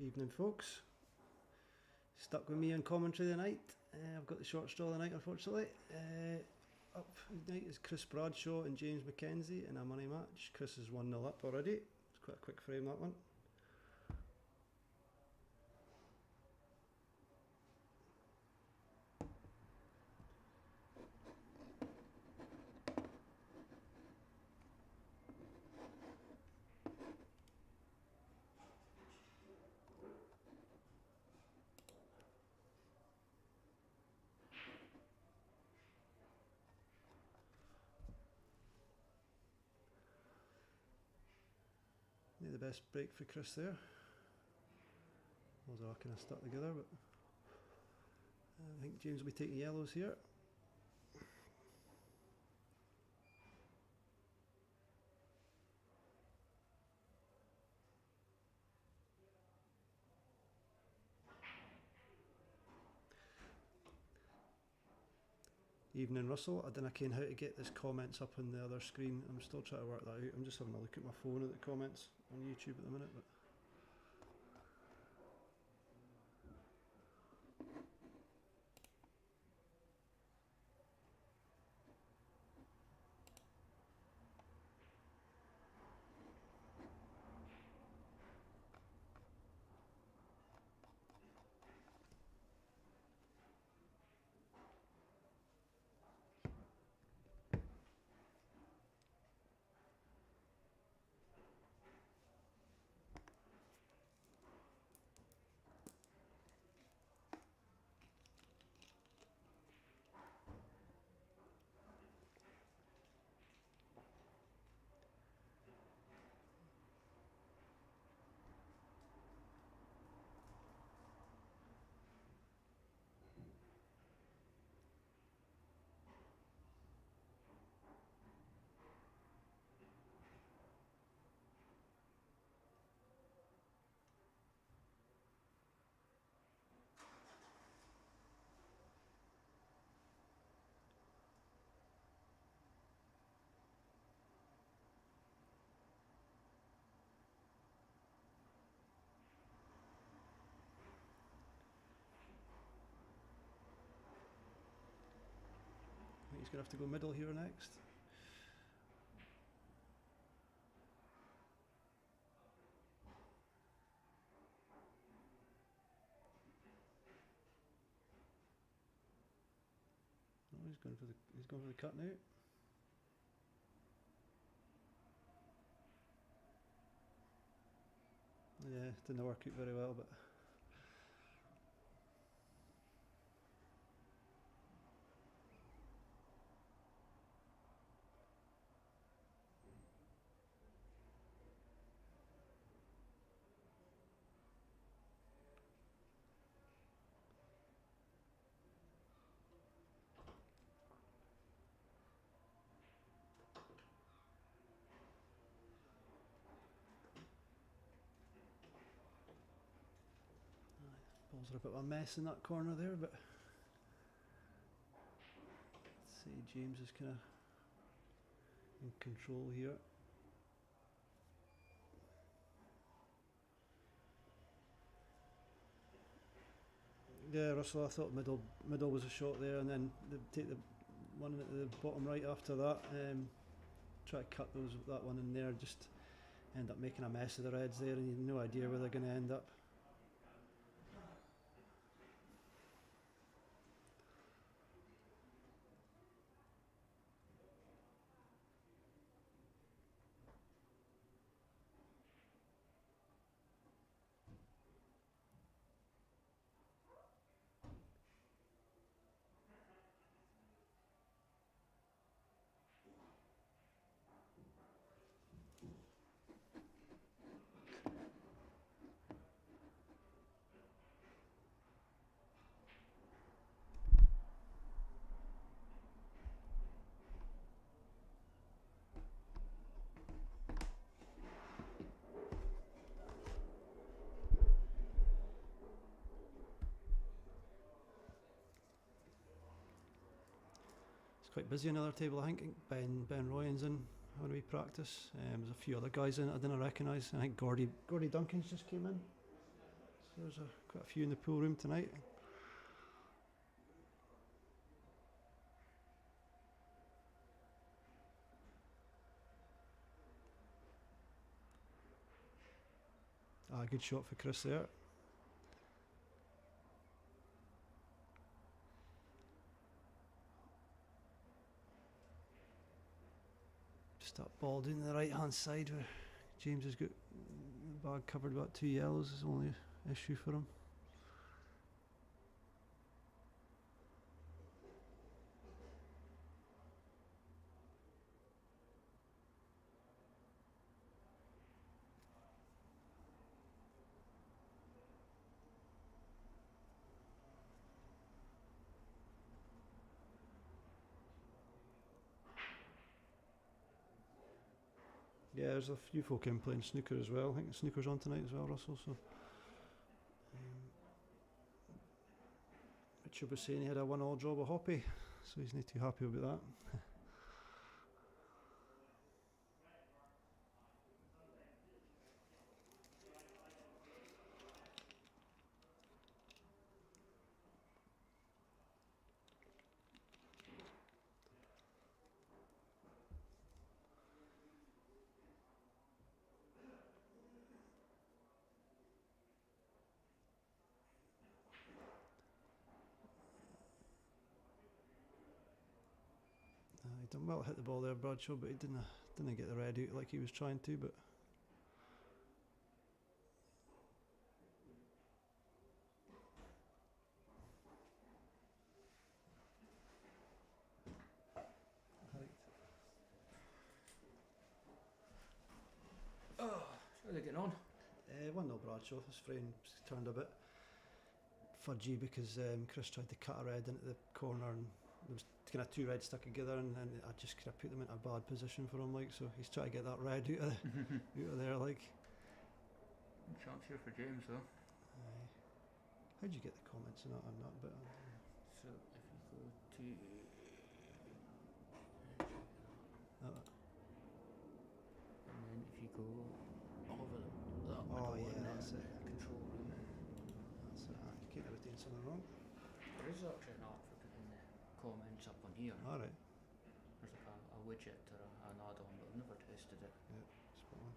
Evening, folks. Stuck with me on commentary tonight. I've got the short straw tonight, unfortunately. Up tonight is Kriss Bradshaw and James McKenzie in a money match. Kriss is 1-0 up already. It's quite a quick frame, that one. The best break for Kriss there. Those are kind of stuck together, but I think James will be taking yellows here. Evening, Russell. I don't know how to get this comments up on the other screen. I'm still trying to work that out. I'm just having a look at my phone at the comments on YouTube at the minute. But I think he's going to have to go middle here next. No, he's going for the cut now. Yeah, didn't work out very well, but balls are a bit of a mess in that corner there, but let's see, James is kind of in control here. Yeah, Russell, I thought middle was a shot there, and then take the one at the bottom right after that. Try to cut that one in there, just end up making a mess of the reds there, and you have no idea where they're going to end up. Quite busy on the other table, I think. Ben Royan's in having a wee practice. There's a few other guys in it I didn't recognise. I think Gordy Duncan's just came in. There's quite a few in the pool room tonight. Good shot for Kriss there. Just that ball down the right hand side where James has got the bag covered, about 2 yellows is the only issue for him. Yeah, there's a few folk in playing snooker as well. I think the snooker's on tonight as well, Russell. So, Richard was saying he had a 1-1 draw with Hoppy, so he's not too happy about that. He done well, hit the ball there, Bradshaw, but he didn't get the red out like he was trying to. But Oh, how are they getting on? 1-0 Bradshaw. His frame turned a bit fudgy because Kriss tried to cut a red into the corner, and there was kind of 2 reds stuck together, and I just kind of put them into a bad position for him, like, so he's trying to get that red out of there, like. Chance here for James though. How'd you get the comments on that bit? So if you go to and then if you go over that middle one, that's it. Control room. That's it. You can't have doing something wrong. There is actually an app for putting the comments up on here. Alright. There's like a widget or an add-on, but I've never tested it. Yeah, spot on.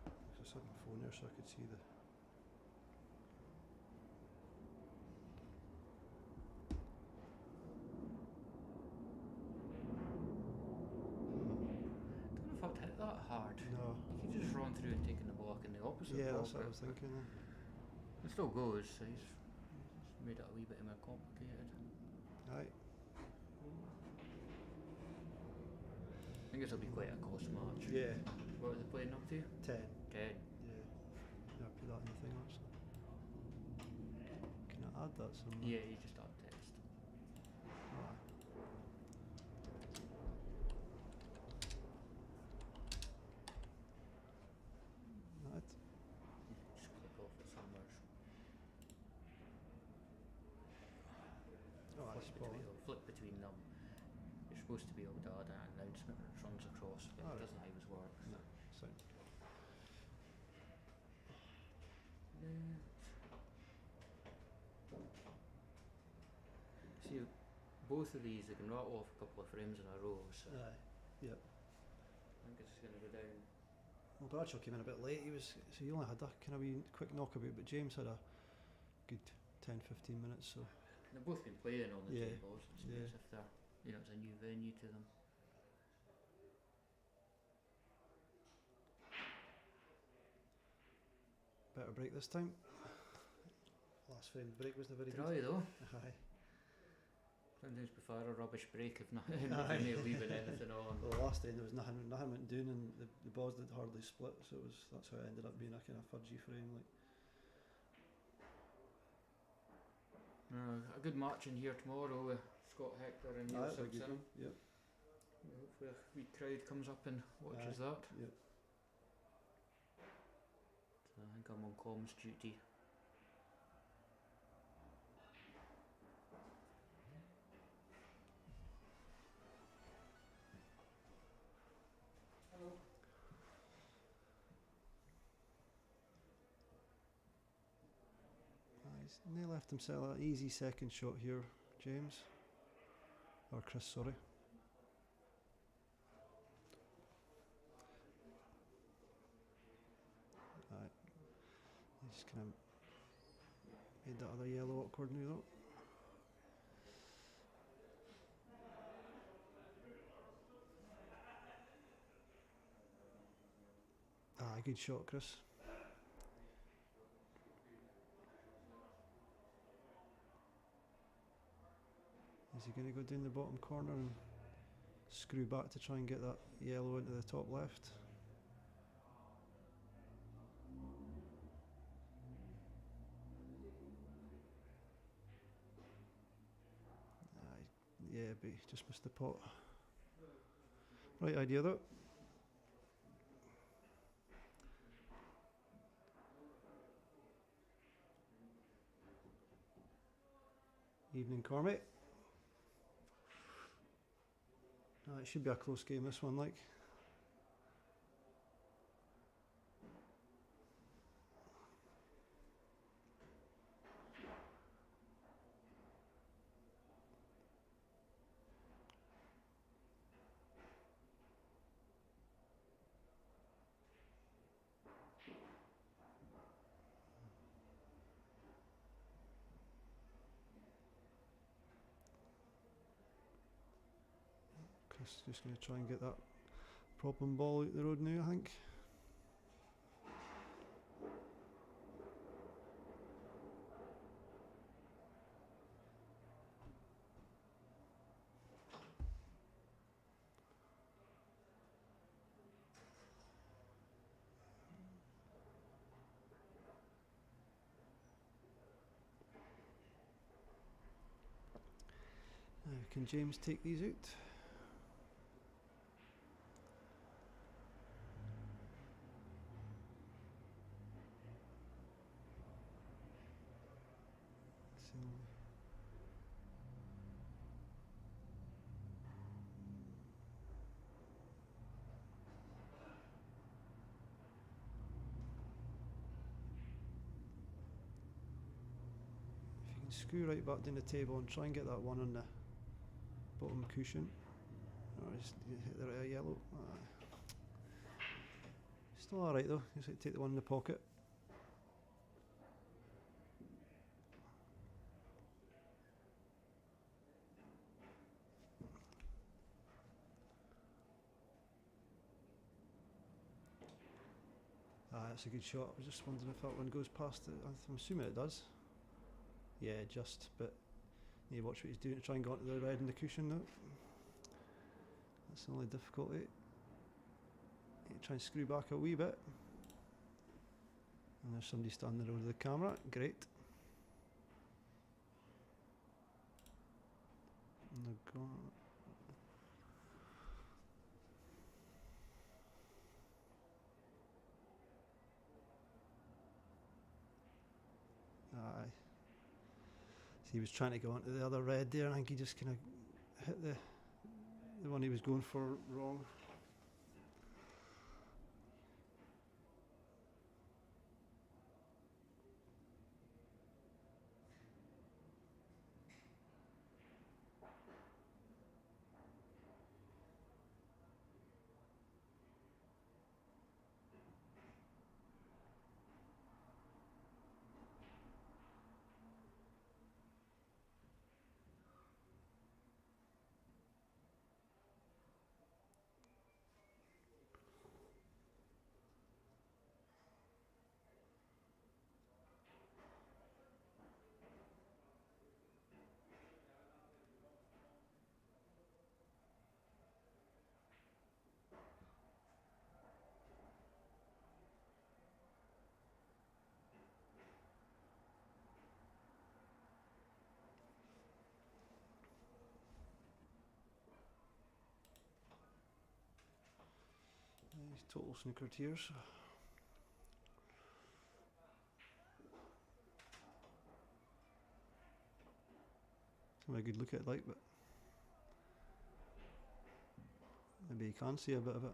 I set my phone there so I could see the. Don't know if I'd hit that hard. No. You could just run through and taking the block in the opposite. Yeah, block, that's what I was thinking. It still goes, so he's made it a wee bit more complicated. Aye. I think this will be quite a close match. Yeah. What are they playing up to? 10. 10. Yeah. Yeah, put that in the thing actually. Can I add that somewhere? Yeah, you just add text. Right. Right. Just click off it somewhere. Oh, that's spot on. Flick between them. You're supposed to be able to add an announcement that runs across, but it doesn't always work. No, so. See, both of these, they can rattle off a couple of frames in a row, so Aye. Yep. I think it's going to go down. Well, Bradshaw came in a bit late. So he only had that kind of wee quick knockabout, but James had a good 10-15 minutes. So They've both been playing on the Yeah. tables. It's as if they're, it's a new venue to them. better break this time. Last frame break was the very Try though. Aye. Sometimes prefer a rubbish break if not leaving anything on. Well, the last time there was nothing went down, and the balls did hardly split, so that's how it ended up being a kind of fudgy frame, like. A good match in here tomorrow with Scott Hector and Neil That'll be Simpson. good. Yep. Hopefully a wee crowd comes up and watches that. Yep. So I think I'm on comms duty. They left himself an easy second shot here, James. Or Kriss, sorry. He's kind of made that other yellow awkward now though. Good shot, Kriss. Is he going to go down the bottom corner and screw back to try and get that yellow into the top left? Yeah, but he just missed the pot. Right idea though. Evening, Cormie. It should be a close game, this one, like. Kriss just going to try and get that problem ball out the road now, I think. Can James take these out? If you can screw right back down the table and try and get that one on the bottom cushion. Or just hit the right yellow. Still alright though, just like take the one in the pocket. That's a good shot. I was just wondering if that one goes past it. I'm assuming it does. Yeah, just, but you watch what he's doing to try and go onto the red in the cushion now. That's the only difficulty. You try and screw back a wee bit. And there's somebody standing over the camera. Great. And they're gone. Aye. So he was trying to go onto the other red there, and I think he just kind of hit the one he was going for wrong. These total snooker tears. Have a good look at it, like, but maybe you can see a bit of it.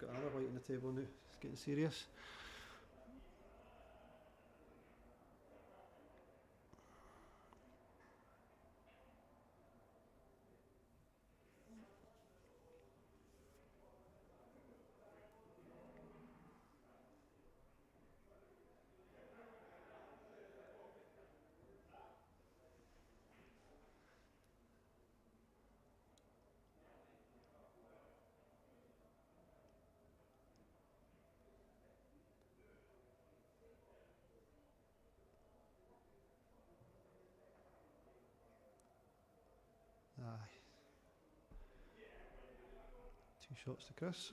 got another white on the table now. It's getting serious. Aye. 2 shots to Kriss.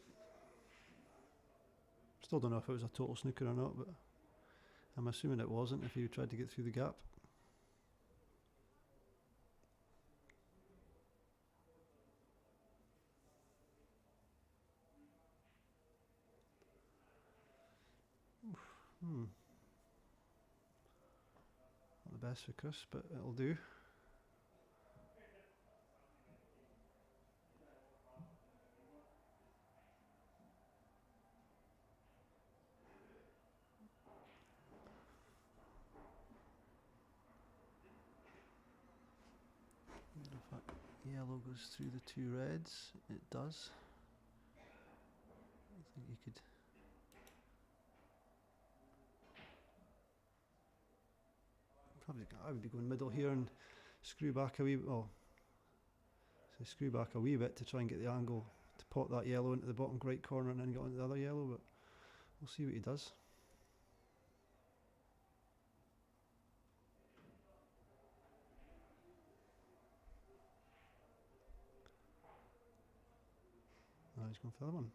Still don't know if it was a total snooker or not, but I'm assuming it wasn't if he tried to get through the gap. Not the best for Kriss, but it'll do. If that yellow goes through the 2 reds, it does. I think you could. Probably, I would be going middle here and screw back a wee. Well, so screw back a wee bit to try and get the angle to pot that yellow into the bottom right corner and then get onto the other yellow. But we'll see what he does. Oh, he's going for that one.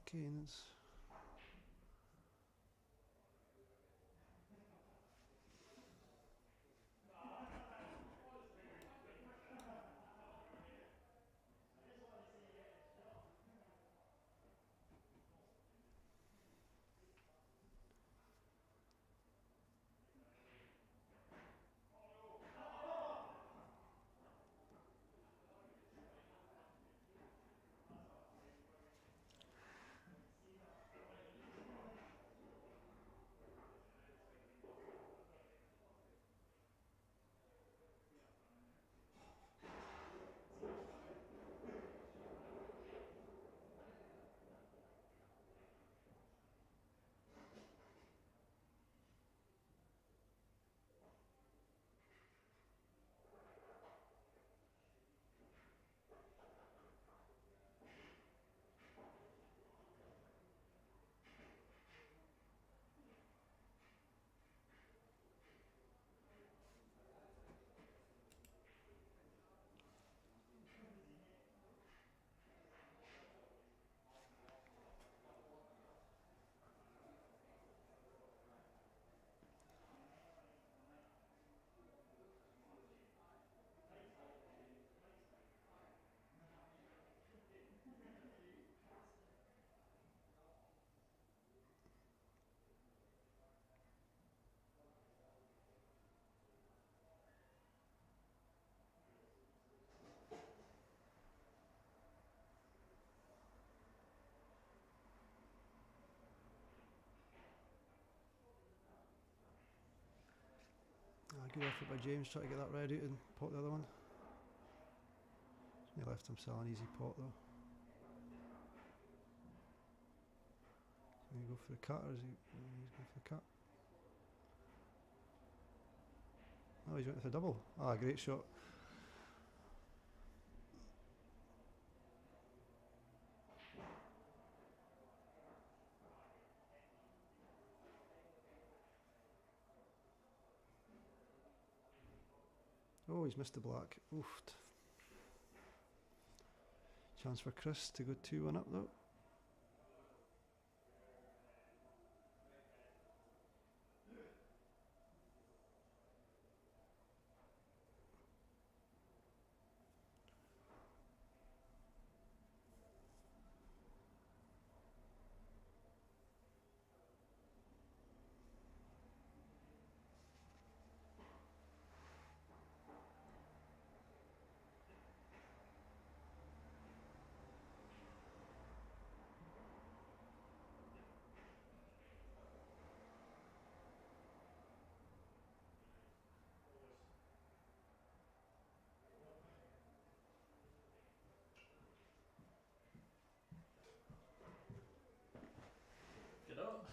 Okay, and it's. Good effort by James, trying to get that red out and pot the other one. He left himself an easy pot though. Can he go for the cut or is he? He's going for the cut. Oh, he's went for a double. Ah, great shot. Oh, he's missed the black. Oof. Chance for Kriss to go 2-1 up though.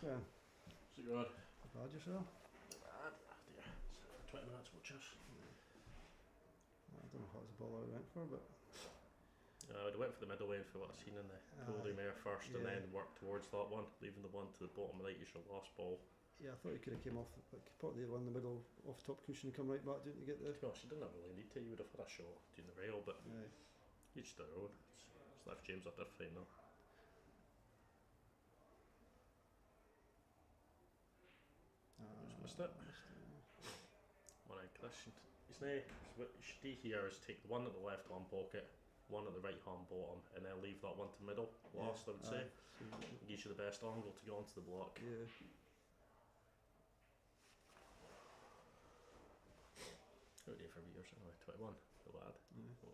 Yeah. So you had? Bad yourself? Dear. 20 minutes watches. I don't know what was the ball I went for, but I went for the middle end for what I seen in the Goldie Mare first, and then worked towards that one, leaving the one to the bottom right as your last ball. yeah, I thought he could have came off, put the one in the middle off top cushion and come right back, didn't you get the? To be honest, you didn't really need to. You would have had a shot doing the rail, but each their own. It's left James up there fine though. Just missed it. One in Kriss. He's now, what you should do here is take the one at the left hand pocket, one at the right hand bottom, and then leave that one to middle last, I would say. It gives you the best angle to get onto the block. Yeah. Out there for years anyway, 21, the lad. Oh.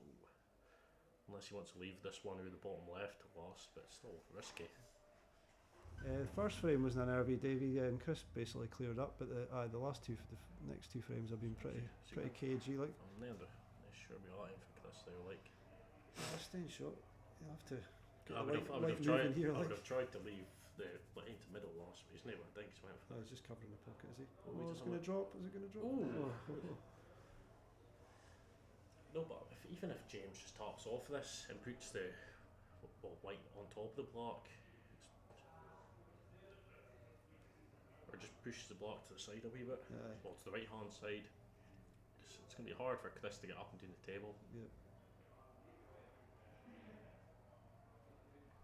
Unless he wants to leave this one out the bottom left to last, but it's still risky. The first frame was an nervy Davy and Kriss basically cleared up, but the last two, next two frames have been pretty cagey like. I'm never sure we are in for Kriss there, like. Staying short, you have to. I would have tried to leave the into middle last, but he's never. I think he's went for. I was just covering the pocket, is he? Oh, it's going to drop. Is it going to drop? No, but even if James just tops off this and puts the white on top of the block, or just pushes the block to the side a wee bit, well, to the right hand side, it's going to be hard for Kriss to get up and down the table. Yep.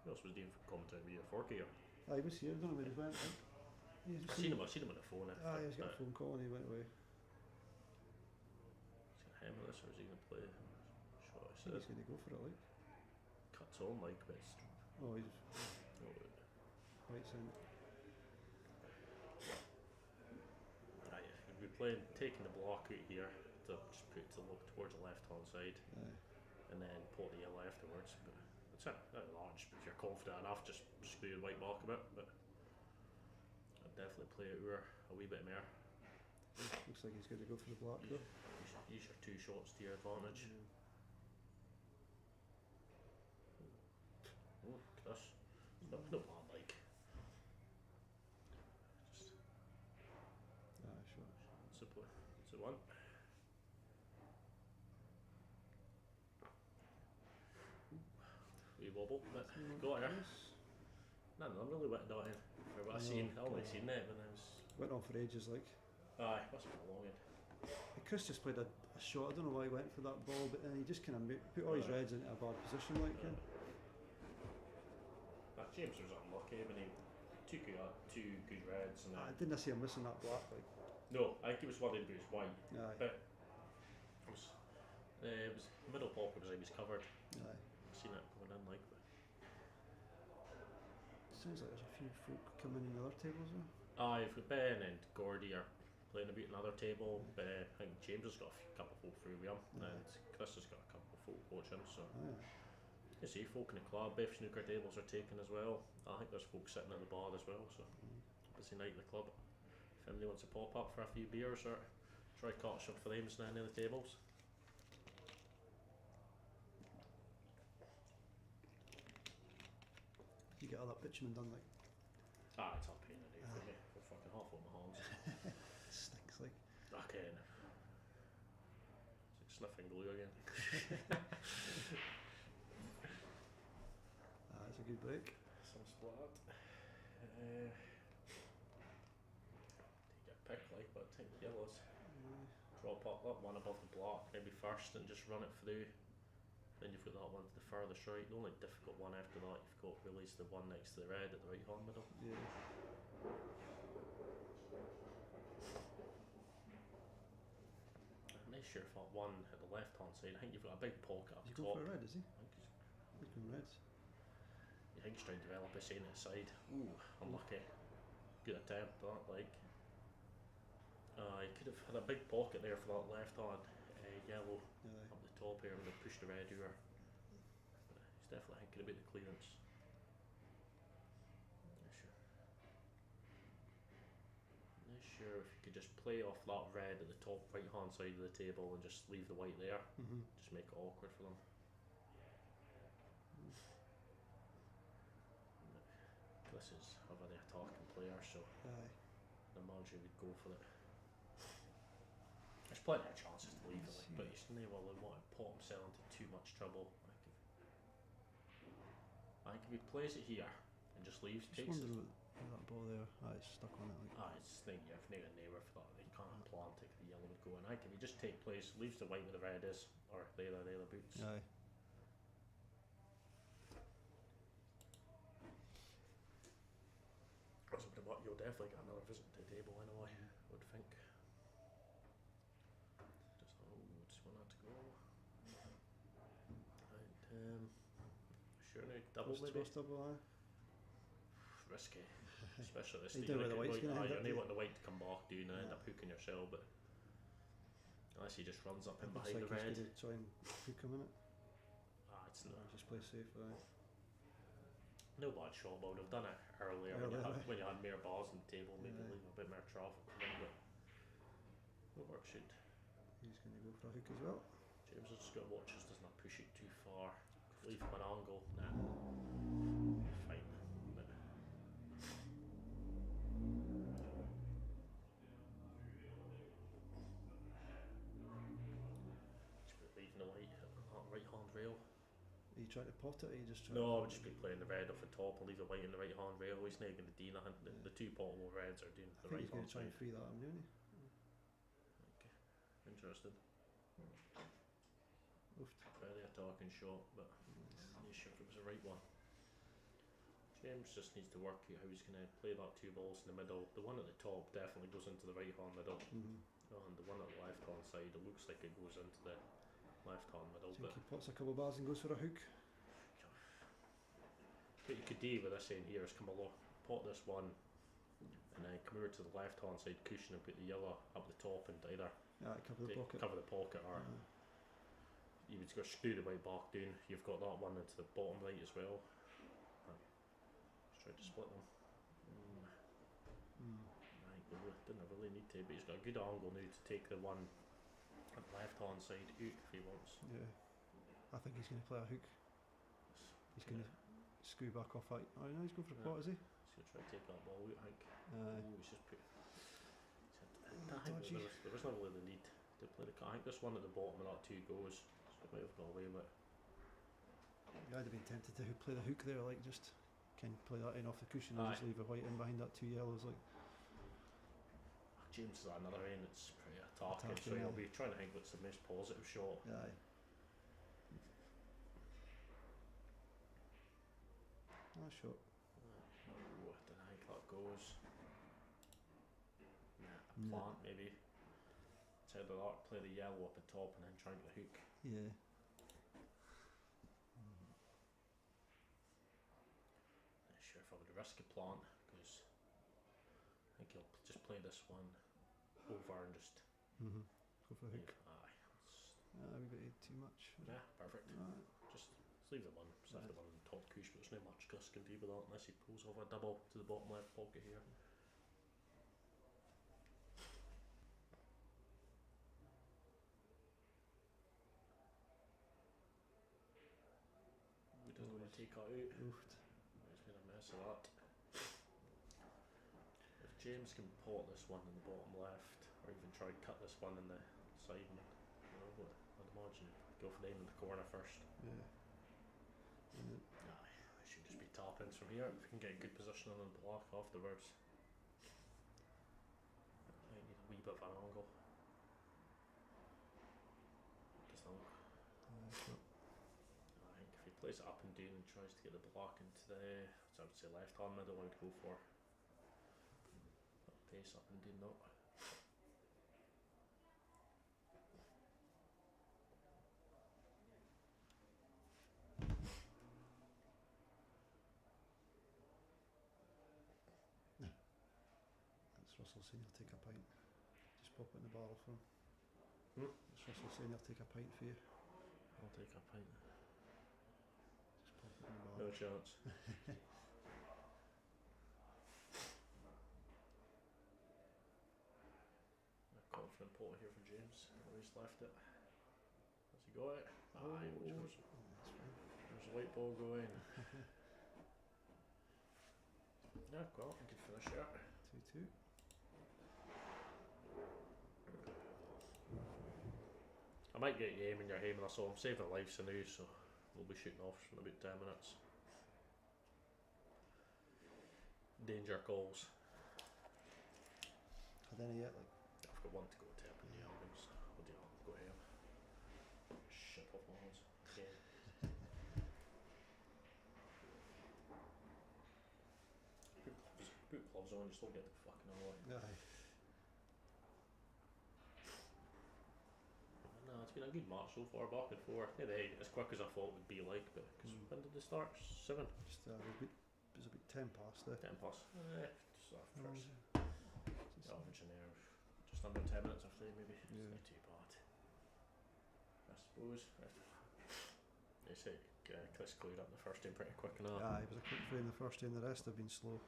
Who else was doing for commentary? Were you a Forky or? He was here, I don't know where he went. I've seen him on the phone. He's got a phone call and he went away. Him with this, or is he going to play? Sure, I think he's going to go for it, like. Cuts on, like, but it's. Oh, he's. Right side. We'd be playing, taking the block out here to just put it to look towards the left hand side, and then pull the yellow afterwards. But it's not large, but if you're confident enough, just screw the white block a bit. But I'd definitely play it over a wee bit more. Looks like he's going to go for the block though. Use your two shots to your advantage. Oh, Kriss. No bad, like. Just. Sure. Simply. It's a one. Wee wobble, but got her. No, I'm really wetting out in. For what I seen, I only seen it when I was. Went on for ages, like. Aye, must have been a long end. Kriss just played a shot. I don't know why he went for that ball, but then he just kind of put all his reds into a bad position, like. James was unlucky. I mean, he took out two good reds, and I didn't see him missing that black, like. No, I think he was worried about his white. But it was middle pocket was covered. I've seen it going in, like. But sounds like there's a few folk coming in the other tables though. I've got Ben and Gordy are playing a bit another table, but I think James has got a couple of folk through with him, and Kriss has got a couple of folk watching. So you see folk in the club, if snooker tables are taken as well. I think there's folk sitting at the bar as well. So busy night in the club. If anybody wants to pop up for a few beers or try catch up for them standing at the tables. You get all that bitumen done, like. It's a pain in the day for me. For fucking half of my hands. It stinks, like. Okay. It's like sniffing glue again. That's a good break. Some splat. You get a pick, like, but I think yellows. Drop up that one above the block, maybe first, and just run it through. Then you've got that one to the furthest right. The only difficult one after that you've got really is the one next to the red at the right hand middle. Yeah. I'm not sure if that one at the left hand side, I think you've got a big pocket up He's top. going for a red, is he? I think he's going reds. You think he's trying to develop a sign at the side. Ooh, unlucky. Good attempt that, like. He could have had a big pocket there for that left hand yellow up the top here when they pushed the red over. But he's definitely thinking about the clearance. Not sure if you could just play off that red at the top right hand side of the table and just leave the white there. Just make it awkward for them. This is over the attacking player, so Aye. the margin would go for it. There's plenty of chances to leave it, like, but he's never really want to pot himself into too much trouble. I think if he plays it here and just leaves, Just takes it. wondering what that ball there. It's stuck on it. Like. It's you've never neighbour for that. He can't plan to the yellow would go in. I think if he just take place, leaves the white where the red is, or the other boots. Aye. You'll definitely get another visit to the table anyway, I would think. Just one had to go. And sure, no double maybe. Double, aye. Risky, especially this You do where the white's going to end up. You want the white to come back, do you, and end up hooking yourself, but unless he just runs up in behind the red. He's try and hook him in it. It's not. Just play safe, aye. No bad shot, but I would have done it earlier when you had more balls on the table, maybe leave a bit more traffic for him, but no work shoot. He's going to go for a hook as well. James has just got to watch us, does not push it too far. Leave him an angle, nah. Fine. But just leaving the white right hand rail. Are you trying to pot it, or are you just trying No, I would just be playing the red off the top and leave the white in the right hand rail. He's not going to do nothing. The two potable reds are doing the right he's going hand to try and side. free that arm, isn't he? Okay. Interesting. Oofed. Very attacking shot, but I'm not sure if it was the right one. James just needs to work out how he's going to play that two balls in the middle. The one at the top definitely goes into the right hand middle, and the one at the left hand side, it looks like it goes into the left hand middle. Do you think he pots a couple of bars and goes for a hook? What you could do with this in here is come along, pot this one, and then come over to the left hand side cushion and put the yellow up the top and either Cover the pocket. Cover the pocket, or you would go screw the white back down. You've got that one into the bottom right as well. Just try to split them. I didn't really need to, but he's got a good angle now to take the one on the left hand side out if he wants. Yeah. I think he's going to play a hook. He's going to screw back off that. Oh no, he's going for a pot, is he? He's going to try to take that ball out, I think. He's just put. There was not really the need to play the cut. I think this one at the bottom of that two goes. So it might have got away with it. Yeah, I'd have been tempted to play the hook there, like just kind of play that in off the cushion and just leave a white in behind that two yellows, like. James is at another end, it's pretty attacking, so he'll be trying to think what's the most positive shot. Aye. Nice shot. I don't think that goes. A plant maybe. It's either that, play the yellow up the top and then try and get the hook. Yeah. Not sure if I would risk a plant, because I think he'll just play this one over and just go for a hook. We got too much. Yeah, perfect. Just leave the one. Just have the one on the top cushion, but there's not much Kriss can do with that unless he pulls off a double to the bottom left pocket here. He doesn't want to take that out. Oofed. He's made a mess of that. If James can pot this one in the bottom left, or even try and cut this one in the side, I'd imagine go for the aim in the corner first. Yeah. It should just be tap ins from here. If we can get a good position on the block afterwards. I need a wee bit of an angle. Just a look. I think if he plays it up and down and tries to get the block into the, so I would say left hand middle, I would go for. Pace up and down that. That's Russell saying he'll take a pint. Just pop it in the barrel for him. That's Russell saying he'll take a pint for you. I'll take a pint. Just pop it in the barrel. No chance. Confident pot here for James. He's left it. Has he got it? Aye, there's a white ball going. Yeah, well, I can finish here. 2-2. I might get you aiming your aiming us all. I'm saving lives in news, so we'll be shooting off in about 10 minutes. Danger calls. Had any yet? Like, I've got one to go to up in the albums. What do you want? Go ahead. Shit off my hands. Okay. Put gloves on, you still get the fucking away. aye. No, it's been a good match so far, back and forth. Yeah, they as quick as I thought it would be like, but because when did they start? 7? Just it was about 10 past there. 10 past. Just after first. Just- Average in there, just under 10 minutes after maybe. Yeah. It's not too bad. I suppose. They say Kriss cleared up the first game pretty quick and that. Aye, it was a quick frame the first day and the rest have been slow.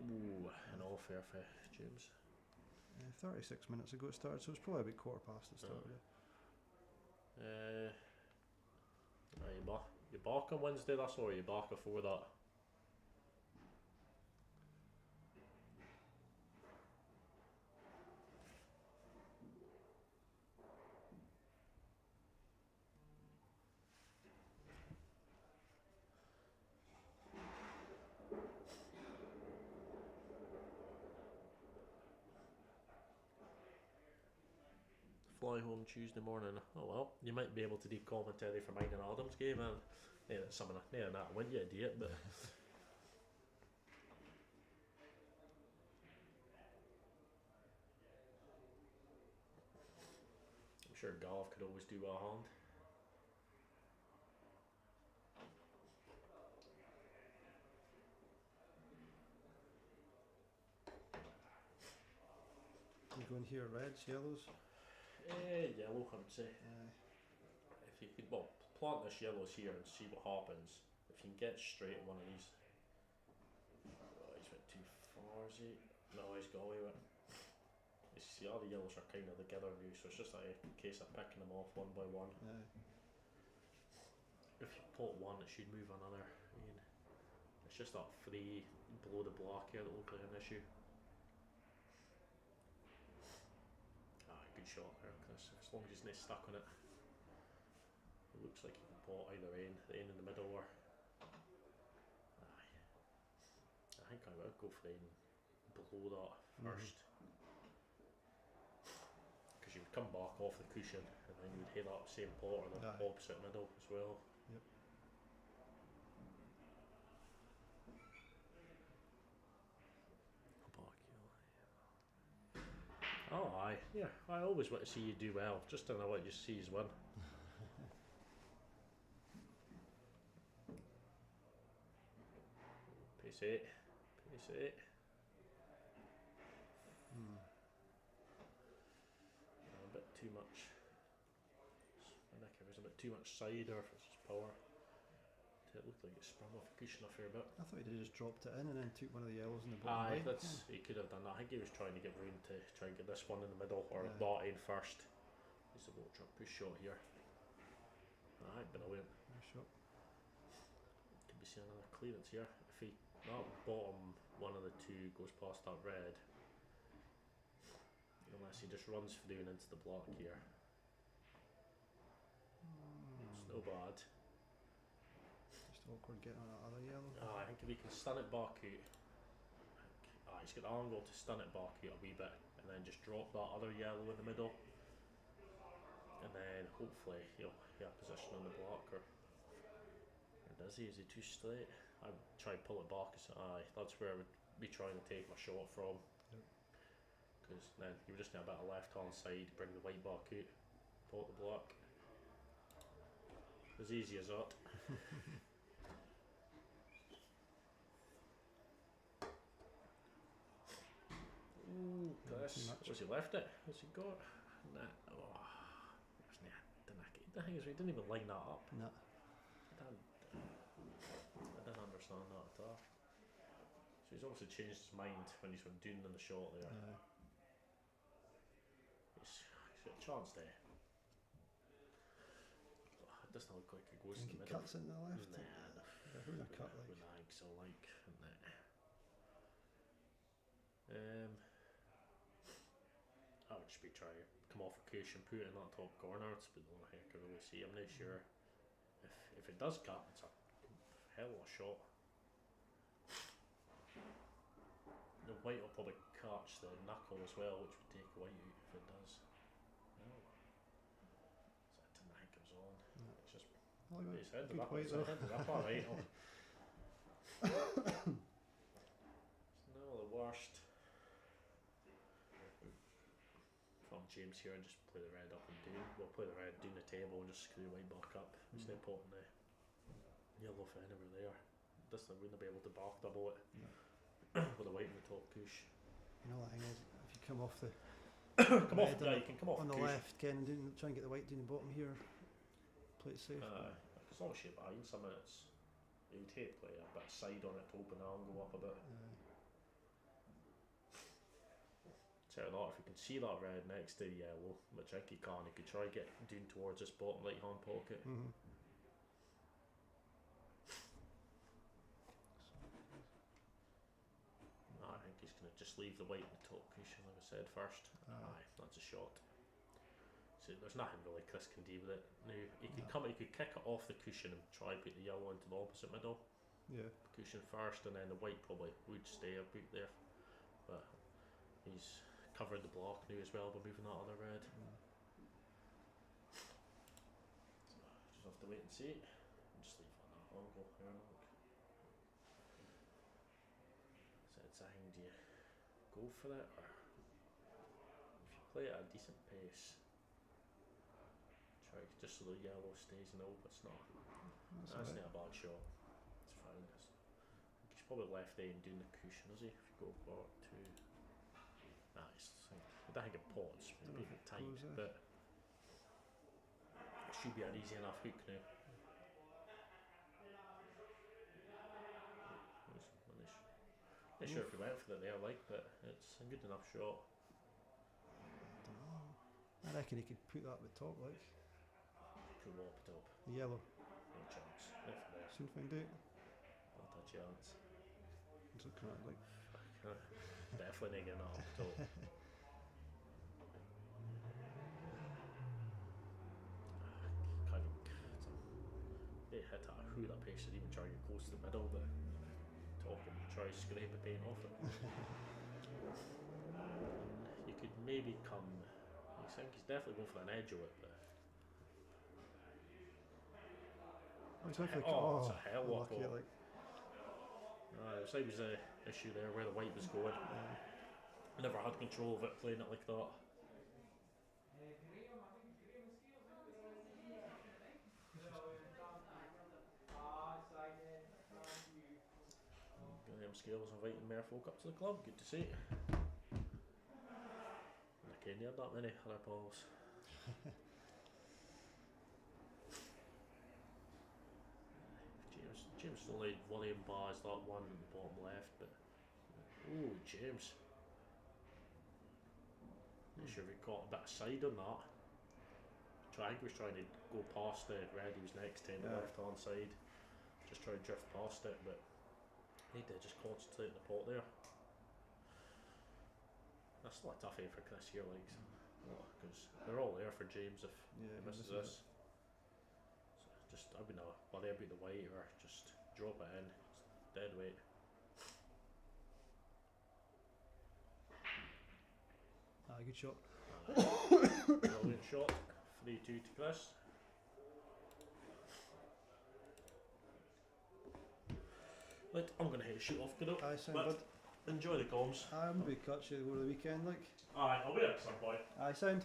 Ooh, and all fair for James. 36 minutes ago it started, so it was probably about quarter past it started. You back on Wednesday, that's all, you back before that? Fly home Tuesday morning. Oh well, you might be able to do commentary for mine and Adam's game, and some of that win you do it, but I'm sure Gav could always do a hand. You go in here, reds, yellows. Yellow, I would say. If you could, plant this yellows here and see what happens. If you can get straight at one of these. Oh, he's went too far, is he? No, he's got away with it. You see, all the yellows are kind of together now, so it's just like a case of picking them off one by one. If you plot one, it should move another. It's just that free below the block here that will play an issue. Good shot there, Kriss. As long as he's not stuck on it. It looks like he can pot either end, the end in the middle or. Aye. I think I would go for the end below that first. Because you would come back off the cushion and then you would hit that same pot or the opposite middle as well. Yep. Oh aye, yeah, I always want to see you do well, just don't know what you see as win. Pace 8. A bit too much. I think it was a bit too much side, or if it's just power. It looked like it sprung off the cushion a fair bit. I thought he'd just dropped it in and then took one of the yellows in the bottom Aye, right. he could have done that. I think he was trying to get room to try and get this one in the middle, or that in first. He's a little drop push shot here. Aye, brilliant. Nice shot. Could be seeing another clearance here. If that bottom one of the two goes past that red, unless he just runs through and into the block here. It's no bad. Awkward getting on that other yellow. I think if he can stun it back out, he's got the angle to stun it back out a wee bit and then just drop that other yellow in the middle, and then hopefully he'll get a position on the block. Or does he? Is he too straight? I would try to pull it back. That's where I would be trying to take my shot from, because then you would just need a bit of left hand side, bring the white back out, pull the block. As easy as that. Ooh, Kriss. Was he left it? Has he got? Nah. Oh, the thing is, we didn't even line that up. No. I didn't understand that at all. So he's obviously changed his mind when he's been doing in the shot there. He's got a chance there. It doesn't look like it goes in the middle. Cuts in the left. Nah, Who in a cut like? With the eggs I like. I would just be trying to come off a cushion, put it in that top corner. It's the only thing I can really see. I'm not sure if it does cut. It's a hell of a shot. The white will probably catch the knuckle as well, which would take white out if it does. No. So I didn't think it was on. Yeah. It's just I like his head Good up. white It's though. alright. It's no the worst. From James here and just play the red up and down. We'll play the red down the table and just screw the white back up. Instead of putting the yellow for anywhere there. This I wouldn't be able to back double it with the white in the top push. You know, the thing is, if you come off the Come off, red yeah, you can come off on the cushion. left, Ken, and try and get the white down the bottom here. Play it safe. As long as you're behind some minutes, you'd hate play a bit side on it to open the angle up a bit. Tell you that, if you can see that red next to the yellow, which I think you can, you could try get down towards this bottom right hand pocket. I think he's going to just leave the white in the top cushion, like I said first. Aye, that's a shot. So there's nothing really Kriss can do with it. Now he could he could kick it off the cushion and try put the yellow into the opposite middle. Yeah. Cushion first, and then the white probably would stay up out there. But he's covered the block now as well by moving that other red. So just have to wait and see. Just leave it on that angle here. Look. So it's a thing, do you go for it, or if you play at a decent pace, try just so the yellow stays in the open. It's not. That's not a bad shot. It's fine. He's probably left end doing the cushion, is he? If you go back to. I don't think it pots, it's a bit tight, but it should be an easy enough hook now. Not sure if he went for it there, like, but it's a good enough shot. I reckon he could put that at the top, like. Put what up top? The yellow. No chance. Not for there. Soon find out. Not a chance. It's a kind of like. Definitely not getting that up top. They hit at a hoot that pace and even try to get close to the middle, but top and try to scrape the paint off it. You could maybe come. I think he's definitely going for an edge of it, but It's a it's a hell of a lucky, ball. like. It was like was the issue there where the white was going. I never had control of it playing it like that. Graham Scales inviting Merfolk up to the club, good to see. I can't hear that many other balls. James only William bars that one at the bottom left, but oh James. Not sure if he caught a bit of side on that. I think he was trying to go past the red he was next to on the left hand side. Just try to drift past it, but he did just concentrate on the pot there. That's not a tough for Kriss here, like, because they're all there for James if he misses this. So just I wouldn't worry about the white or just drop it in. It's dead weight. Good shot. Brilliant shot. 3-2 to Kriss. Right, I'm going to hit a shoot off, kiddo. Aye, sound good. Enjoy the comms. I'm be cut you over the weekend, like. Aye, I'll be there at some point. Aye, sound.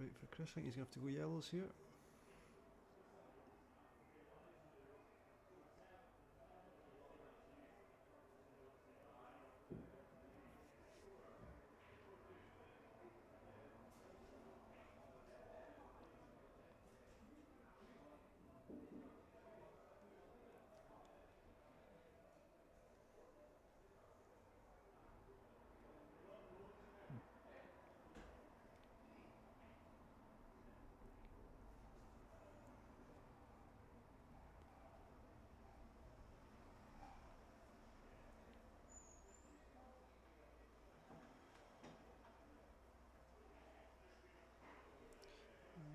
right for Kriss. I think he's going to have to go yellows here.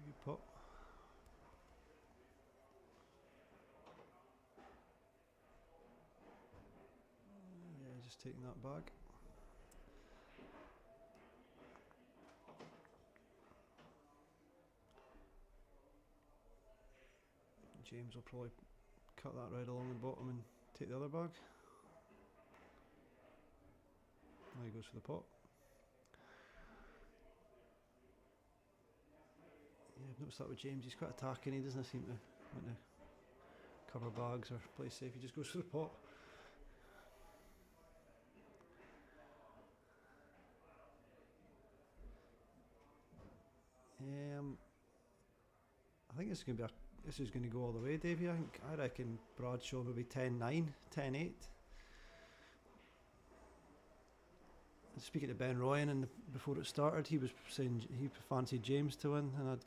Good pot. Yeah, just taking that back. James will probably cut that right along the bottom and take the other bag. Now he goes for the pot. Yeah, I've noticed that with James, he's quite attacking, he doesn't seem to want to cover bags or play safe, he just goes for the pot. I think this is going to go all the way, Davey. I reckon Bradshaw maybe 10-9, 10-8. Speaking to Ben Royan, and before it started, he was saying he fancied James to win, and I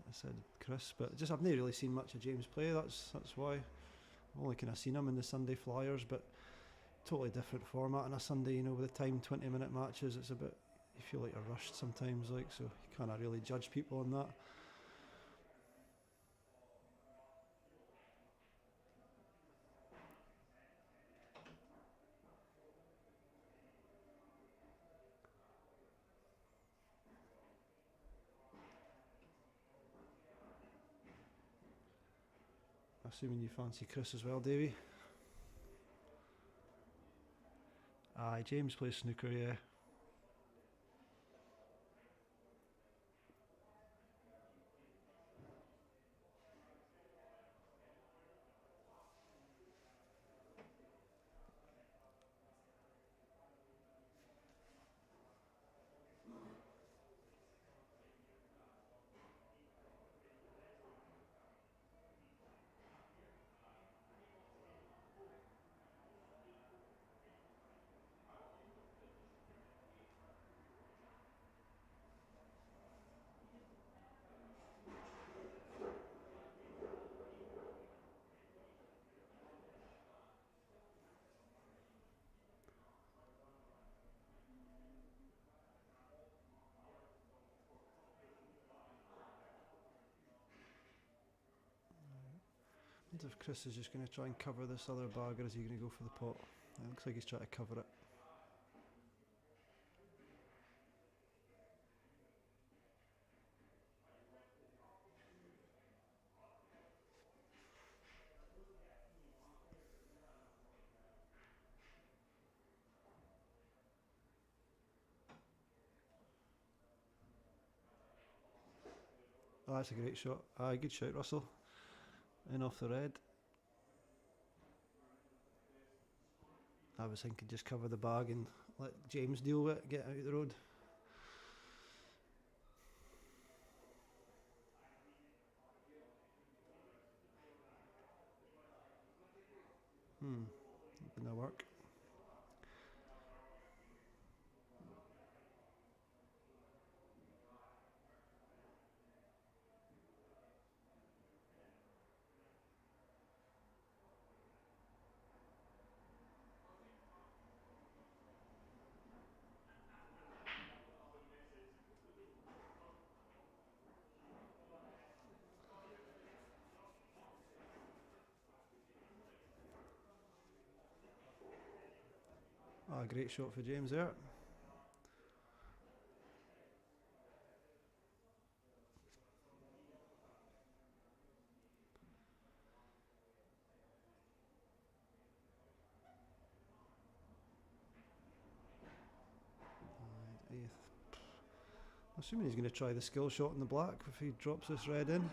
said Kriss, but I've never really seen much of James play. That's why I've only kind of seen him in the Sunday Flyers, but totally different format on a Sunday. You know, with the time 20-minute matches, it's a bit, you feel like you're rushed sometimes, like, so you can't really judge people on that. Assuming you fancy Kriss as well, Davey. Aye, James plays snooker, yeah. I wonder if Kriss is just going to try and cover this other bag, or is he going to go for the pot? It looks like he's trying to cover it. Oh, that's a great shot. Aye, good shot, Russell. In off the red. I was thinking just cover the bag and let James deal with it, get out of the road. Didn't work. Ah, great shot for James there. assuming he's going to try the skill shot in the black if he drops this red in.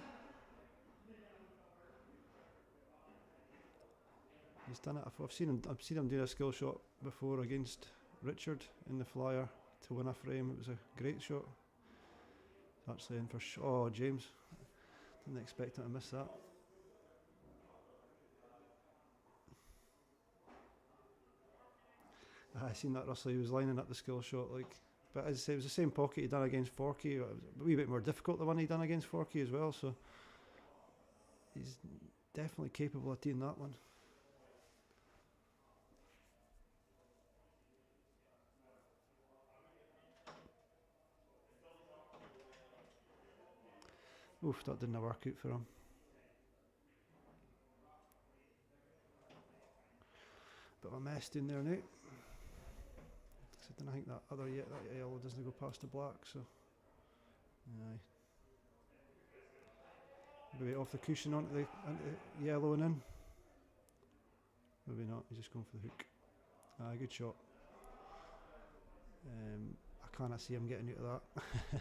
He's done it. I've seen him do a skill shot before against Richard in the flyer to win a frame. It was a great shot. Actually in for oh, James. Didn't expect him to miss that. I seen that Russell. He was lining up the skill shot like. But as I say, it was the same pocket he done against Forkey. It was a wee bit more difficult the one he done against Forkey as well. So he's definitely capable of teeing that one. Oof, that didn't work out for him. Bit of a mess in there now. I don't think that other that yellow doesn't go past the black, so aye. Maybe off the cushion onto the yellow and in. Maybe not. He's just going for the hook. Aye, good shot. I can't see him getting out of that.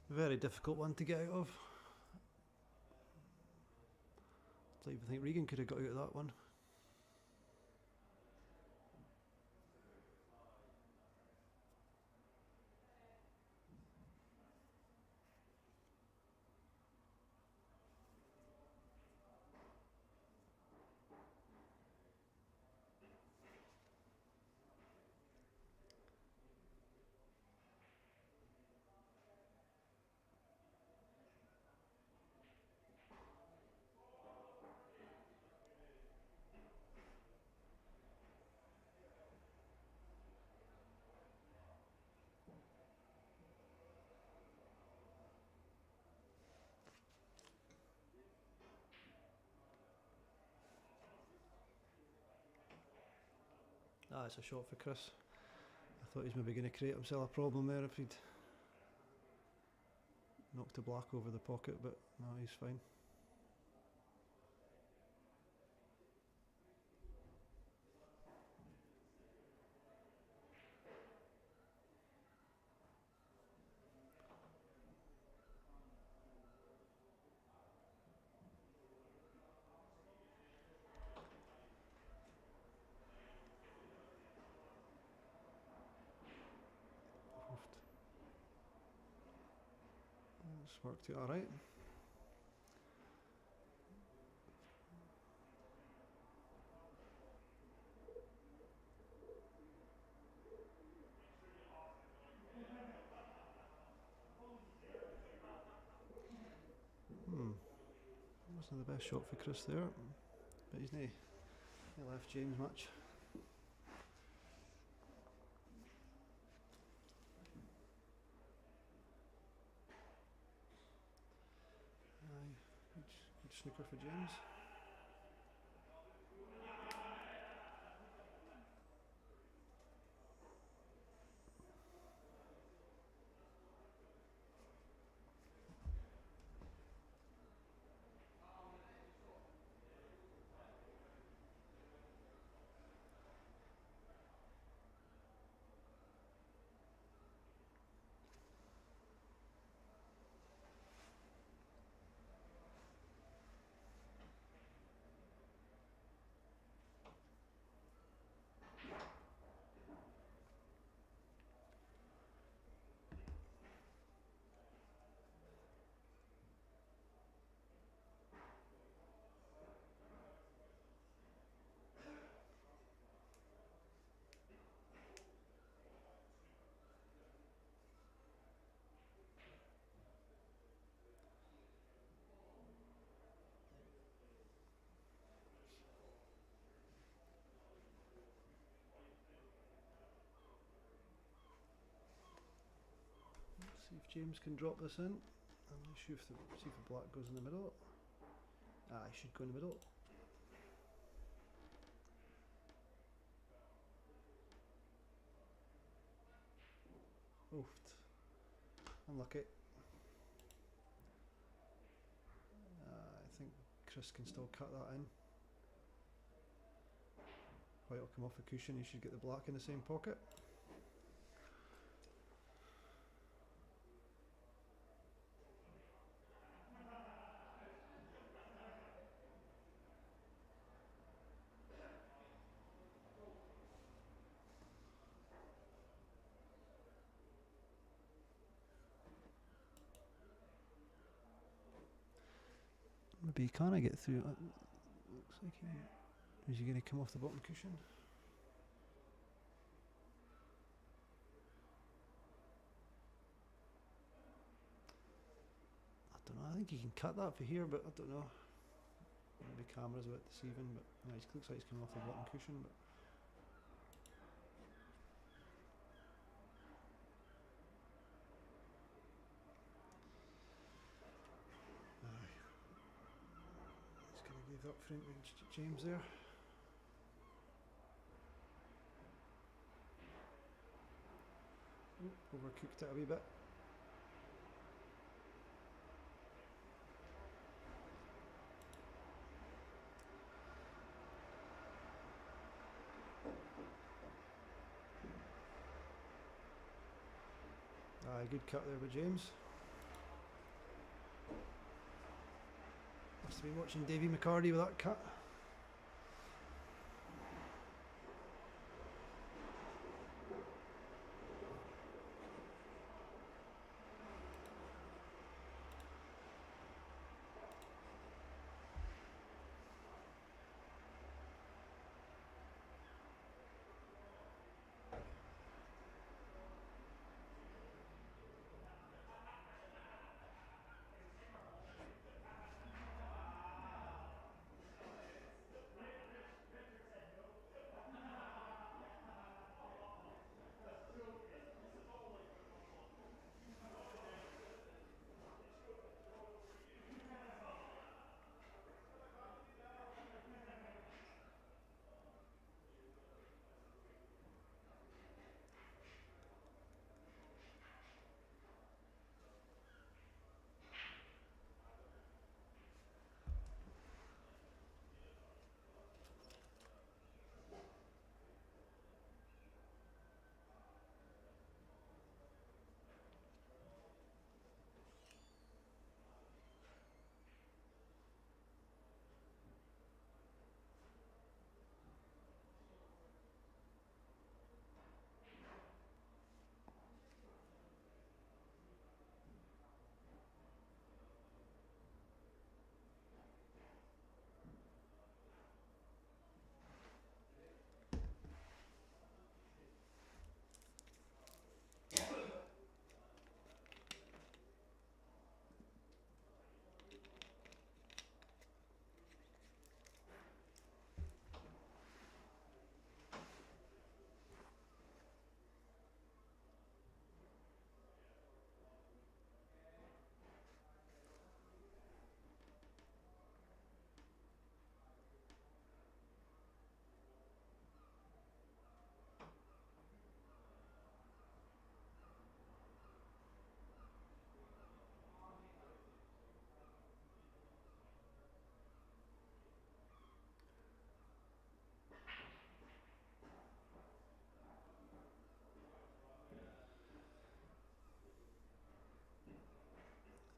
Very difficult one to get out of. I think Regan could have got out of that one. Ah, it's a shot for Kriss. I thought he was maybe going to create himself a problem there if he'd knocked the black over the pocket, but no, he's fine. It's worked out alright. Wasn't the best shot for Kriss there, but he's not left James much. Good snooker for James. See if James can drop this in. I'm not sure if the black goes in the middle. Ah, he should go in the middle. Oofed. Unlucky. I think Kriss can still cut that in. White will come off the cushion, he should get the black in the same pocket. Maybe he can't get through. Looks like is he going to come off the bottom cushion? I don't know. I think he can cut that for here, but I don't know. Maybe camera's a bit deceiving, but no, he looks like he's coming off the bottom cushion. But he's going to give up front to James there. Overcooked it a wee bit. Good cut there by James. Must have been watching Davy McCarty with that cut.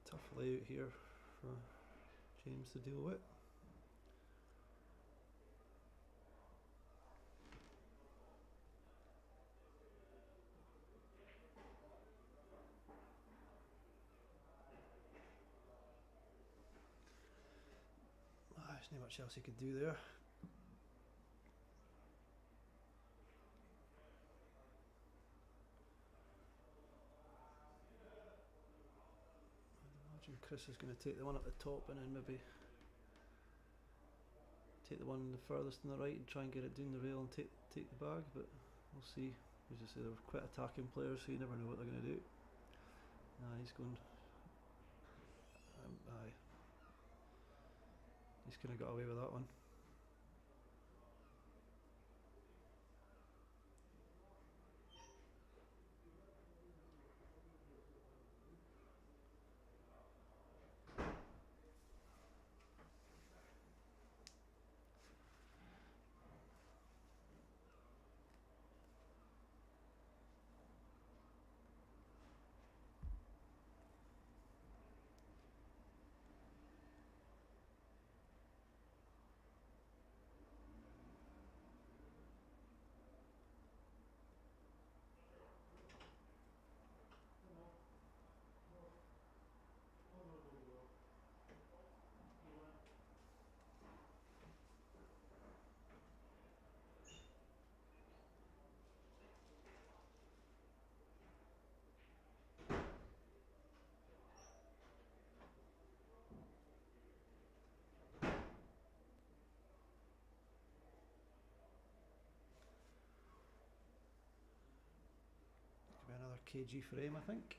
Tough layout here for James to deal with. There's not much else he could do there. Kriss is going to take the one at the top and then maybe take the one the furthest on the right and try and get it down the rail and take the bag, but we'll see. As I say, they're quite attacking players, so you never know what they're going to do. He's going. Aye. He's kind of got away with that one. Could be another kg frame, I think.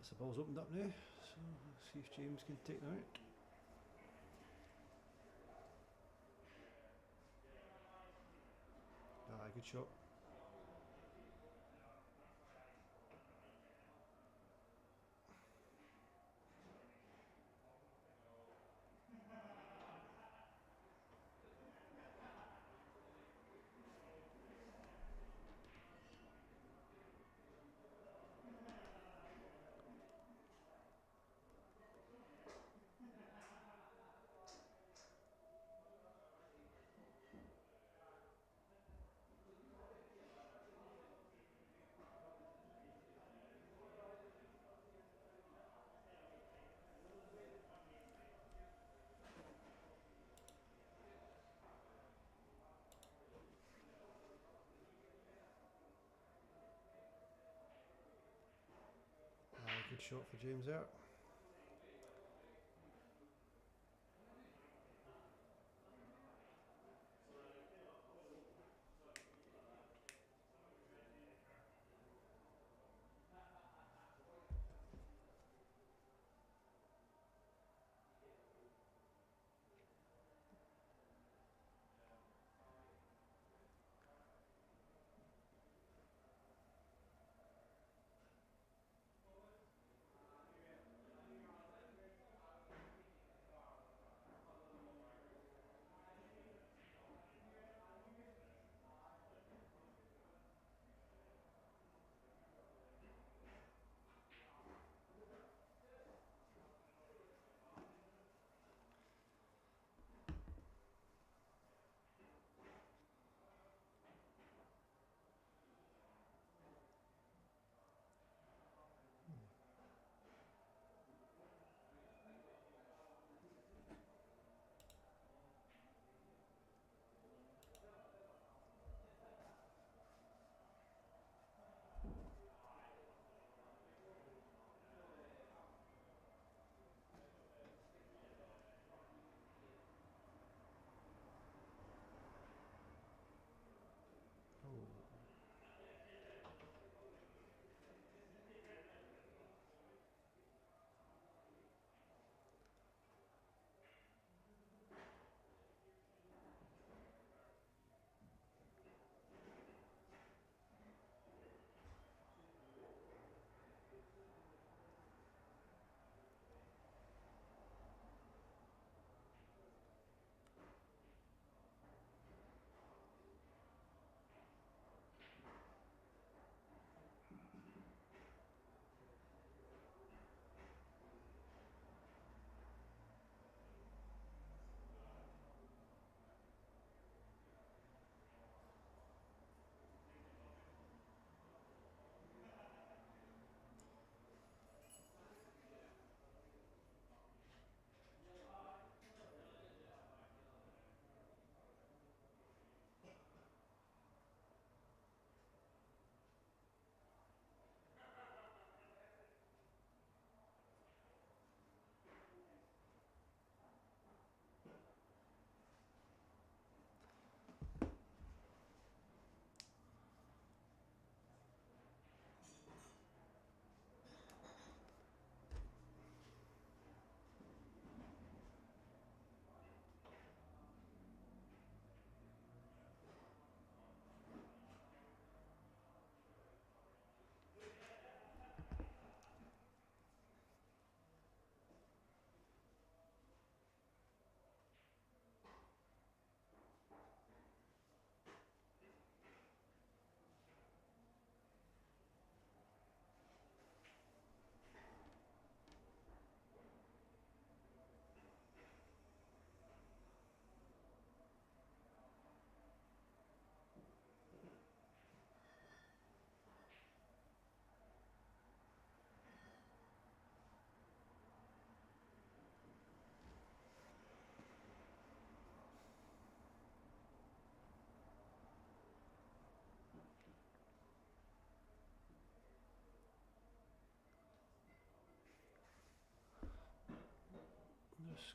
The ball's opened up now, so let's see if James can take them out. Good shot. shot for James Earp.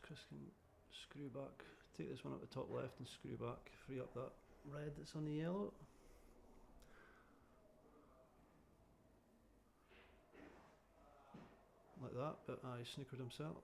Kriss can screw back, take this one up the top left and screw back, free up that red that's on the yellow. Like that, but I snookered himself.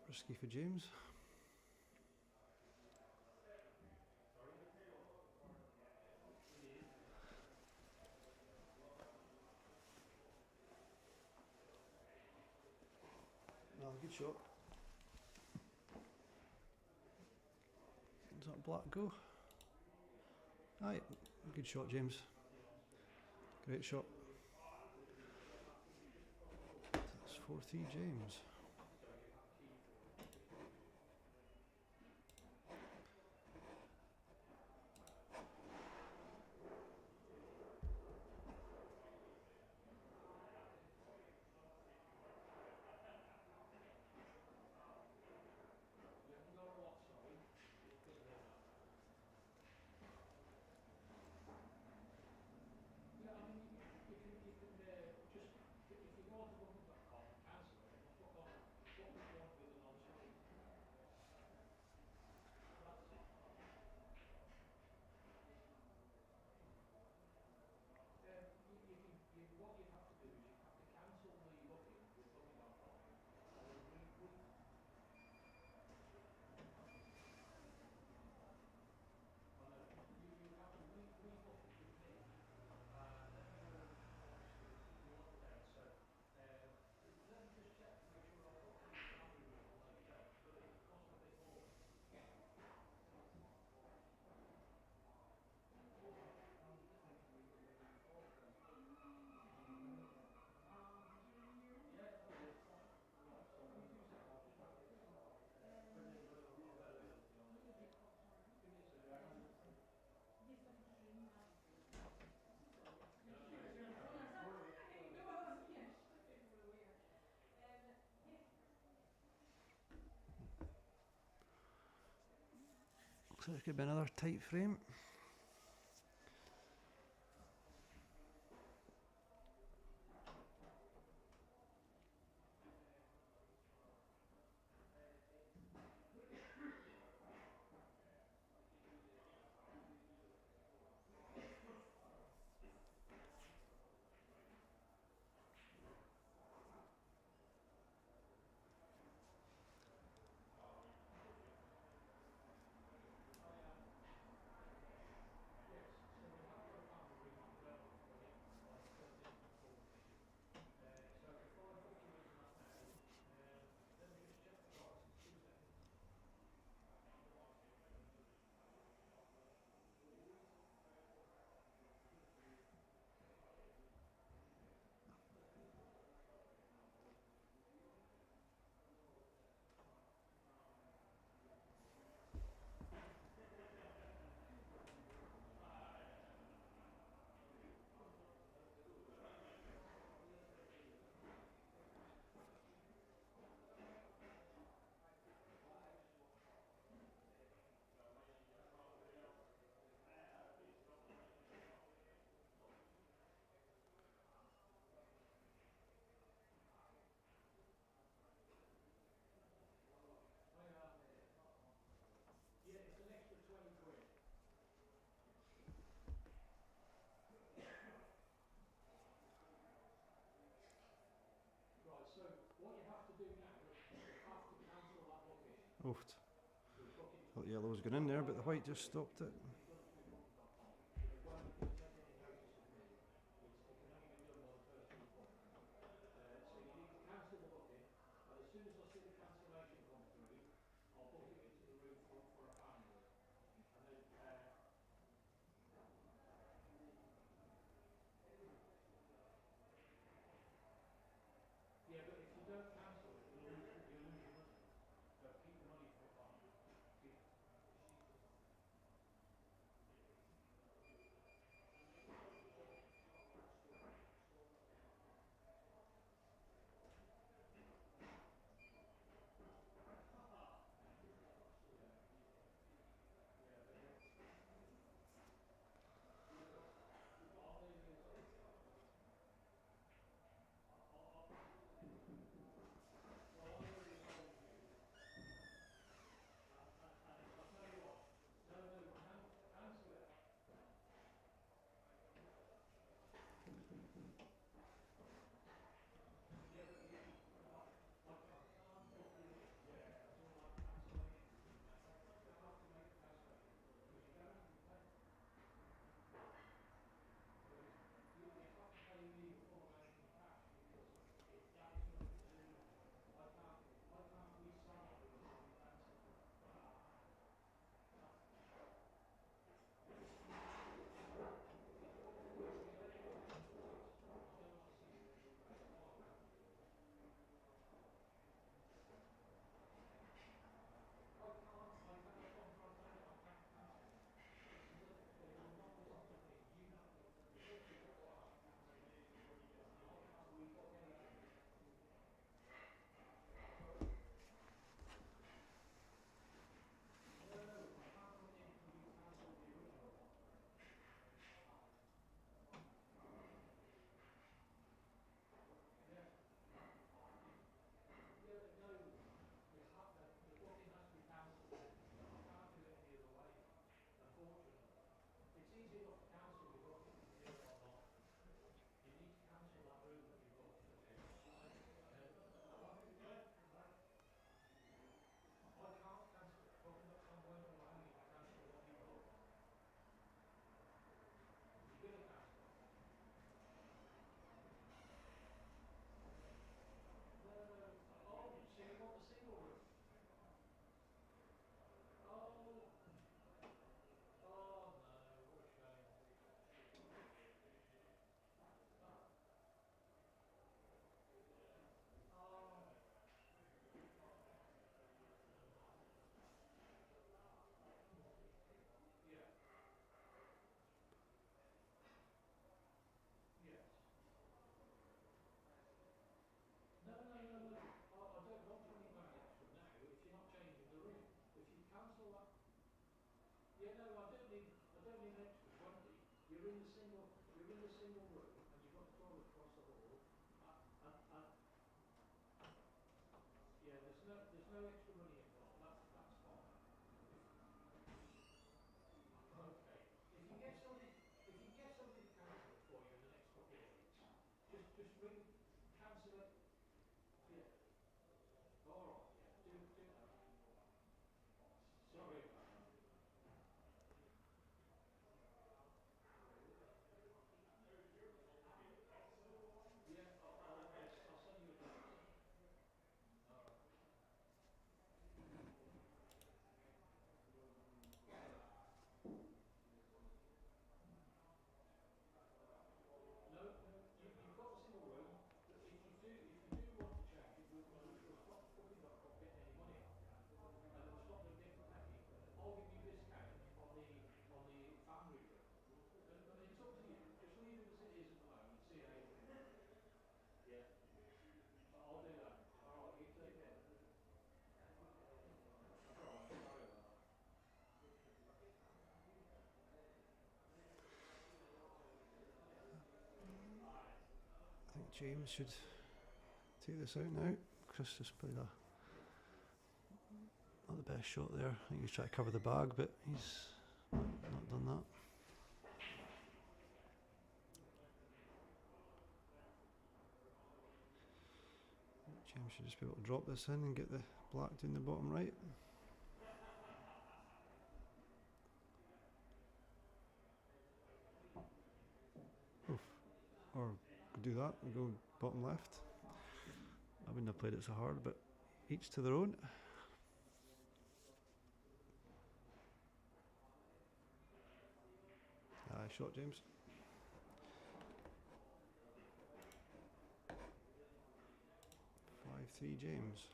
Risky for James. Well, good shot. Does that black go? Aye, good shot, James. Great shot. That's 4-3 James. Looks like it could be another tight frame. Oh, thought yellow was going in there, but the white just stopped it. I think James should take this out now. Kriss just played not the best shot there. I think he's trying to cover the bag, but he's not done that. James should just be able to drop this in and get the black down the bottom right. Oof. Or do that and go bottom left. I wouldn't have played it so hard, but each to their own. Shot James. 5-3 James.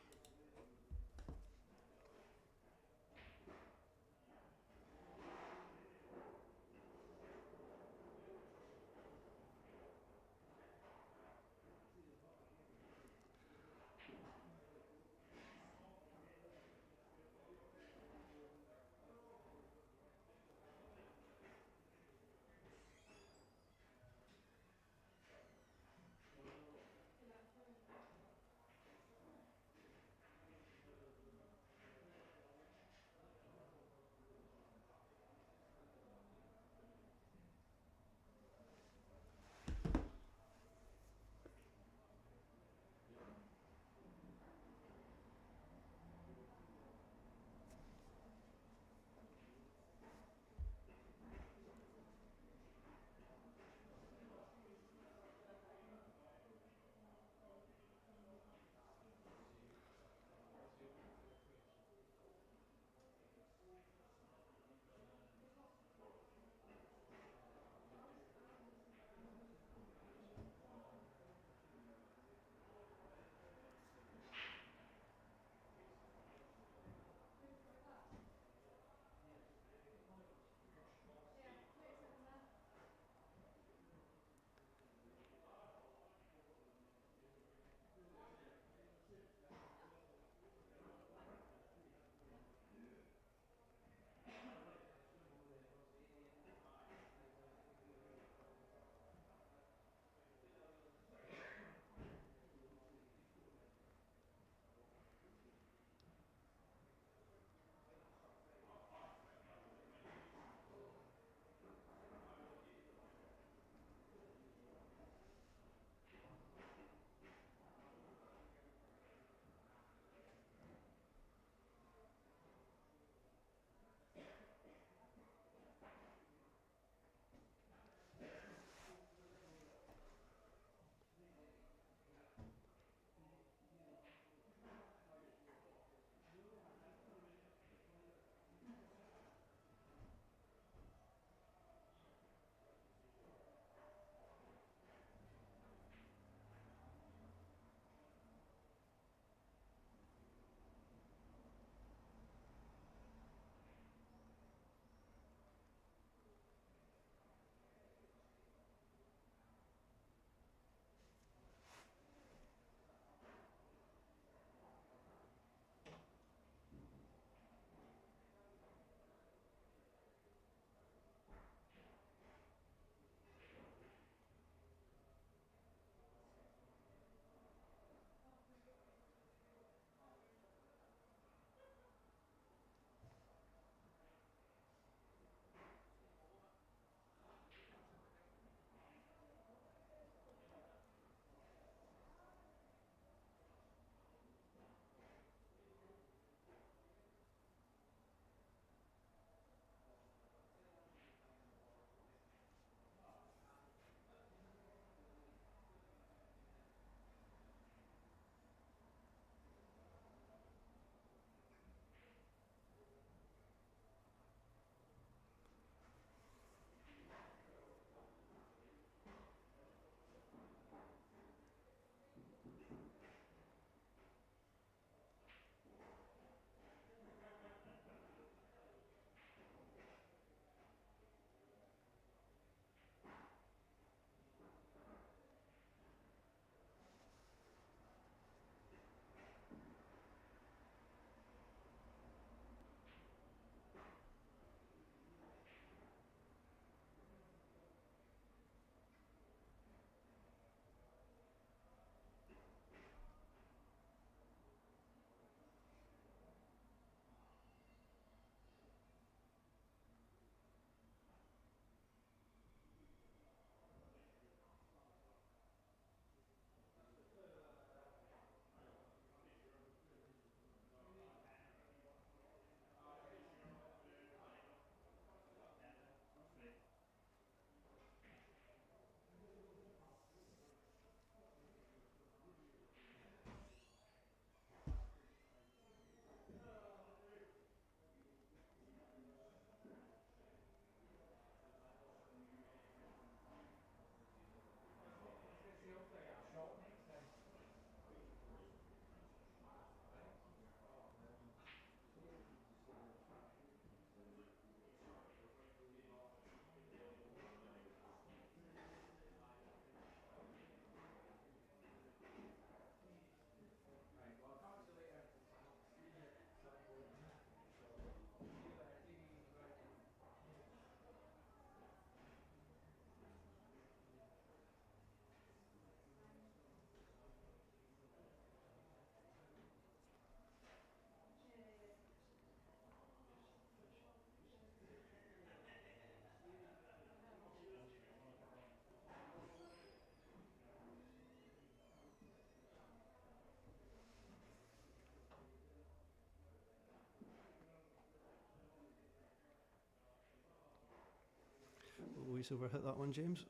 nice over hit that one, James.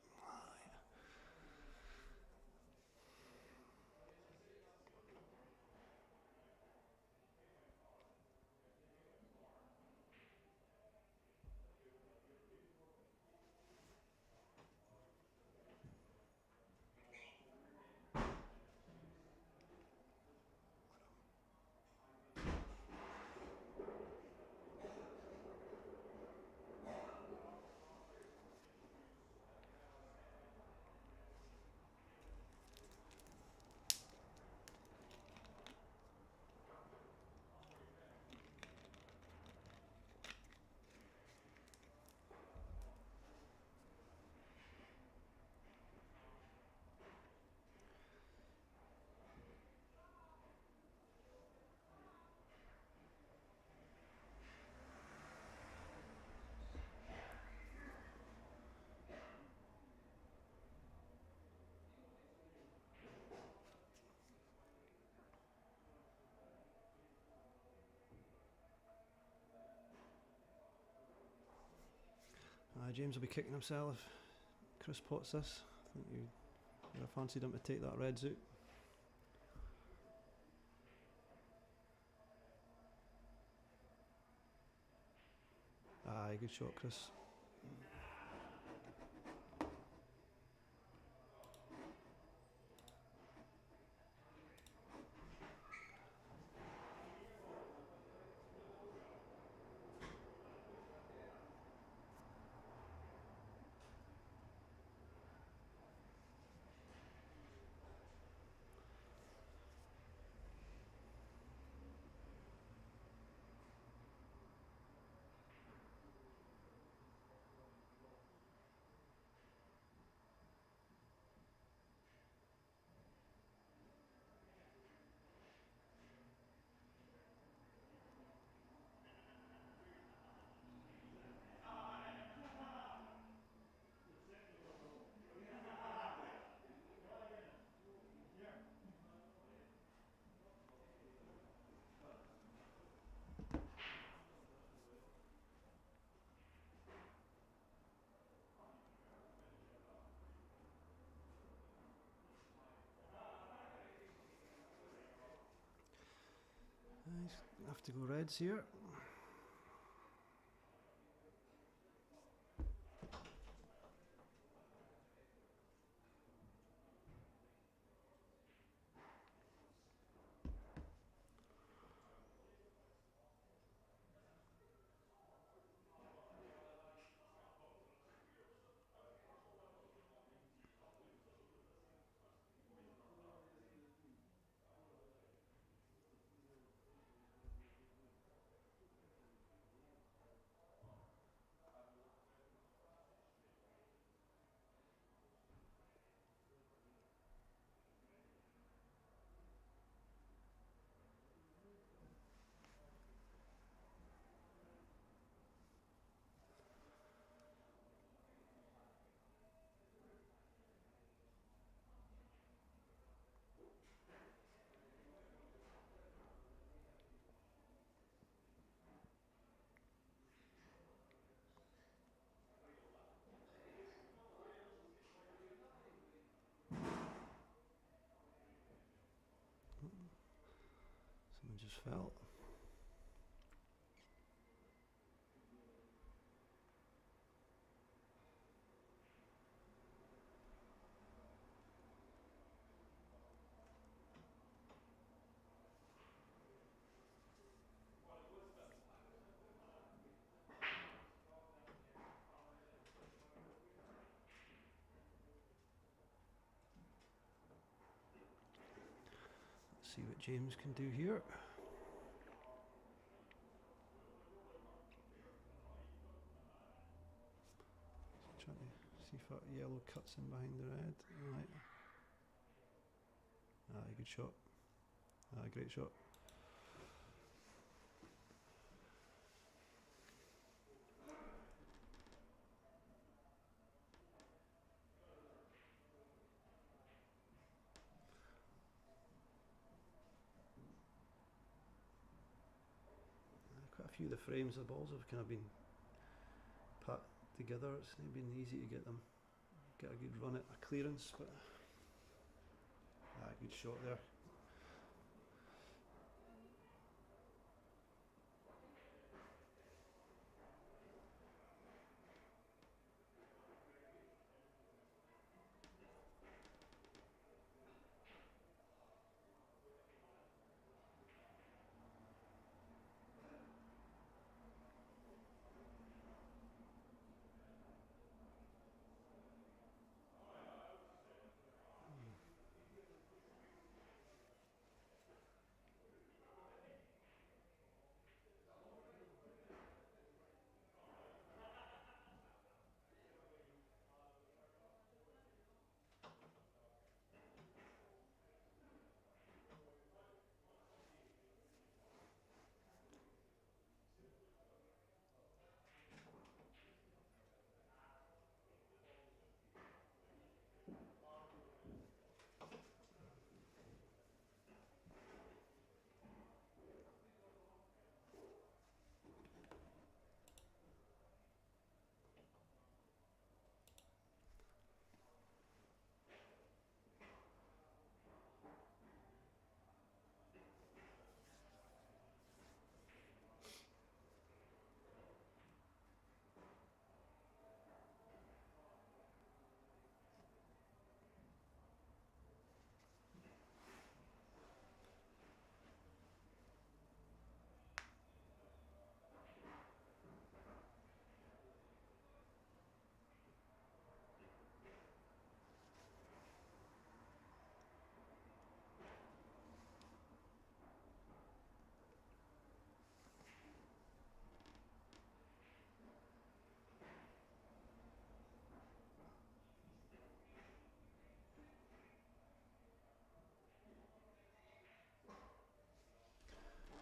James will be kicking himself if Kriss pots this. I think you would have fancied him to take that reds out. Aye, good shot, Kriss. Have to go reds here. Someone just fell. Let's see what James can do here. Trying to see if that yellow cuts in behind the red. Right. Aye, good shot. Aye, great shot. Quite a few of the frames of the balls have kind of been together. It's not been easy to get a good run at a clearance, but good shot there.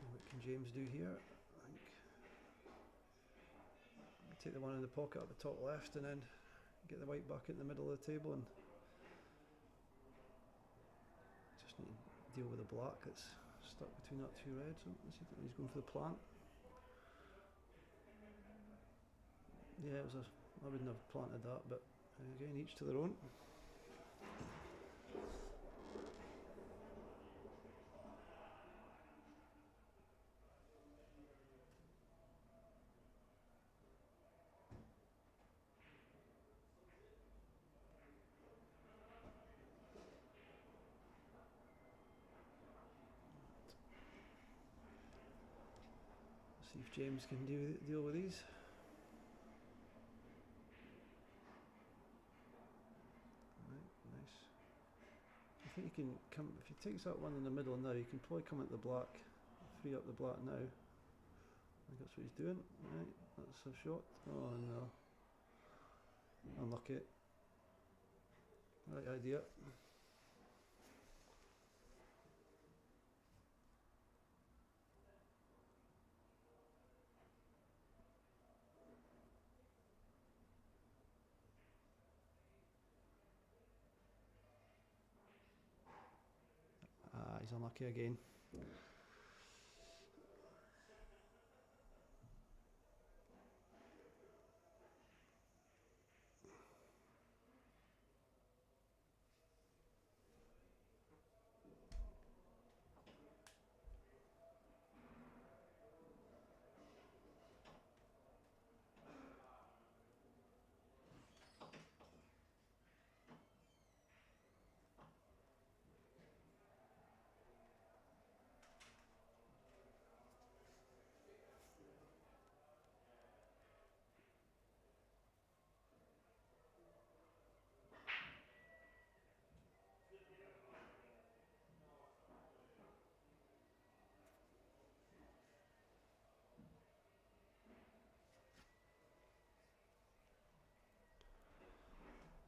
What can James do here? I think take the one in the pocket up the top left and then get the white back in the middle of the table, and just need to deal with the black that's stuck between that two reds. So he's going for the plant. Yeah, I wouldn't have planted that, but again, each to their own. See if James can deal with these. Right, nice. I think you can come, if he takes that one in the middle now, you can probably come at the black, free up the black now. I think that's what he's doing. Right, that's a shot. Oh no. Unlucky. Right idea. He's unlucky again.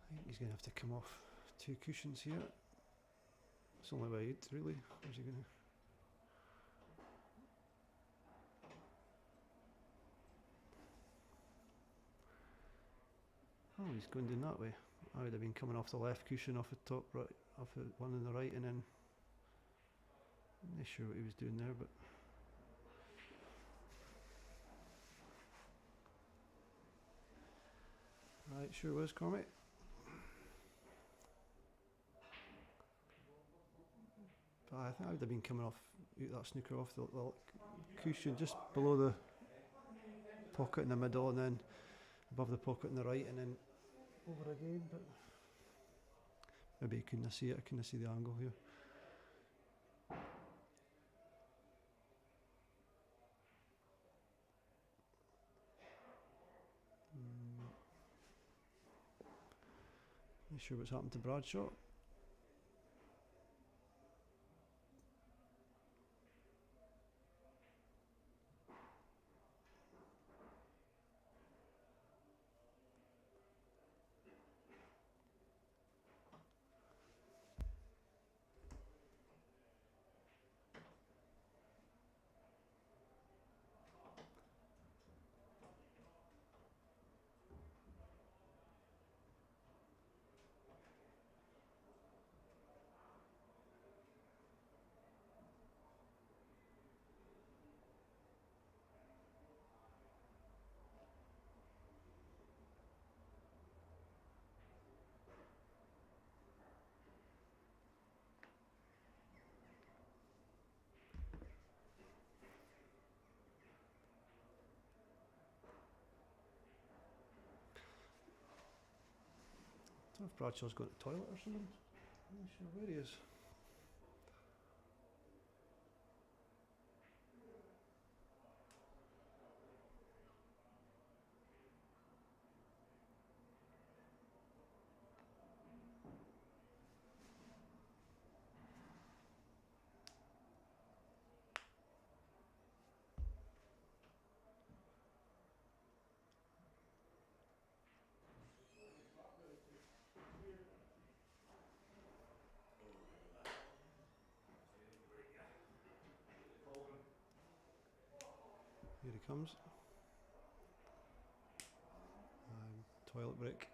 I think he's going to have to come off two cushions here. It's only by 8 really. Where's he going to? Oh, he's going down that way. I would have been coming off the left cushion, off the top right, off the one on the right, and then I'm not sure what he was doing there, but It sure was, Cormac. But I think I would have been coming off that snooker off the cushion just below the pocket in the middle, and then above the pocket on the right, and then over again. But maybe you couldn't see it. I couldn't see the angle here. Not sure what's happened to Bradshaw. I don't know if Bradshaw's gone to the toilet or something. I'm not sure where he is. Here he comes. Toilet break.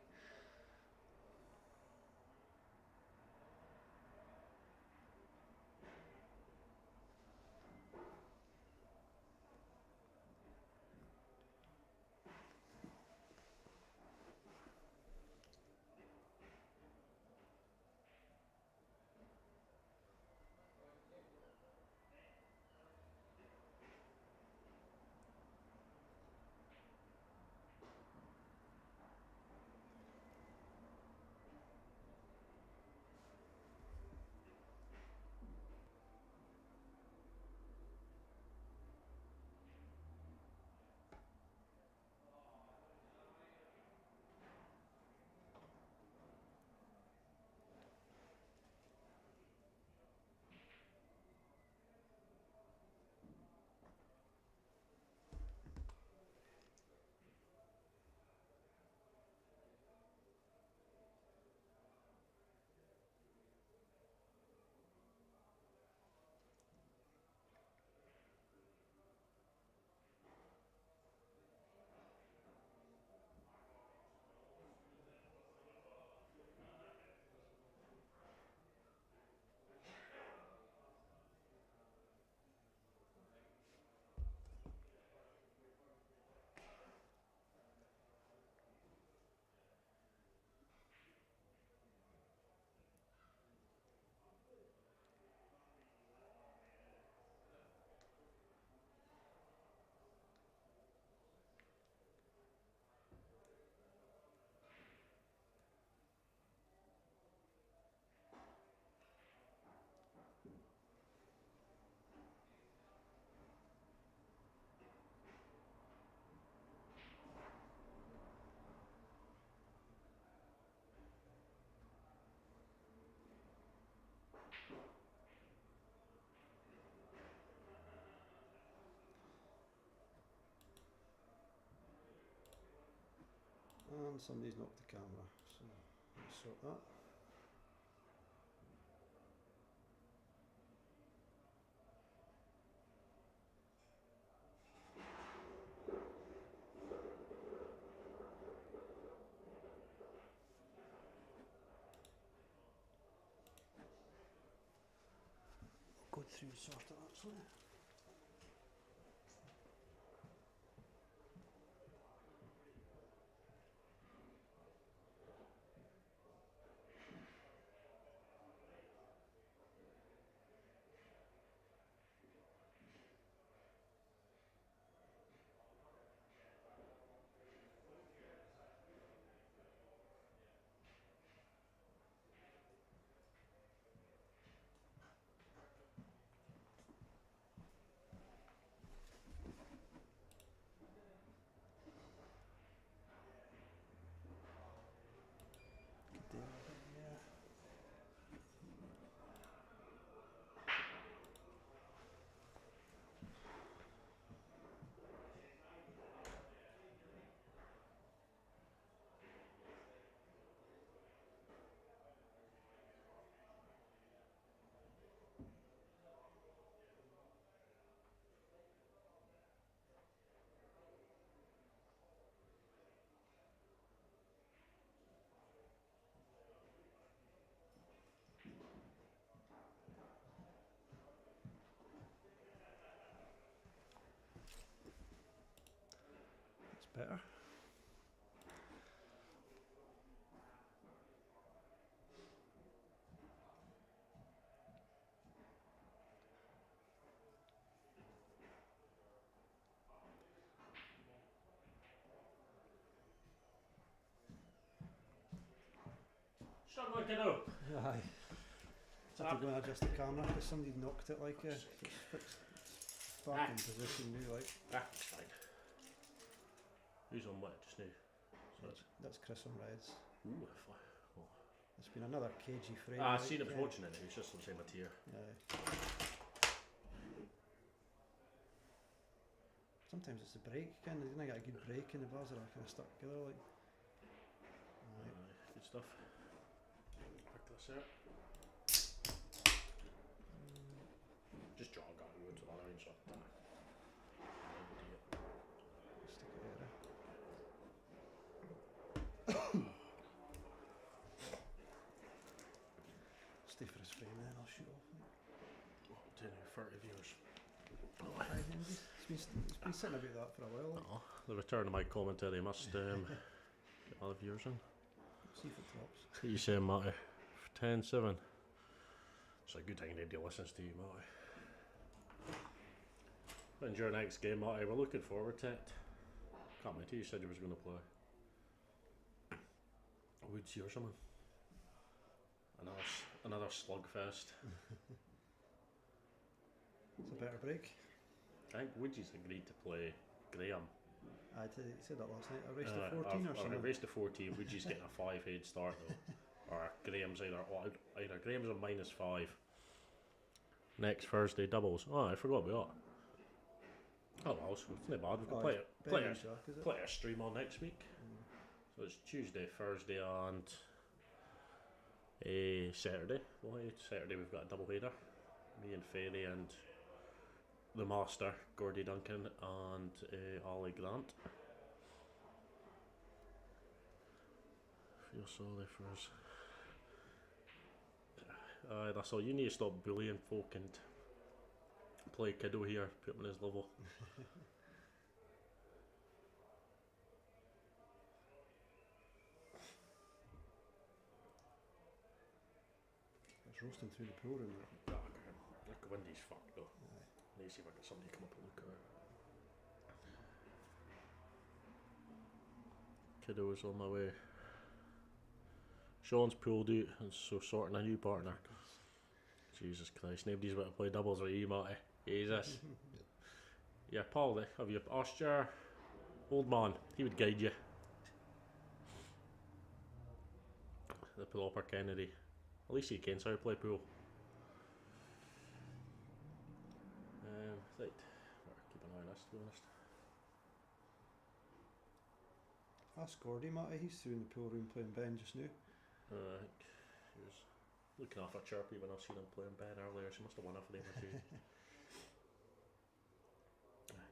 And somebody's knocked the camera, so let's sort that. Go through and sort it actually. better. Struggling to know. Aye. Have to go and adjust the camera because somebody knocked it like it's fixed back in position now. Like That's fine. Who's on what just now? So that's Kriss on Reds. ooh, It's been another cagey frame. I like, seen him yeah. watching it. He was just on the same tier. Aye. Sometimes it's the break, kind of. You get a good break and the bars are kind of stuck together. Like. Good stuff. Pick this out. Just draw a guy wood to the other end, so Stick it there. Stay for his frame and then I'll shoot off. Like. 30 viewers. It's been sitting about that for a while. Like. Oh, the return of my commentary must get other viewers in. See if it drops. You say, Matty, 10-7. It's a good thing nobody listens to you, Matty. When's your next game, Matty? We're looking forward to it. Can't wait till you said you was going to play. Woodsy or something. Another slugfest. It's a better break. I think Woodsy's agreed to play Graham. I said that last night. I raced to 14 or something. I raced to 14. Woodsy's getting a 5 head start though. Or Graham's either Graham's on -5. Next Thursday doubles. Oh, I forgot about that. Oh well, so it's not bad. We can play a stream on next week. So it's Tuesday, Thursday, and Saturday. Saturday we've got a double header. Me and Ferry and the master, Gordy Duncan, and Ollie Grant. Feel sorry for us. That's all. You need to stop bullying folk and play kiddo here, put him on his level. It's roasting through the pool room. Look, windy's fucked though. Let me see if I get somebody to come up and look at it. Kiddo is on my way. Sean's pulled out and so sorting a new partner. Jesus Christ, nobody's about to play doubles with you, Matty. Jesus. Yeah, Paul, have you asked your old man? He would guide you. The proper Kennedy. At least he can how to play pool. Right. Better keep an eye on this, to be honest. Ask Gordy, Matty. He's through in the pool room playing Ben just now. I think he was looking after Chirpy when I seen him playing Ben earlier. So he must have won off a game or two.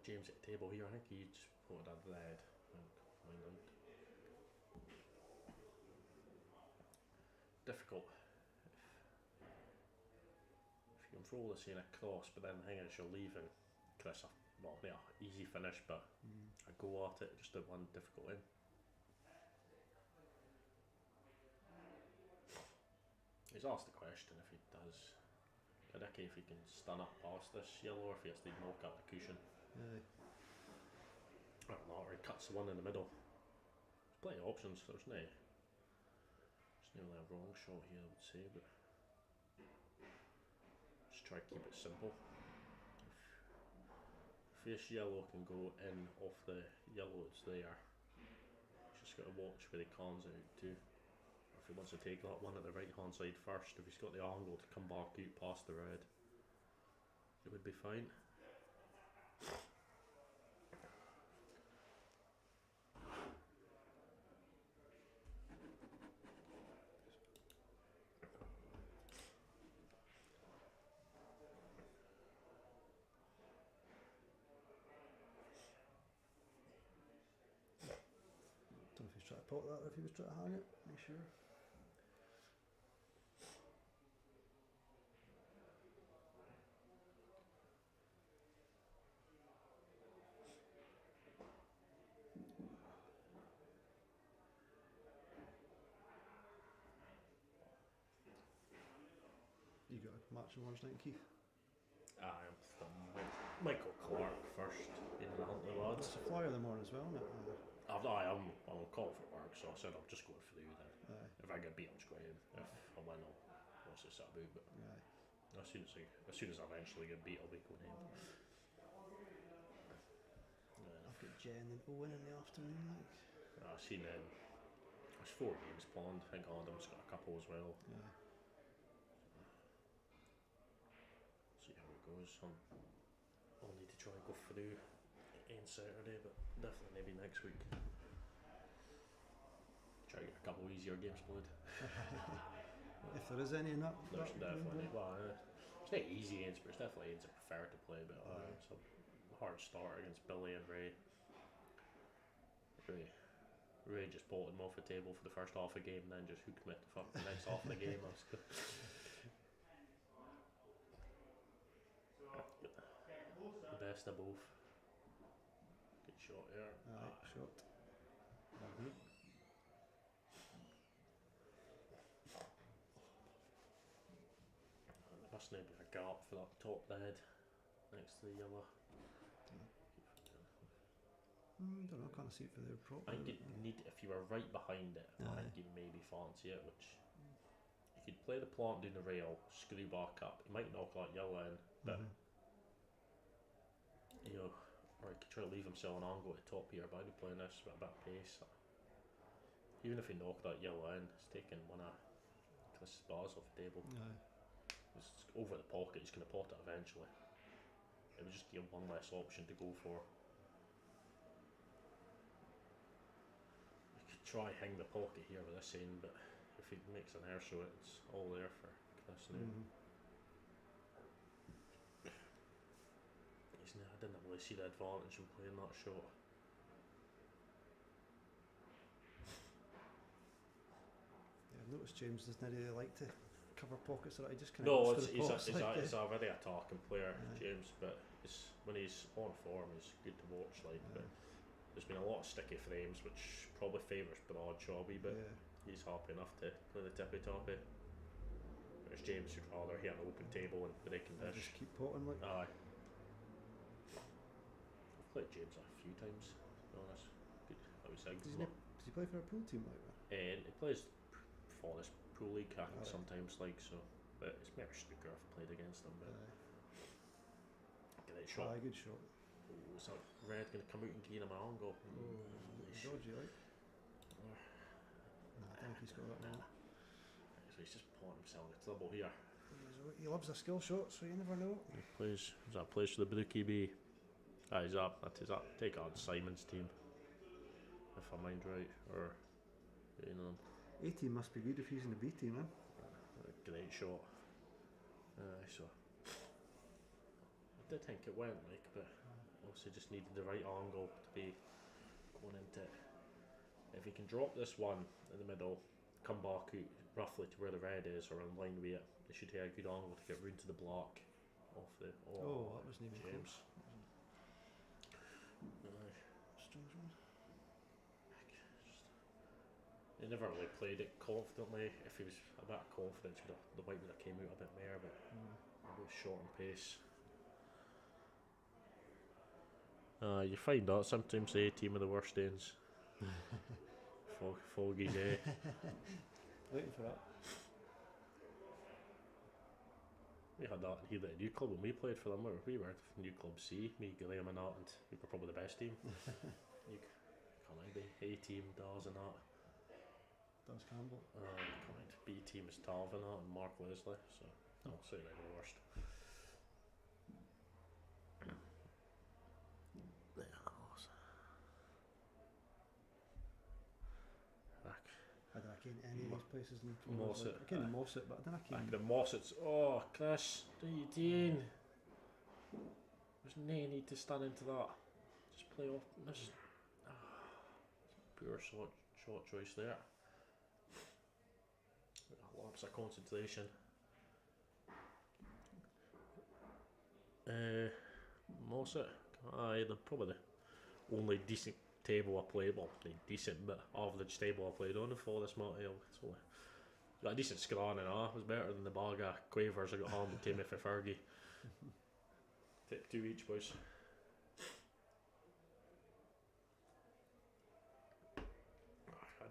James at the table here. I think he just put a red. Find out. Difficult. If you can throw this in a cross, but then the thing is you're leaving Kriss. Well, yeah, easy finish, but a go at it. Just the one difficult in. He's asked the question if he does. Ricky, if he can stun up past this yellow, or if he has to knock out the cushion. Or not, or he cuts the one in the middle. There's plenty of options. There's no really a wrong shot here, I would say, but just try to keep it simple. If this yellow can go in off the yellow that's there, he's just got to watch where he cons out too. If he wants to take that one at the right hand side first, if he's got the angle to come back out past the red, it would be fine. Don't know if he's trying to pot that or if he was trying to hang it. Make sure. You got a match on Wednesday night, Keith? I'm from Michael Clark first in the Huntley lads. It's a flyer in the morning as well, isn't it? I'm called for work, so I said I'll just go through then. If I get beat, I'm just going in. If I win, what's this about? But as soon as I eventually get beat, I'll be going in. I've got Jen and Owen in the afternoon. I've seen there's 4 games planned. I think Adam's got a couple as well. See how it goes. I'll need to try and go through on Saturday, but definitely maybe next week. Try to get a couple easier games played. If there is any in that. There's definitely. It's not easy games, but it's definitely games I prefer to play. But it's a hard start against Billy and Ray. Ray just bolted him off the table for the first half of the game, and then just hooked me at the next half of the game. The best of both. Good shot there. Shot. There must not be a gap for that top lead next to the yellow. Don't know, I can't see it for their prop. I think if you were right behind it, I think you'd maybe fancy it, which you could play the plant down the rail, screw back up. You might knock that yellow in, but you know, or you could try to leave himself an angle at the top here, but I'd be playing this with a bit of pace. Even if you knock that yellow in, it's taking one of Kriss' bars off the table. It's over the pocket, he's going to pot it eventually. It would just give one less option to go for. Try hang the pocket here with this end, but if he makes an air show, it's all there for Kriss now. I didn't really see the advantage in playing that shot. I've noticed James doesn't really like to cover pockets, so he just kind of he's a very attacking player, James, but when he's on form, he's good to watch. But there's been a lot of sticky frames, which probably favours Bradshaw a wee bit. He's happy enough to play the tippy toppy. Whereas James would rather hit an open table and breaking dish. Just keep potting like. Aye. I've played James a few times, to be honest. Good. Does he play for a pool team like that? He plays for this Pro League sometimes, but it's maybe snooker I've played against him. But great shot. Good shot. Is that red going to come out and gain him an angle? Dodgy, like. I think he's got that now. So he's just pulling himself into trouble here. He loves a skill shot, so you never know. He plays for the Brookie B. He's up. That is up. Take on Simon's team, if I mind right, or A team must be good if he's in the B team, man. Great shot. So I did think it went but obviously just needed the right angle to be going into it. If he can drop this one in the middle, come back out roughly to where the red is or in line with it, they should have a good angle to get round to the block off the. That wasn't even James. Strange one. He never really played it confidently. If he was a bit of confidence, the white would have came out a bit more, but it was short on pace. You find that sometimes the A team are the worst ends. Foggy day. Waiting for that. We had that here at New Club when we played for them. We were New Club C, me, Graham and that, and we were probably the best team. You can't mind A team, Daz and that. Daz Campbell. B team is Tav and that, and Mark Leslie, so I'll say they're the worst. I don't know any of these places in Mossett. I can Mossett, but I don't know. The Mossett's. Oh, Kriss, what are you doing? There's no need to stand into that. Just play off. This poor shot choice there. Lapse of concentration. Mossett. They're probably the only decent table I played, well, decent but average table I played on for this Martell. It's only Got a decent score on and all. It was better than the bag of quavers I got home with Timmy for Fergie. Take 2 each, boys.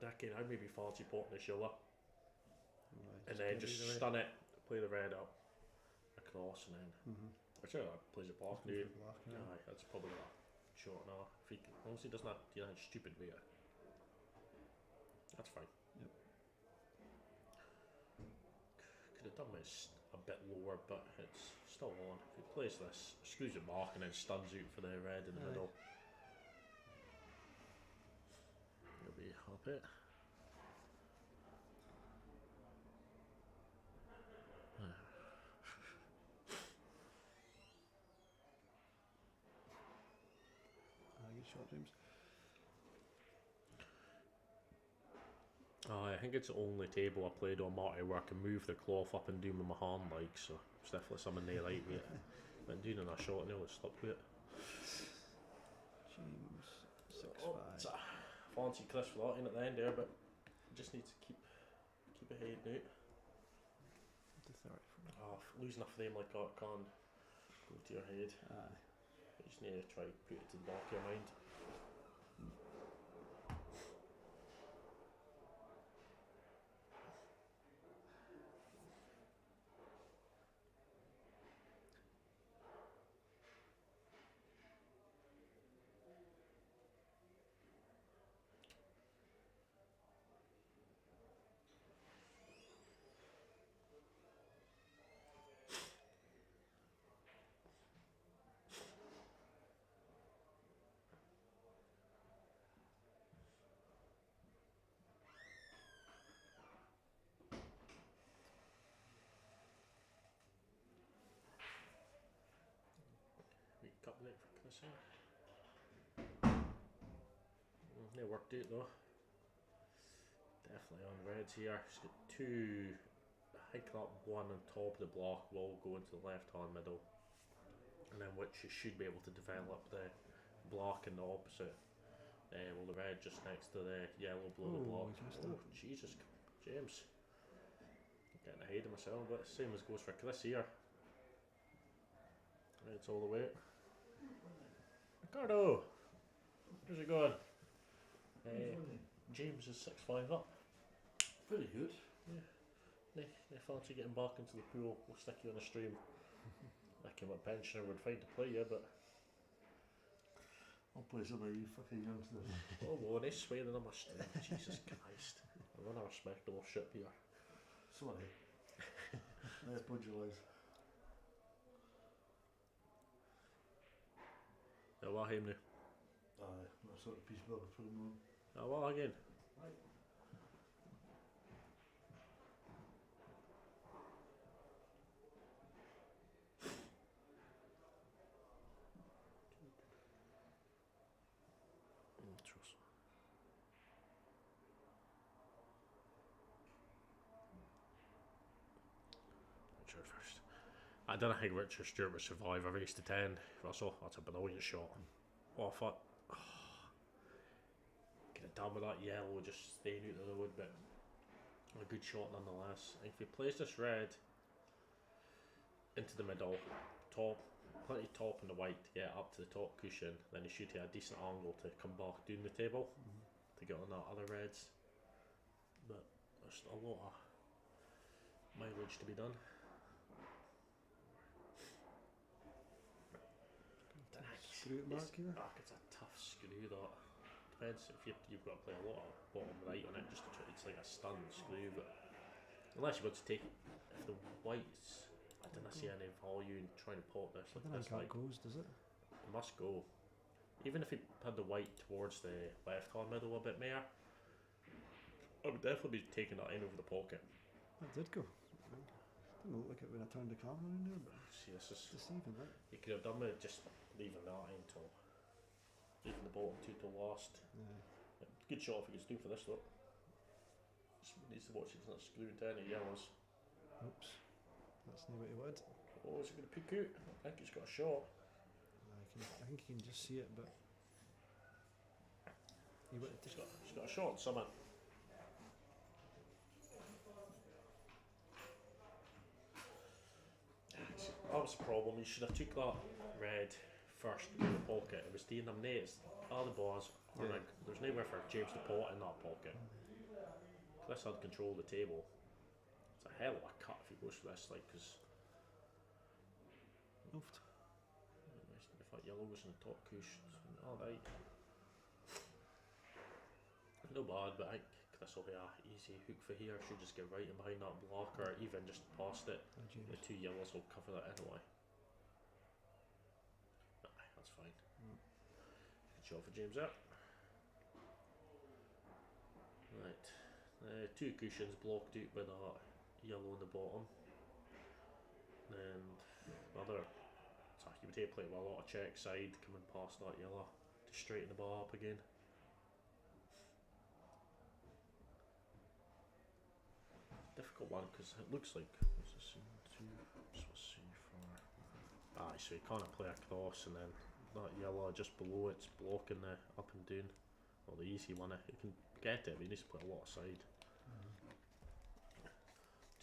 I'd maybe fancy potting the shoulder. And then just stun it, play the red up across, and then actually that plays it black. Aye, that's probably that short now. If he honestly doesn't have stupid weight. That's fine. Yep. Could have done this a bit lower, but it's still on. If he plays this, screws it back and then stuns out for the red in the middle. You'll be happy. Short James. I think it's the only table I played on Marty where I can move the cloth up and down with my hand, like, so it's definitely something they like with it. But doing in a shot and they'll stop with it. James 6'5". It's a fancy Kriss for that in at the end there, but just need to keep ahead now. To 34. Losing a frame like that can go to your head. Aye. You just need to try to put it to the back of your mind. Cup night for Kriss here. They worked out though. Definitely on reds here. He's got 2. I think that one on top of the block will go into the left hand middle, and then which you should be able to develop the black in the opposite. Well, the red just next to the yellow below the block. Oh Jesus, James! I'm getting ahead of myself, but same as goes for Kriss here. Red's all the way. Ricardo, how's it going? James is 6'5" up. Pretty good. Yeah. They fancy getting back into the pool. We'll stick you on the stream. I came up pensioner would find to play you, but I'll play some of you fucking youngsters. oh well, they swearing on my stream. Jesus Christ. I run a respectable ship here. Sorry. I apologise. Yeah, what him now? Aye, that sort of piece of for the moment. What again? Right. Richard first. I don't think Richard Stewart would survive a race to 10. Russell, that's a brilliant shot. Oh, fuck. Could have done with that yellow just staying out of the wood, but a good shot nonetheless. If he plays this red into the middle, plenty top in the white to get up to the top cushion, then he should have a decent angle to come back down the table to get on that other reds. But there's a lot of mileage to be done. Screw it back here. It's a tough screw that. Depends if you've got to play a lot of bottom right on it just to try, it's like a stun screw, but unless you want to take it, if the whites, I don't see any value in trying to pop this like I this. don't think Like, that goes, does it? it must go. Even if he had the white towards the left hand middle a bit more, I would definitely be taking that in over the pocket. That did go. Didn't look like it when I turned the camera in there, but See, this is deceiving, right? you could have done with just leaving that in till leaving the bottom two till last. Yeah. Good shot if he gets due for this though. Just needs to watch it not screw into any yellows. Oops. That's not what he would. Oh, is he going to peek out? I think he's got a shot. I think you can just see it, but he would. He's got a shot, someone. That was the problem. You should have took that red first in the pocket. It was doing them nets. All the balls are Yeah. like, there's nowhere for James to pot in that pocket. Chris had control of the table. It's a hell of a cut if he goes for this, like, because Oofed. if that yellow was in the top couche, alright. No bad, but I think Chris will be a easy hook for here. Should just get right in behind that block, or even just past it. Oh, James. The two yellows will cover that anyway. Aye, that's fine. Good shot for James there. Right. Two cushions blocked out by that yellow in the bottom. And another attack. You would take play with a lot of check side coming past that yellow to straighten the ball up again. Difficult one because it looks like what's this in two? What's C4? Aye, so you can't play across, and then that yellow just below it's blocking the up and down. Well, the easy one, you can get it, but you need to play a lot of side.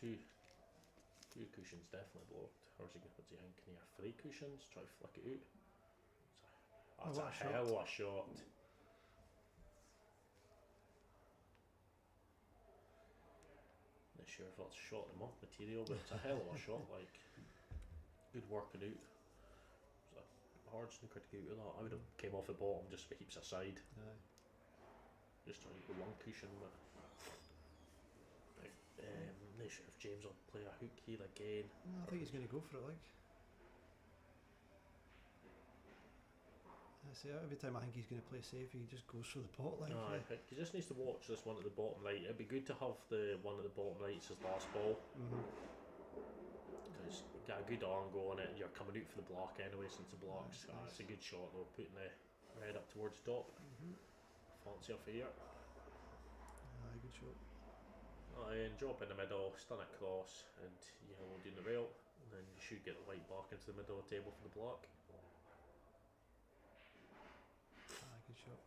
Two cushions definitely blocked. Or is he, what do you think? Can he have three cushions? Try to flick it out. That's what a a shot. hell of a shot. Not sure if that's shot him off material, but it's a hell of a shot. Like, good working out. It was a hard snooker to get out of that. I would have came off the bottom just for heaps aside. Aye. Just trying to go one cushion, but not sure if James will play a hook here again. No, I think he's going to go for it, like. I say, every time I think he's going to play safe, he just goes for the pot, like. Aye, he just needs to watch this one at the bottom right. It'd be good to have the one at the bottom right as his last ball, because you got a good angle on it and you're coming out for the block anyway since the block's. Nice. It's a good shot though, putting the red up towards the top. Fancy off here. Aye, good shot. And drop in the middle, stun across, and yellow down the rail, and then you should get the white back into the middle of the table for the block. Aye, good shot.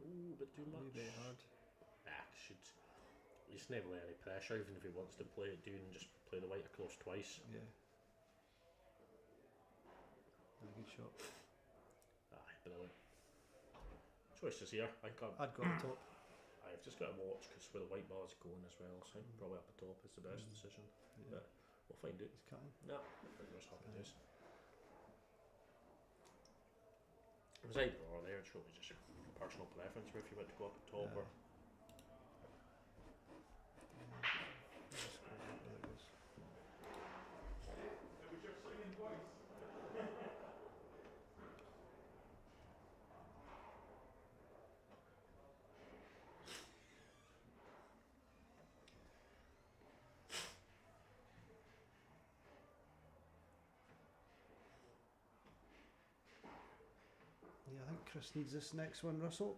Ooh, a bit too much. Maybe hard. Should. You just never lay any pressure, even if he wants to play it down and just play the white across twice. Yeah. Aye, good shot. Aye, brilliant. Choices here. I think I'd go up top. I've just got to watch because where the white bar's going as well, so I think probably up the top is the best decision. Yeah. But we'll find out. He's cutting. No, there's happy days. It was either or there, it's really just your personal preference where if you want to go up the top or. Just go right there it goes. Yeah, I think Kriss needs this next one, Russell.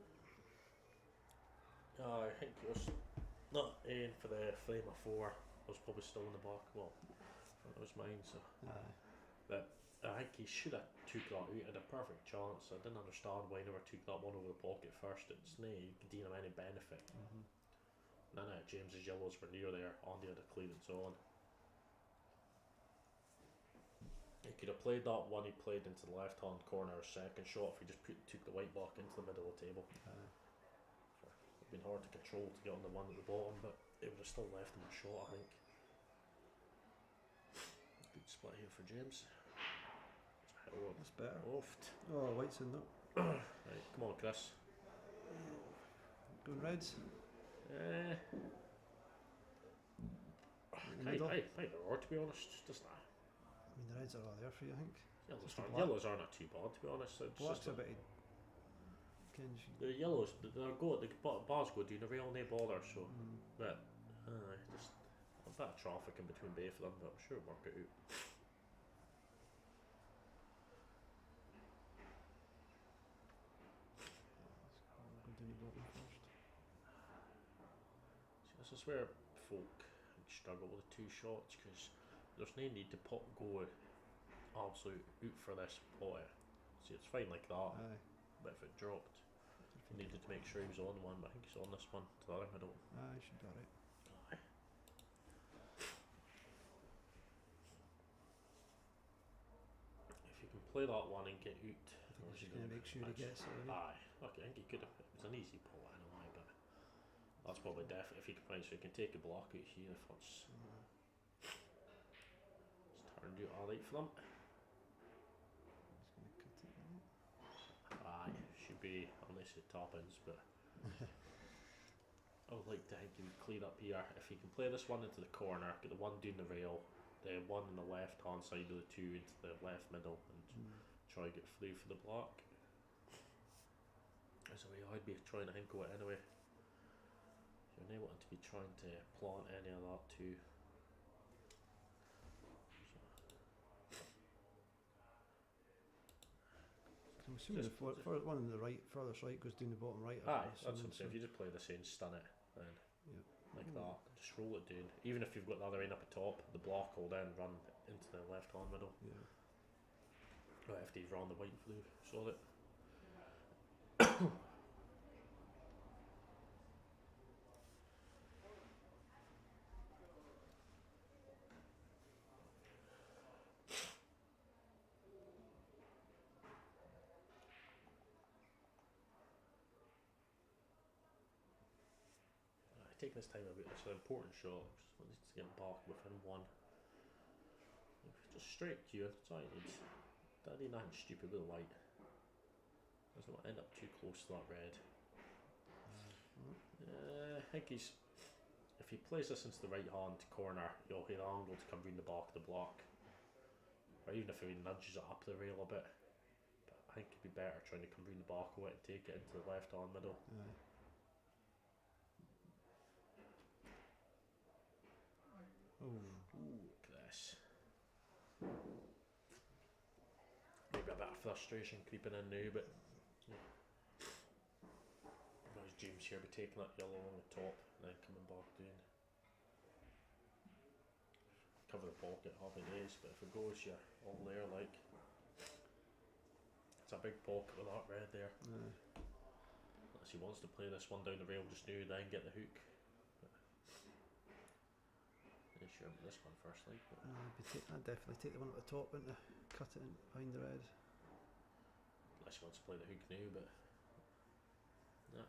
I think it was not in for the frame of four. I was probably still in the back. Well, that was mine. So, Aye. but I think he should have took that out. Had a perfect chance. I didn't understand why he never took that one over the pocket first. It's no giving him any benefit. None of James's yellows were near there. Andy had a clearance on. He could have played that one he played into the left hand corner second shot if he just took the white back into the middle of the table. Aye. It would have been hard to control to get on the one at the bottom, but it would have still left him a shot, I think. Good split here for James. Oh, That's better. oft. Oh, white's in there. Right, come on, Chris. Going reds. In the middle. Either or, to be honest. Just that. I mean, the reds are all there for you, I think. Yellows Just the aren't, black. yellows aren't too bad, to be honest. It's Black's just a bit. the yellows, they're good. The bars go down the rail, no bother. So, but just a bit of traffic in between both of them, but I'm sure it'll work it out. Go down the bottom first. See, this is where folk struggle with the two shots because there's no need to go absolute out for this pot. See, it's fine like that, Aye. but if it dropped, Needed to make sure he was on one, but I think he's on this one to the other middle. I should be alright. Aye. If you can play that one and get out, I think he's just going to make sure he gets it. Isn't he? aye. Okay, I think he could have. It was an easy pull anyway, but that's probably definitely if he can find, so he can take a block out here if it's turned out alright for them. He's going to cut it out. Aye, should be unless it top ends, but I would like to think he would clear up here. If he can play this one into the corner, get the one down the rail, the one on the left hand side of the two into the left middle, and try to get through for the block. That's the way I'd be trying to think of it anyway. You're not wanting to be trying to plant any of that too. I'm assuming the one on the right, furthest right, goes down the bottom right. Aye, that's what I'm saying. If you just play this in, stun it, then Yeah. like that, just roll it down. Even if you've got the other end up at top, the block will then run into the left hand middle. Yeah. Right, if he's round the white through, saw it. Taking this time about it's an important shot. Just wanted to get back within one. Just straight to you. That's all you need. Don't need nothing stupid with the white. Doesn't want to end up too close to that red. I think he's. If he plays this into the right hand corner, you'll hit the angle to come round the back of the block. Or even if he nudges it up the rail a bit. But I think it'd be better trying to come round the back of it and take it into the left hand middle. Aye. Ooh, Kriss. Maybe a bit of frustration creeping in now, but there's James here be taking that yellow on the top and then coming back down. Cover the pocket, happy days, but if it goes, you're all there like. It's a big pocket with that red there. Aye. Unless he wants to play this one down the rail just now, then get the hook. Sure, this one first, like. I'd definitely take the one at the top and cut it in behind the red. Unless he wants to play the hook now, but nah.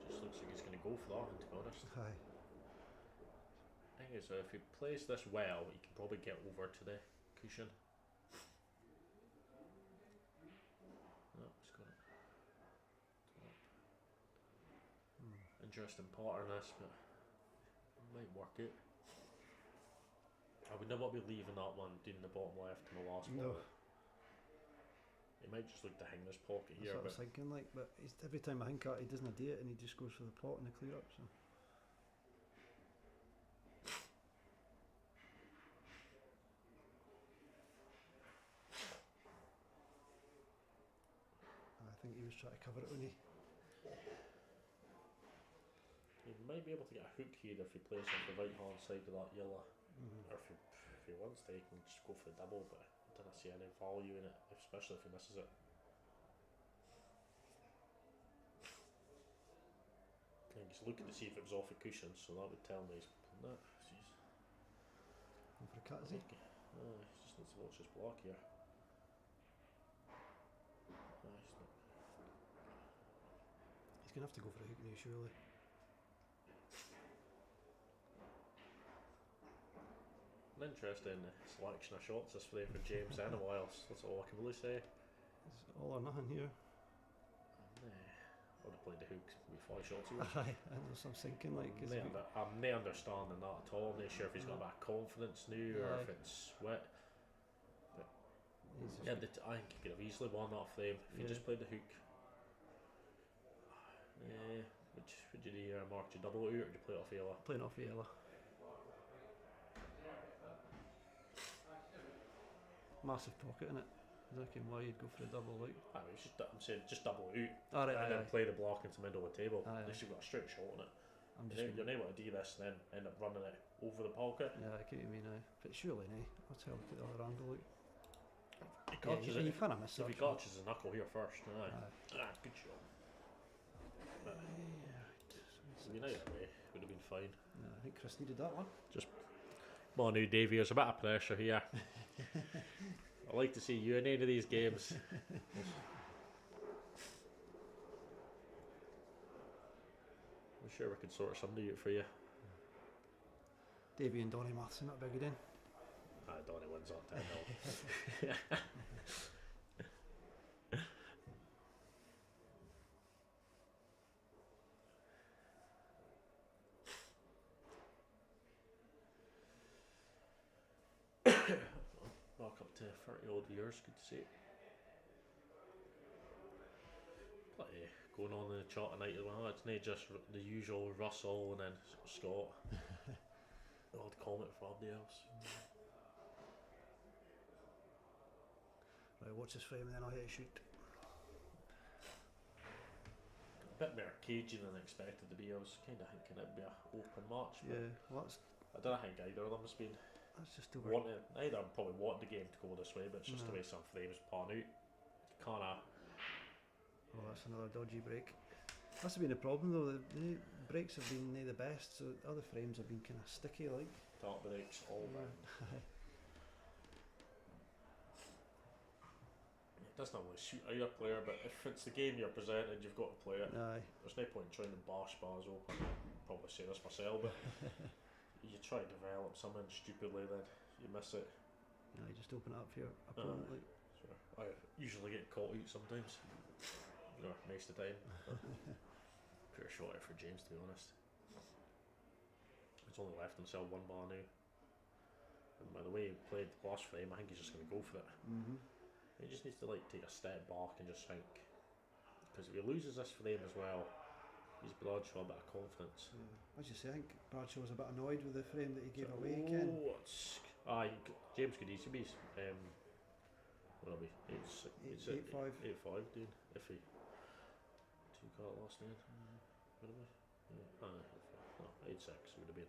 Just looks like he's going to go for that, to be honest. Aye. Thing is, if he plays this well, he can probably get over to the cushion. No, he's got it. Interesting pattern this, but it might work out. I would never be leaving that one down the bottom left in the last No. pocket. He might just look to hang this pocket That's here, what I but was thinking, like, but every time I think that, he doesn't do it and he just goes for the pot and the clear up, so. I think he was trying to cover it, wasn't he? he might be able to get a hook here if he plays on the right hand side of that yellow. Or if he wants to, he can just go for the double, but I don't see any value in it, especially if he misses it. I think he's looking to see if it was off the cushions, so that would tell me he's no. Jeez. Going for a cut, is he? He just needs to watch his block here. He's not. He's going to have to go for a hook now, surely. An interesting selection of shots this for James in a while. That's all I can really say. It's all or nothing here. I would have played the hook with 5 shots here. Aye, I know, so I'm thinking, like, I'm not understanding that at all. I'm not sure if he's got a bit of confidence now or if it's wet. But yeah, I think he could have easily won that frame if he just played the hook. Would you do Mark? Do you double it out or do you play it off yellow? Playing off yellow. Massive pocket in it. I don't know why you'd go for a double, like. I'm saying just double it Oh, out right, and then play the block into the middle of the table. Aye, At least you've got a straight shot on it. I'm just You're not able to do this and then end up running it over the pocket. yeah, I get what you mean now. But surely, I'll tell a look at the other angle, like. He Yeah, catches you it. can't miss If that he shot. catches the knuckle here first, aye. Good shot. I mean, either way, would have been fine. No, I think Kriss needed that one. Manu Davey, there's a bit of pressure here. I like to see you in any of these games. I'm sure we could sort somebody out for you. Davey and Donny Matheson, not big again. Donny wins that 10-0. Back up to 30 odd years, good to see. Plenty going on in the chat tonight as well. It's not just the usual Russell and then Scott. Odd comment from everybody else. Right, watch this frame and then I'll hit a shoot. A bit more cagey than I expected to be. I was kind of thinking it'd be an open match. But Yeah, well I don't think either of them has been that's just over. neither of them probably wanted the game to go this way, but it's just the way some frames pan out. Kinda. Oh, that's another dodgy break. That's been the problem though. The breaks have been the best, so other frames have been kind of sticky like. Top breaks all round. It doesn't always suit either player, but if it's the game you're presented, you've got to play it. Aye. There's no point trying to bash bars open. I'll probably say this myself, but you try to develop something stupidly, then you miss it. Yeah, you just open it up for your opponent. Like. So I usually get caught out sometimes. Most of the time. Pure shot out for James, to be honest. He's only left himself one bar now. And by the way he played the last frame, I think he's just going to go for it. He just needs to take a step back and just think, because if he loses this frame as well, he's Bradshaw a bit of confidence. As you say, I think Bradshaw was a bit annoyed with the frame that he gave away again. James could easily be what will be 8-5. 8-5 dude, if he took that last night. Would it be? No, 8-6 would have been.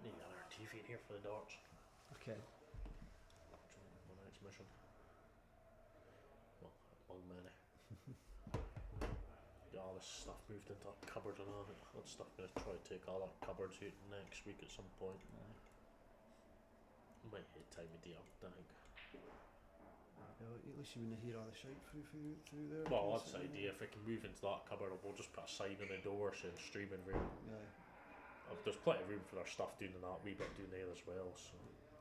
Need another TV in here for the darts. Okay. My next mission. Well, one minute. Get all this stuff moved into a cupboard and all that stuff. Gonna try to take all our cupboards out next week at some point. Might hit time of day, I think. Well, at least you wouldn't hear all the shite through there. Well, that's the idea. If we can move into that cupboard, we'll just put a sign on the door saying streaming room. Yeah. There's plenty of room for our stuff doing in that wee bit doing there as well. So,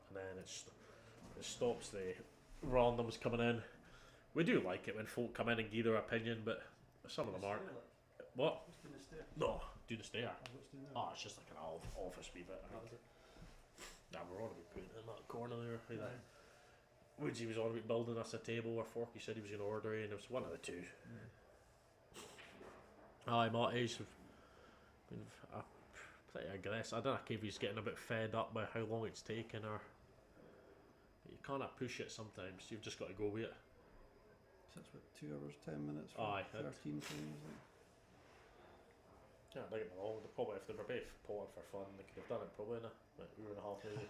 and then it stops the randoms coming in. We do like it when folk come in and give their opinion, but some of them aren't. What? What's doing the stair? No, do the stair. What's doing that? Oh, it's just like an office wee bit. Nah, we're on about putting it in that corner there. Either Woodsy was on about building us a table, or Forky said he was going to order it, and it was one of the two. Aye, Matty's been pretty aggressive. I don't know if he's getting a bit fed up by how long it's taken, or you can't push it sometimes. You've just got to go with it. So that's what, 2 hours 10 minutes for Aye, 13 frames. Like. Yeah, don't get me wrong. If they were both pulling for fun, they could have done it probably in a hour and a half maybe.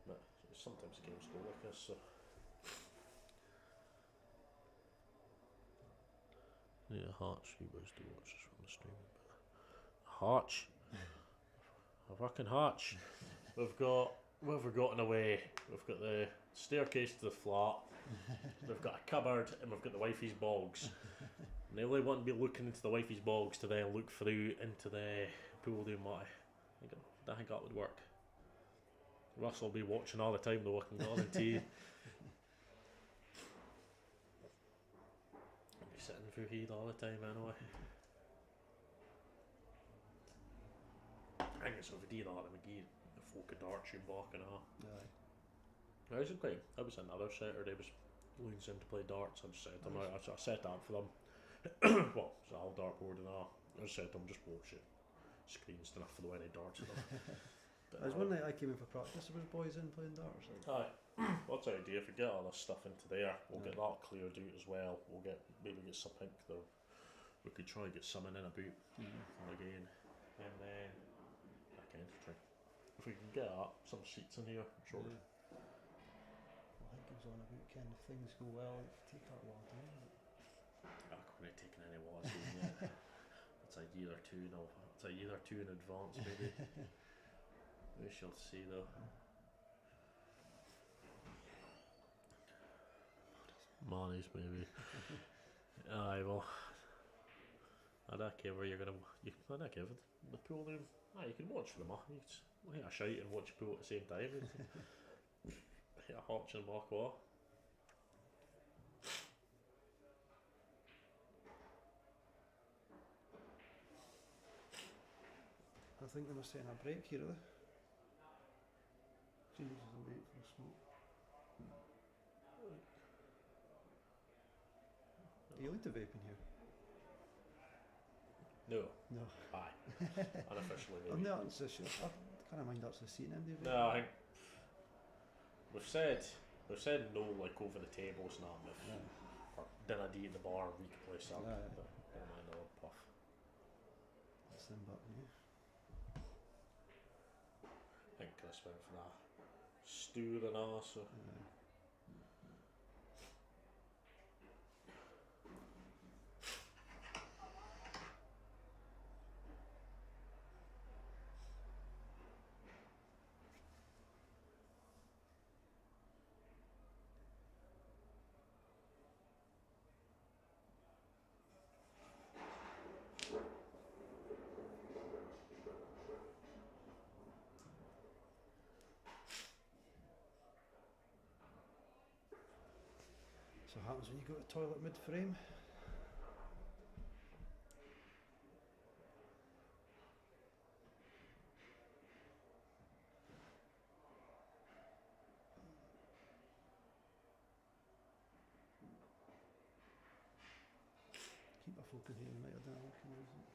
But sometimes the games go like this, so. Yeah, Harch, he was to watch this from the stream. Harch, a fucking Harch. We've got in a way. We've got the staircase to the flat. We've got a cupboard, and we've got the wifey's bogs. And they only want to be looking into the wifey's bogs to then look through into the pool doing what I think that would work. Russell will be watching all the time though, I can guarantee. I'll be sitting through heat all the time anyway. I think it's over D that and McGee, the folk of darts you back and all. Aye. I was another Saturday, was loons in to play darts. I just set them out, I set that up for them. Well, it's a whole dartboard and all. I just said to them, just watch it. Screens enough for the way they darts and all. There was one night I came in for practice, there was boys in playing darts. Aye. What's the idea? If we get all this stuff into there, we'll get Yeah. that cleared out as well. We'll maybe get some pink there. We could try and get some in a boot again. And then again, if we can get some seats in here, sure. Yeah. Well, I think it was on about kind of things go well, it take that a while to do it. We're not taking any waters yet. It's a year or two now. It's a year or two in advance, maybe. We shall see though. Money's maybe. Aye, well. I don't care where you're gonna. I don't care if the pool room. Aye, you can watch them. You can hit a shite and watch pool at the same time. Hit a hotch and walk off. I think they must take a break here, are they? Jesus, I'm waiting for the smoke. Are you allowed to vape in here? No. No. Aye. Unofficially, I'm maybe. not so sure. I kind of mind that's the seating end of it. No, I think we've said no, like over the tables and that. Or dinner D at the bar, we could play some. Aye. But never mind, I'll puff. That's them button, yeah. I think Kriss went for that stew and all, so. So what happens when you go to the toilet mid-frame? Keep a folk in here, you might have done recognise it.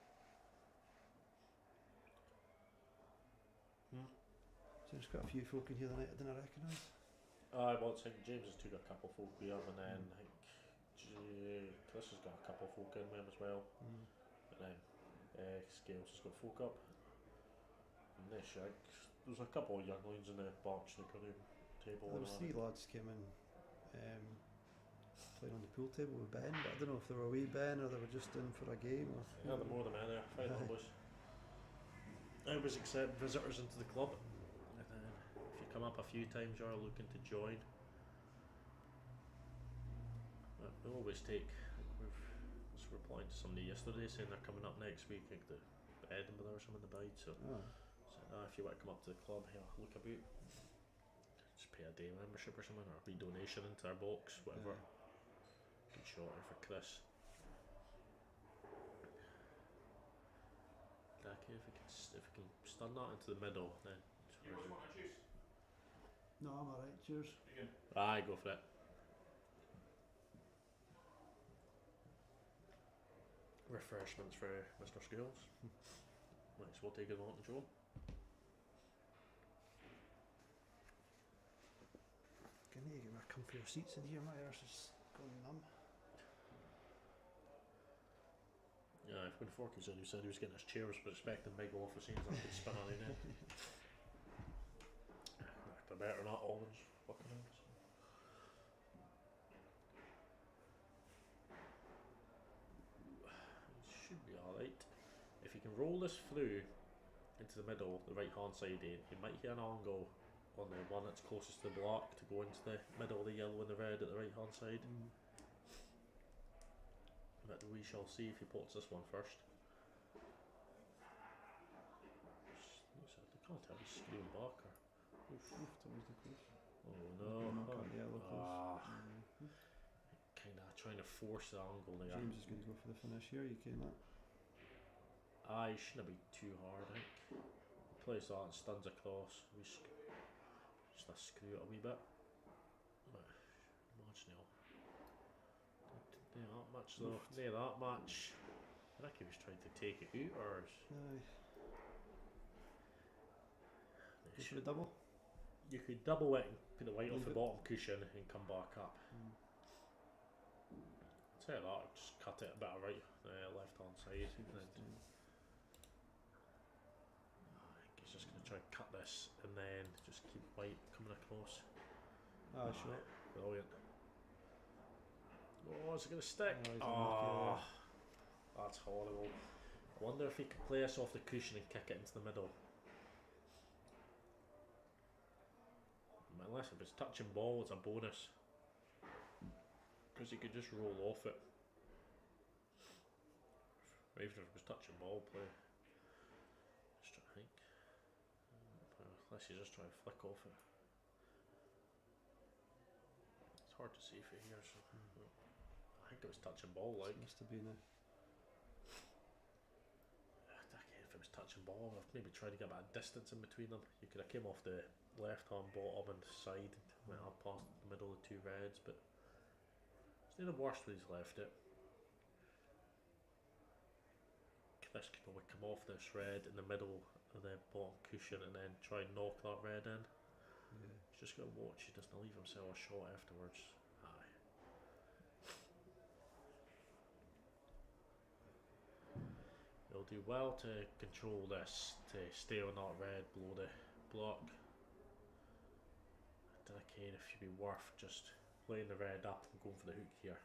So there's quite a few folk in here that I didn't recognise. I think James has took a couple folk with him, and then I think Kriss has got a couple folk in with him as well. And then Scales has got folk up. And this there's a couple of younglings in the box snooker room table. There was three lads came in playing on the pool table with Ben, but I don't know if they were away Ben or they were just in for a game. Or Yeah, the more the merrier. Fine boys. I always accept visitors into the club. And then if you come up a few times, you're looking to join. But we always take. We've was replying to somebody yesterday saying they're coming up next week, like the Edinburgh or something in the bide. So, if you want to come up to the club, here, look about. Just pay a day membership or something, or a wee donation into our box, whatever. Good shot here for Kriss. Okay, if we can stun that into the middle, then. No, I'm alright, cheers. Aye, go for it. Refreshments for Mr. Skills. Might as well take advantage of. I need to get my comfier seats in here, my arse is going numb. Yeah, when Forky said he was getting his chairs, but expecting big office scenes that could spin on in it. They're better not orange fucking hands. It should be alright. If you can roll this through into the middle, the right hand side, you might get an angle on the one that's closest to the block to go into the middle of the yellow and the red at the right hand side. But we shall see if he puts this one first. I can't tell if he's screwing back or. Oh no. Kinda trying to force the angle there. James is going to go for the finish here, you came up. He shouldn't be too hard, I think. Plays that and stuns across. Just a screw it a wee bit. Much now. Not that much though. Not that much. I think he was trying to take it out or. Aye. For the double. You could double it and put the white off Leave the it. bottom cushion and come back up. Mm. Say that, just cut it a bit right, left hand side. See And what then, it's doing. I think he's just going to try and cut this and then just keep white coming across. Sure. Brilliant. Oh, is it going to stick? Oh, he's Oh, unlucky that's horrible. I wonder if he could play this off the cushion and kick it into the middle. Unless it was touch and ball, it's a bonus. Because he could just roll off it. Or even if it was touch and ball play. Just trying to think. Unless you just try and flick off it. It's hard to see from here, so I think it was touch and ball like. Must have been a. If it was touch and ball, I've maybe tried to get a bit of distance in between them. You could have came off the left hand bottom and side and went up past the middle of the two reds, but it's not the worst when he's left it. This could probably come off this red in the middle of the bottom cushion and then try and knock that red in. Yeah. He's just got to watch he doesn't leave himself a shot afterwards. Aye. He'll do well to control this, to stay on that red below the block. I don't care if you'd be worth just playing the red up and going for the hook here.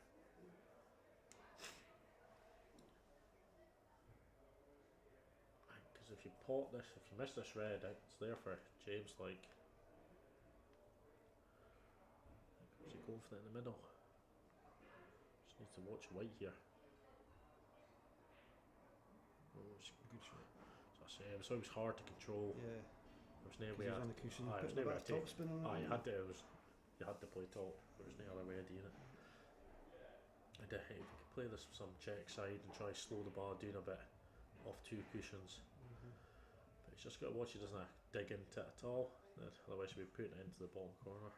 Because if you pot this, if you miss this red, it's there for James like. Is he going for it in the middle? Just needs to watch white here. Oh, it's Good shot. so I say it was always hard to control. Yeah. There was no Because way. he's on the cushion. Aye, it was Putting a never bit of take. top spin on You it. had to. You had to play top. There was no other way of doing it. I did. If you could play this some check side and try slow the ball down a bit off two cushions, but he's just got to watch he doesn't dig into it at all. Otherwise, he'll be putting it into the bottom corner.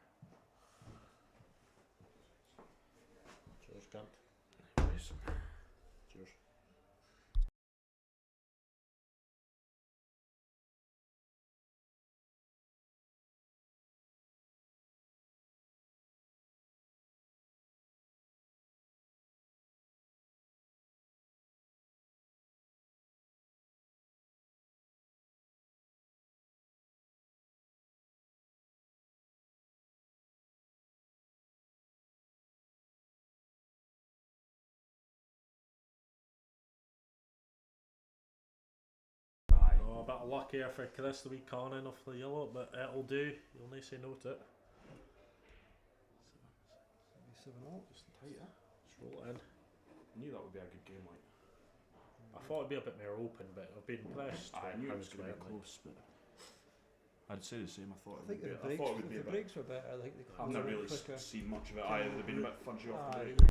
Cheers, Gant. Anyways. Cheers. Oh, a bit of luck here for Kriss, the wee conning off the yellow, but it'll do. You'll need to say no to it. 7-0. Just tight, eh? Just roll it in. I knew that would be a good game, like. I thought it'd be a bit more open, but I've been impressed. I with knew how it was going to be went, like. close, but I'd say the same. I thought I think it the would be. I breaks, thought it would be a the bit. breaks were better. Like the I've not really quicker. seen much of it. Aye, they've been a bit fudgy off the Aye, break.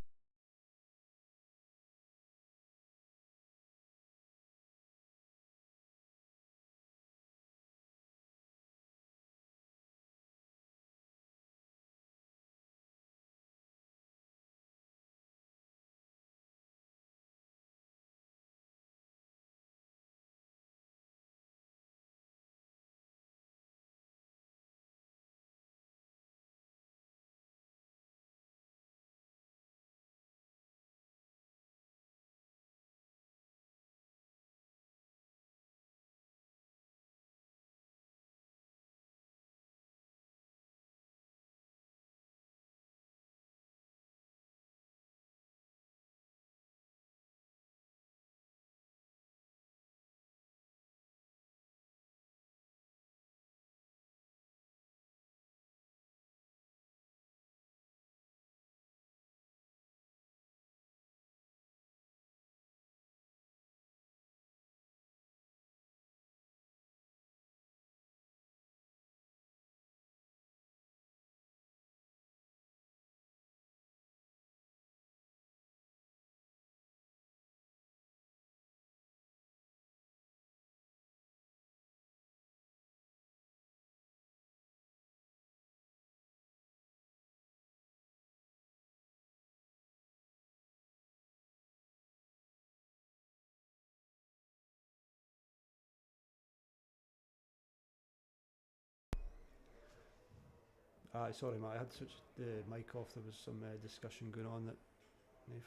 Sorry, Matt, I had switched the mic off. There was some discussion going on that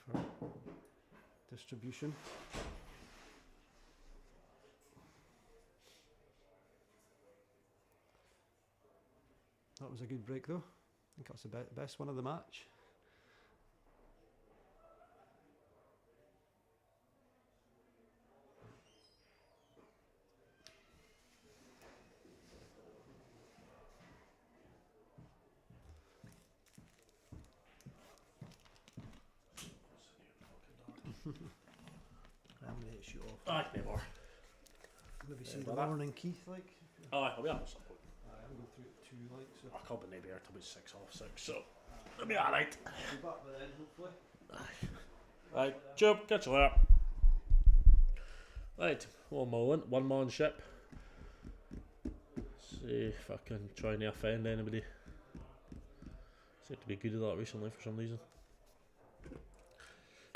for distribution. That was a good break, though. I think that's the best one of the match. I'm going to shoot off. Aye, no more. Maybe some about Lauren and Keith, like. Aye, I'll be up at some point. I'm going through it too, like, so. I can't be maybe here till about 6 off 6, so it'll be alright. I'll be back by then, hopefully. Right, Job, catch you later. Right, one man ship. See if I can try and offend anybody. Seem to be good at that recently for some reason.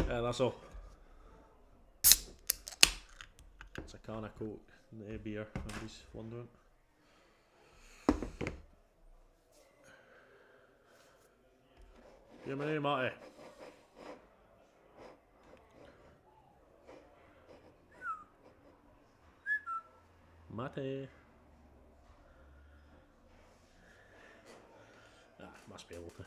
That's all. It's a can of Coke, no beer, nobody's wondering. Give me, Matty. Matty. Must be able to.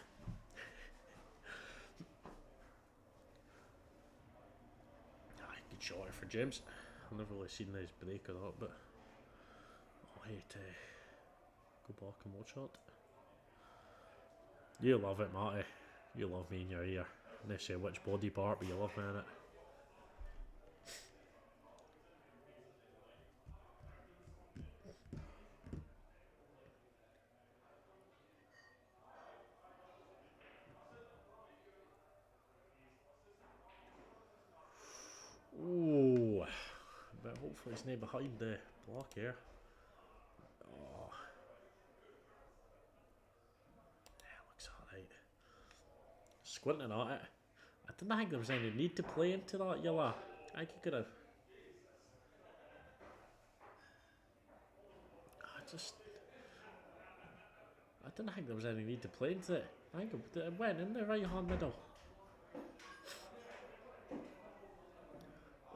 Good shot for James. I've never really seen his break or that, but I'll hate to go back and watch that. You love it, Matty. You love me in your ear. I don't say which body part, but you love me in it. Ooh, but hopefully it's not behind the block here. Oh, yeah, looks alright. Squinting at it, I didn't think there was any need to play into that yellow. I think you could have. I didn't think there was any need to play into it. I think it went in the right hand middle.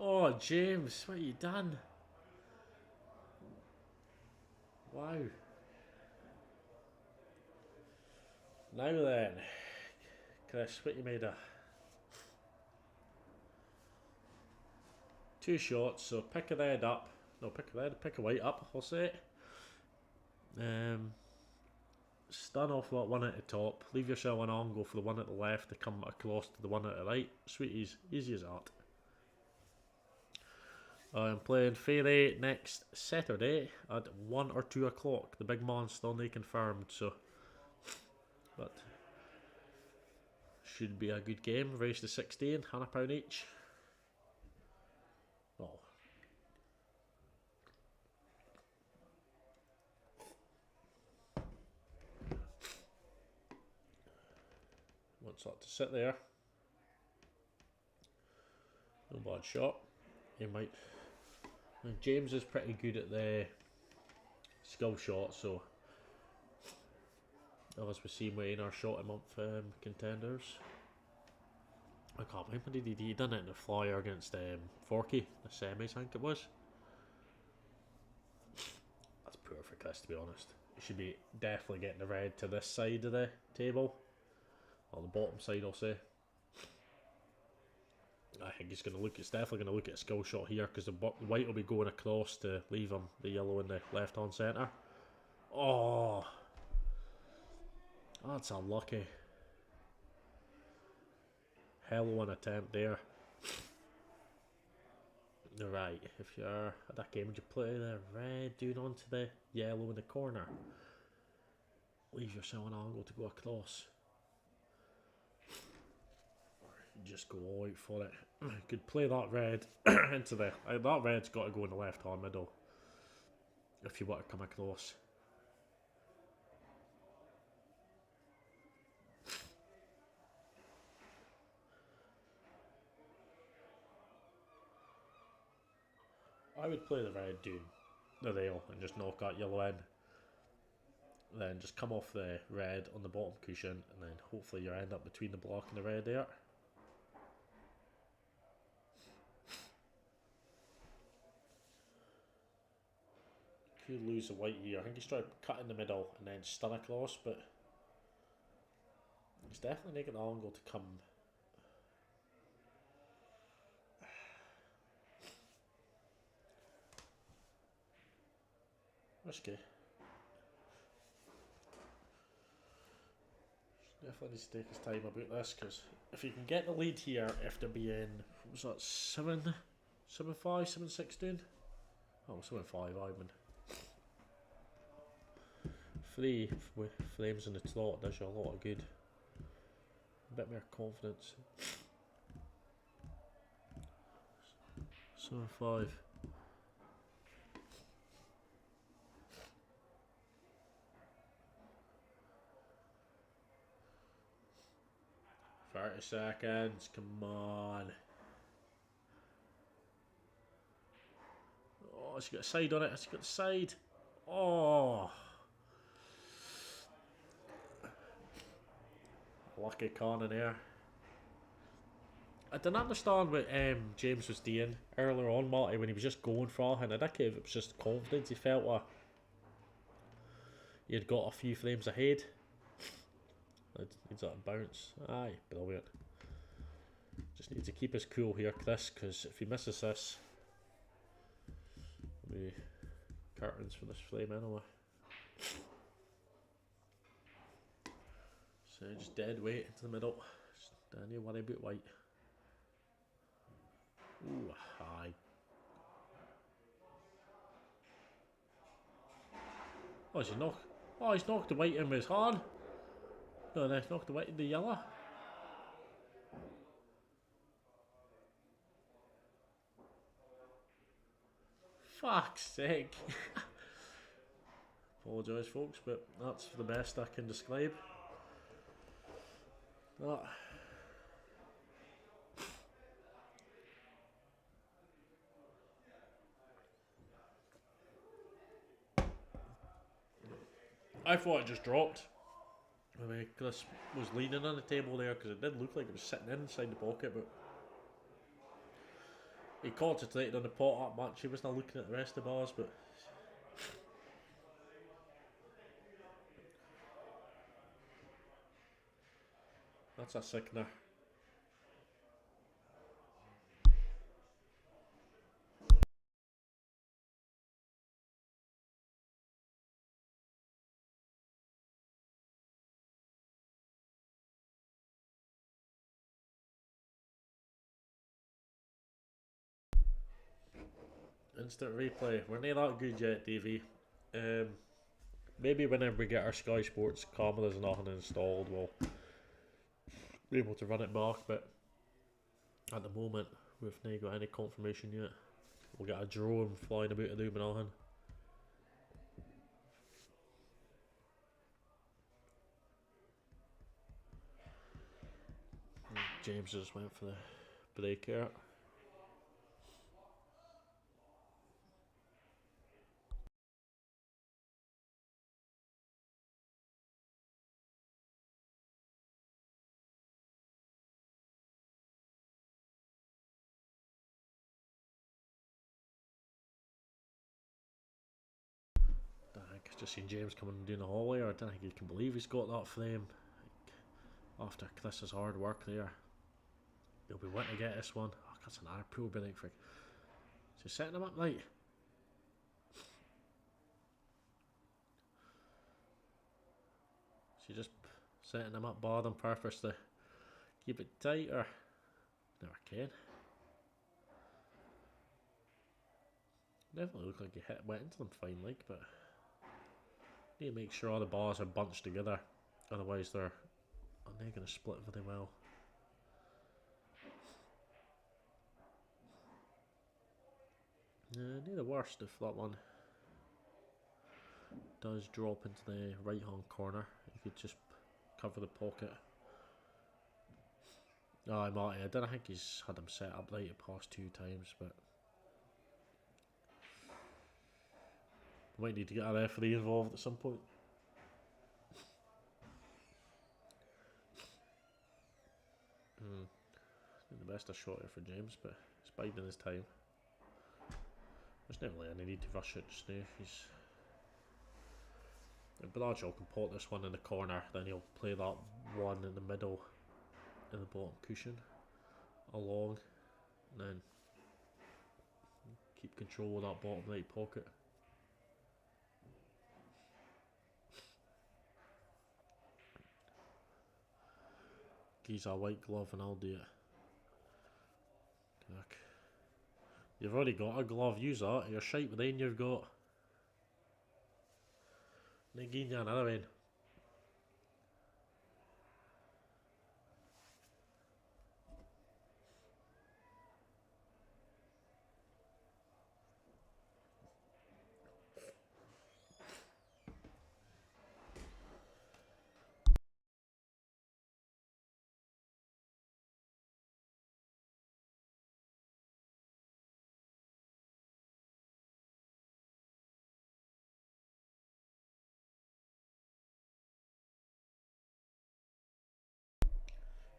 Oh, James, what have you done? Wow. Now then, Kriss, what you made of? 2 shots, so pick a red up. No, pick a white up, I'll say it. Stun off that one at the top, leave yourself an arm, go for the one at the left to come across to the one at the right. Sweet, easy as that. I'm playing Fairy next Saturday at 1 or 2 o'clock. The big man's still not confirmed, so. But should be a good game. Race to 16, £100 each. Oh. Wants that to sit there. No bad shot. You might. And James is pretty good at the skill shot, so as we see in our shot a month contenders. I can't remember, did he done it in the flyer against Forky, the semis I think it was. That's poor for Kriss, to be honest. He should be definitely getting the red to this side of the table, or the bottom side I'll say. I think he's going to look. It's definitely going to look at a skill shot here because the white will be going across to leave him the yellow in the left hand centre. Oh, that's unlucky. Hell of an attempt there. Right, if you're at that game, would you play the red doing onto the yellow in the corner? Leave yourself an angle to go across. Just go all out for it. Could play that red into the. That red's got to go in the left hand middle if you want to come across. I would play the red dude, the rail, and just knock that yellow in. then just come off the red on the bottom cushion, and then hopefully you end up between the black and the red there. Could lose the white here. I think he's trying to cut in the middle and then stun across, but he's definitely making the angle to come. Risky. Definitely needs to take his time about this, because if he can get the lead here after being, what was that, 7-5, 7-16? Oh, 7-5, I mean. 3 with flames in the slot does you a lot of good. A bit more confidence. 7-5. Seconds, come on. Oh, has he got a side on it? Has he got the side? Oh. Lucky corner there. I didn't understand what James was doing earlier on, Marty, when he was just going for it. I think it was just confidence. He felt like he had got a few frames ahead. Needs that bounce. Aye, brilliant. Just need to keep us cool here, Kriss, because if he misses this, there'll be curtains for this flame anyway. So just dead weight into the middle. Just don't need to worry about white. Ooh, aye. Oh, he's knocked the white in with his hand. No, he's knocked the white in the yellow. Fuck's sake. Apologise, folks, but that's the best I can describe. That. I thought it just dropped. I mean, Kriss was leaning on the table there because it did look like it was sitting inside the pocket, but he concentrated on the pot up much. He wasn't looking at the rest of the bars, but that's a sickener. Instant replay. We're not that good yet, Davey. Maybe whenever we get our Sky Sports cameras and nothing installed, we'll be able to run it back, but at the moment we've not got any confirmation yet. We'll get a drone flying about the room and nothing. James just went for the break here. I've just seen James coming and doing the hallway. I don't think he can believe he's got that flame. After Kriss's hard work there, he'll be wanting to get this one. Oh, that's an air pool been for. So setting him up right. So just setting him up bad on purpose to keep it tight, or never can. Definitely look like he went into them fine, like, but need to make sure all the bars are bunched together, otherwise they're going to split very well. Near the worst if that one does drop into the right hand corner. You could just cover the pocket. Oh, Marty, I don't think he's had him set up right the past 2 times, but might need to get a referee involved at some point. best a shot here for James, but he's biding his time. There's never really any need to rush it just now. Bradshaw can pot this one in the corner, then he'll play that one in the middle in the bottom cushion along, and then keep control of that bottom right pocket. He's a white glove and I'll do it. Look. You've already got a glove, use that. You're shite with the one you've got. And again, you another one.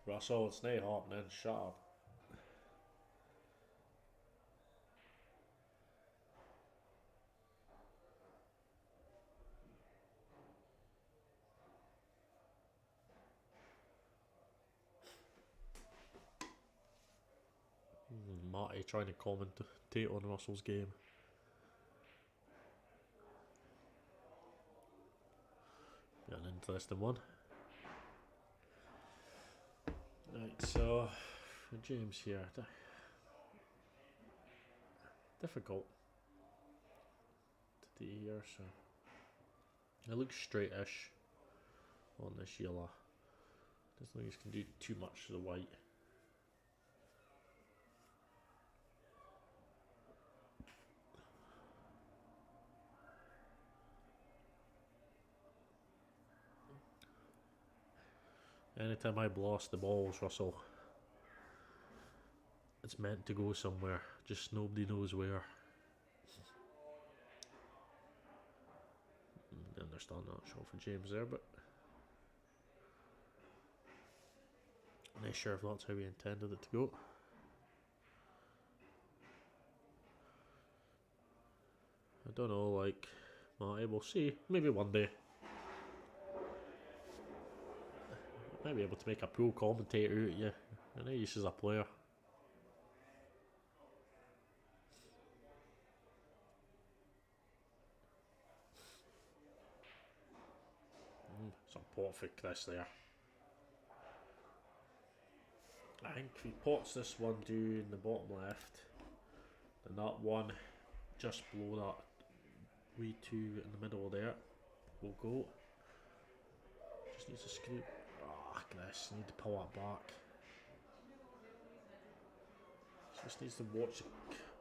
Russell, it's not happening, shut up. Matty trying to commentate on Russell's game. Be an interesting one. Right, so for James here, difficult to do here, so it looks straight-ish on this yellow. Doesn't think he can do too much to the white. Anytime I blast the balls, Russell, it's meant to go somewhere, just nobody knows where. I understand that shot for James there, but I'm not sure if that's how we intended it to go. I don't know, like, Matty, we'll see. Maybe one day. Might be able to make a pro commentator out of you. I know he's a player. Some pot for Kriss there. I think if he pots this one down the bottom left, then that one just below that wee two in the middle there will go. Just needs to screw. Ah, Kriss, need to pull that back. Just needs to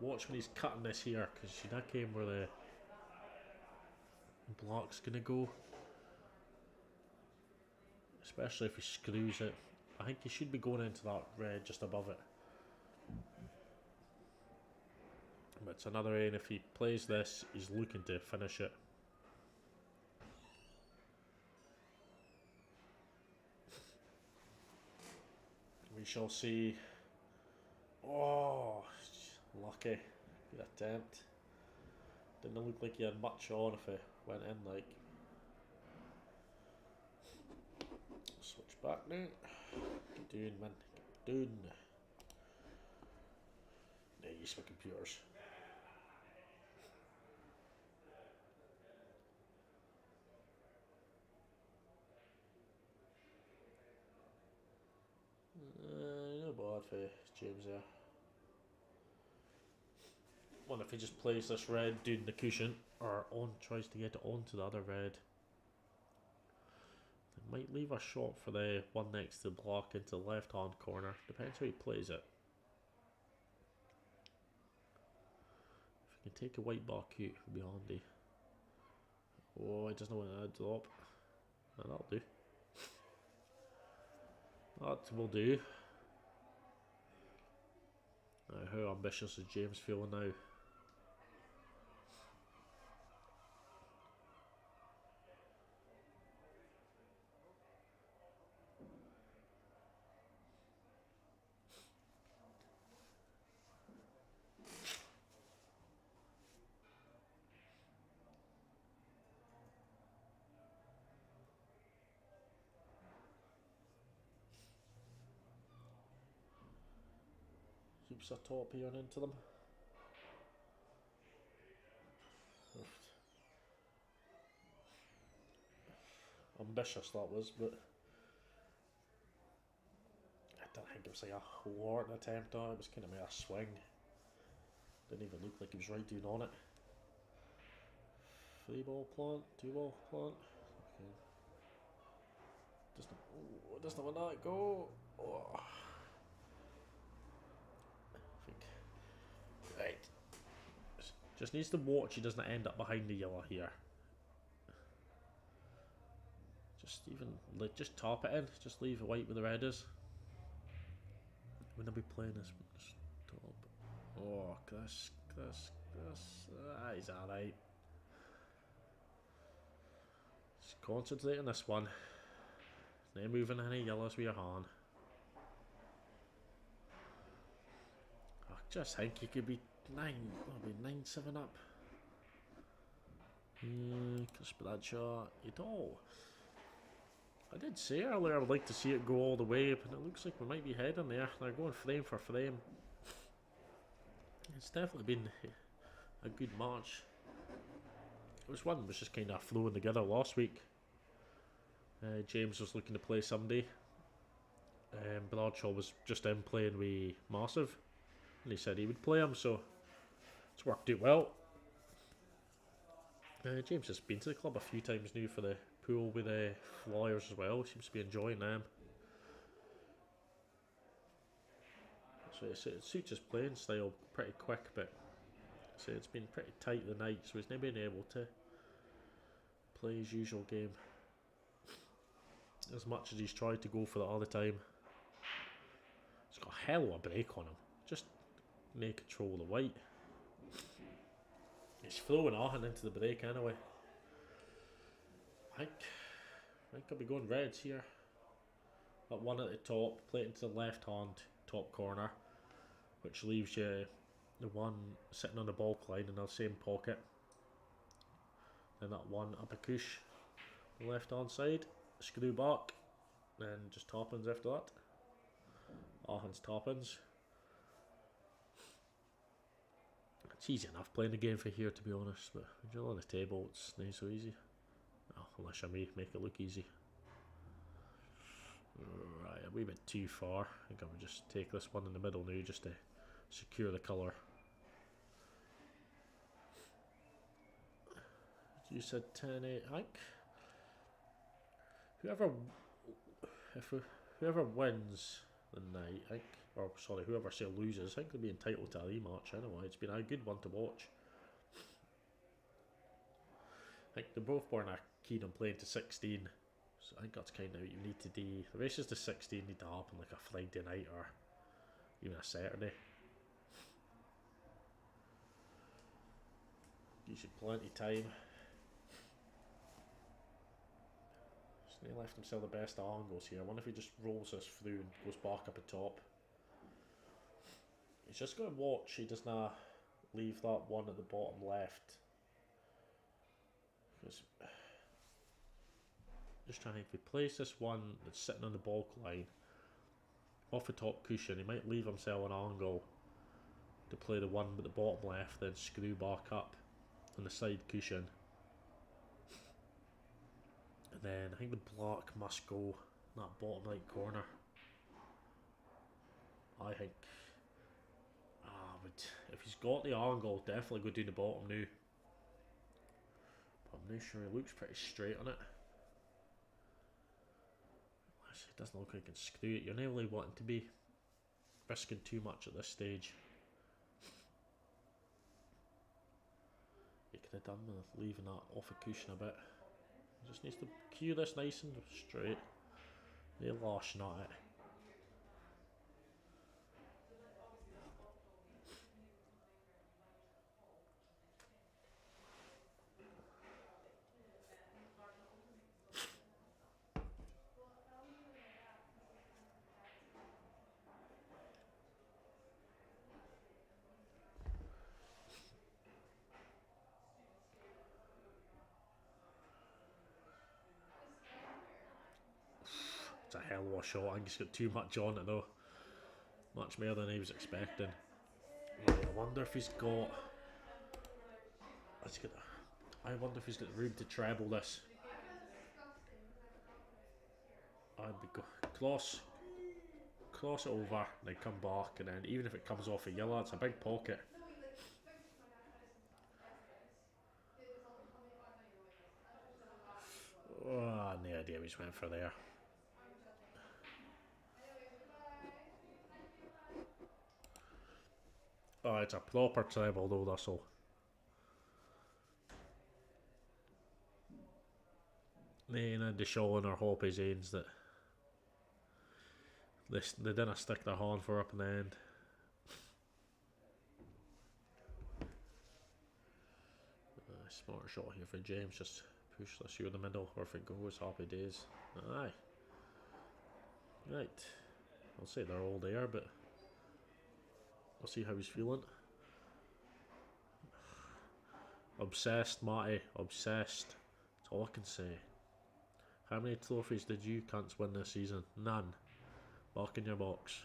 watch when he's cutting this here, because see that came where the black's gonna go. Especially if he screws it. I think he should be going into that red just above it. But it's another aim. If he plays this, he's looking to finish it. We shall see. Oh, lucky. Good attempt. Didn't look like he had much on if it went in like. Switch back now. Get down, man. Get down. Nice for computers. No bad for James there. Well, if he just plays this red down the cushion, or tries to get it onto the other red, it might leave a shot for the one next to the block into the left hand corner. Depends how he plays it. If he can take a white back out, it would be handy. Oh, he doesn't want to drop. No, that'll do. That will do. Now, how ambitious is James feeling now? Keeps a top here and into them. Ambitious that was, but I don't think it was like a hard attempt on it. It was kind of a swing. Didn't even look like he was right doing on it. 3 ball plant, 2 ball plant. Okay. Doesn't want that go. Oh. I think. Right. Just needs to watch he doesn't end up behind the yellow here. Just top it in. Just leave it white where the red is. Wouldn't I be playing this top? Oh, Kriss. He's alright. Just concentrate on this one. No moving any yellows with your hand. I just think he could be 9-7 up. Kriss Bradshaw. I did say earlier I would like to see it go all the way, but it looks like we might be heading there. They're going frame for frame. It's definitely been a good match. It was one that was just kind of flowing together last week. James was looking to play somebody. Bradshaw was just in playing with Massive, and he said he would play him, so it's worked out well. James has been to the club a few times now for the pool with the Flyers as well. Seems to be enjoying them. So it suits his playing style pretty quick, but it's been pretty tight the night, so he's never been able to play his usual game as much as he's tried to go for that all the time. He's got a hell of a break on him. Just no control of the white. He's throwing Ahan into the break anyway. I think I'll be going reds here. That one at the top, play it into the left hand top corner, which leaves you the one sitting on the ball line in the same pocket. Then that one up a cush, the left hand side, screw back, then just toppins after that. Ahan's toppins. It's easy enough playing the game for here, to be honest, but when you're on the table it's not so easy. Oh, unless I may make it look easy. Right, a wee bit too far. I think I would just take this one in the middle now just to secure the colour. You said 10-8, I think. Whoever wins the night, I think, or sorry, whoever say loses, I think they'll be entitled to a rematch anyway. It's been a good one to watch. I think they're both born keen on playing to 16, so I think that's kind of what you need to do. The races to 16 need to happen like a Friday night or even a Saturday. Gives you plenty of time. He left himself the best angles here. I wonder if he just rolls this through and goes back up the top. He's just going to watch he does not leave that one at the bottom left. Because just trying to think, if he plays this one that's sitting on the ball line off the top cushion, he might leave himself an angle to play the one with the bottom left, then screw back up on the side cushion. And then I think the black must go in that bottom right corner. I think if he's got the angle, definitely go down the bottom now. But I'm not sure, he looks pretty straight on it. It doesn't look like he can screw it. You're not really wanting to be risking too much at this stage. You could have done with leaving that off a cushion a bit. He just needs to cue this nice and straight. They're lashing at it. It's a hell of a shot. I think he's got too much on it though. Much more than he was expecting. I wonder if he's got. I wonder if he's got room to treble this. I'd be cross it over, then come back, and then even if it comes off a yellow, it's a big pocket. Oh, no idea which went for there. Oh, it's a proper treble though, that's all. Then the Shaw or Hoppy Zanes that they didn't stick their hand for up in the end. Smart shot here for James, just push this through the middle, or if it goes, happy days. Aye. Right. I'll say they're all there, but I'll see how he's feeling. Obsessed, Matty. Obsessed. That's all I can say. How many trophies did you cunts win this season? None. Back in your box.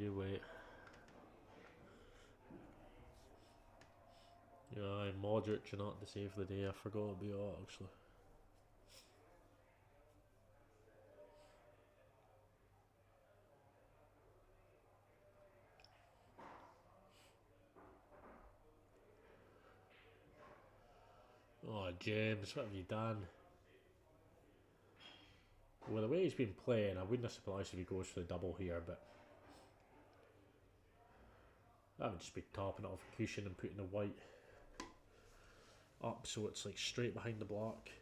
You wait. Yeah, Modric, you're not to save the day. I forgot about that actually. Oh, James, what have you done? Well, the way he's been playing, I wouldn't have surprised if he goes for the double here, but I would just be topping it off a cushion and putting the white up so it's like straight behind the black.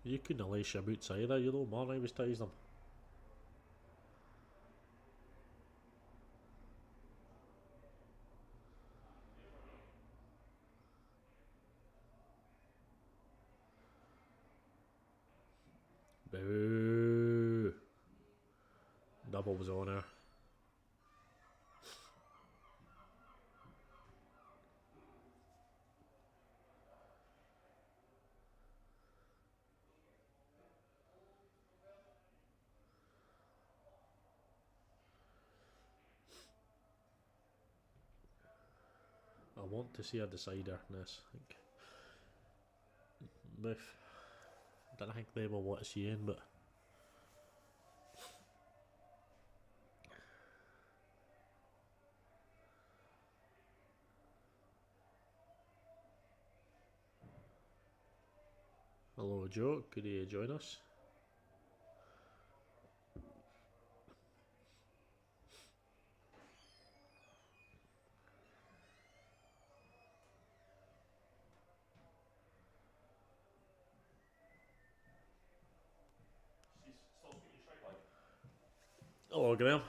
You couldn't lace your boots either, you know, man, I was ties them. Boo! Double was on her. I want to see a decider in this. I think I don't think they will want to see in, but hello Joe, could you join us? Hello Graham.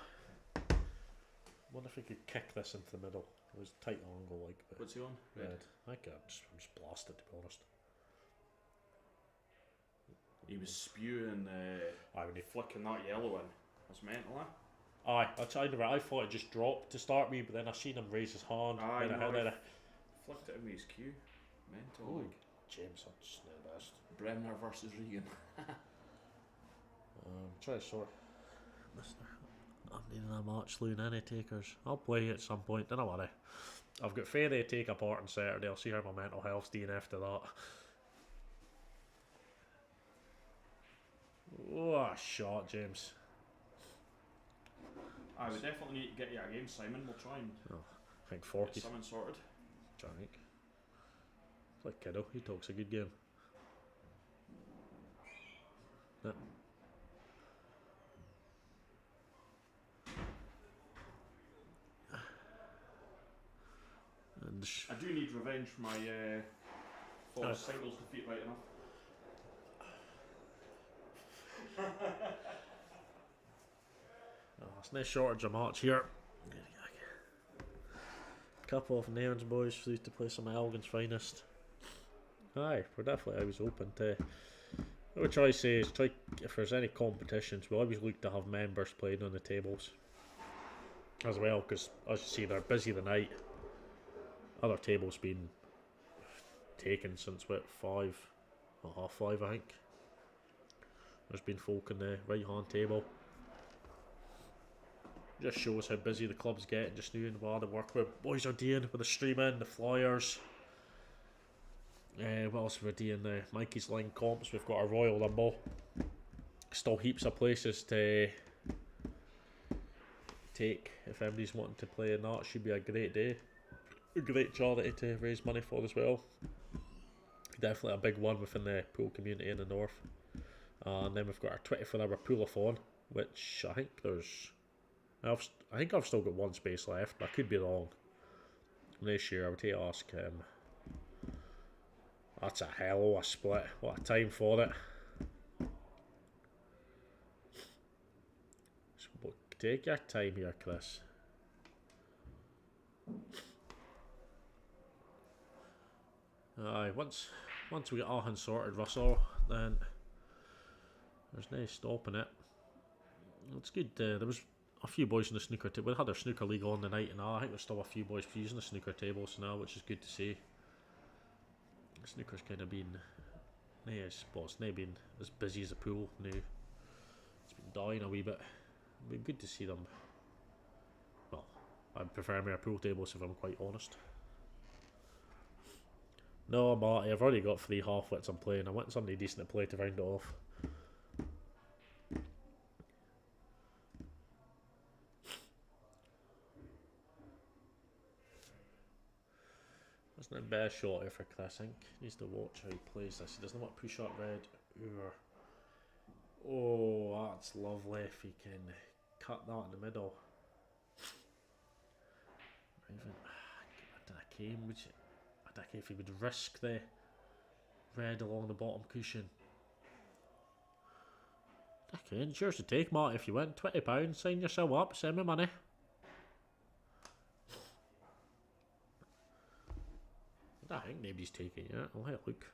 Wonder if we could kick this into the middle. It was tight angle like, but What's he on? red. I think I'm just blasted to be honest. He was spewing, When he flicking that yellow in. That's mental, eh? I thought it just dropped to start me, but then I seen him raise his hand. Aye, then no, then flicked it in with his cue. Mental, Ooh. like. James, that's the best. Bremner versus Regan. Try to sort. I'm needing a match, Loon. Any takers? I'll play at some point. Don't worry. I've got Fairday to take apart on Saturday. I'll see how my mental health's doing after that. Oh, shot, James. I would definitely need to get you a game, Simon. We'll try and I think 40. get something sorted. Jank. It's like Kiddo, he talks a good game. Yeah. And I do need revenge for my false singles defeat, right enough. There's no shortage of match here. Couple of Nairns boys through to play some Elgin's finest. Aye, we're definitely always open to. What we try to say is, if there's any competitions, we always look to have members playing on the tables as well, because as you see, they're busy the night. Other tables been taken since what, 5 or half 5, I think. There's been folk on the right hand table. Just shows how busy the club's getting just now and what the work with boys are doing with the streaming, the flyers. What else we're doing now? Mikey's line comps, we've got our Royal Rumble. Still heaps of places to take if anybody's wanting to play in that. Should be a great day. A great charity to raise money for as well. Definitely a big one within the pool community in the north. And then we've got our 24-hour pool-a-thon, which I think I think I've still got one space left, but I could be wrong. This year I would ask that's a hell of a split. What a time for it. So take your time here, Chris. Aye, once we get all hands sorted, Russell, then there's no stopping it. It's good. There was a few boys in the snooker table. We had our snooker league on the night, and I think there's still a few boys using the snooker tables now, which is good to see. Snooker's kind of been, it's not been as busy as the pool now. It's been dying a wee bit. It's been good to see them. Well, I prefer my pool tables if I'm quite honest. No, Marty, I've already got 3 half-wits I'm playing. I want somebody decent to play to round it off. That's not the best shot here for Chris. I think he needs to watch how he plays this. He doesn't want to push up red. Oh, that's lovely if he can cut that in the middle. Even, I don't know if he would risk the red along the bottom cushion. Okay, it's yours to take, Marty, if you win. £20, sign yourself up, send me money. I think nobody's taking it yet. I'll have a look.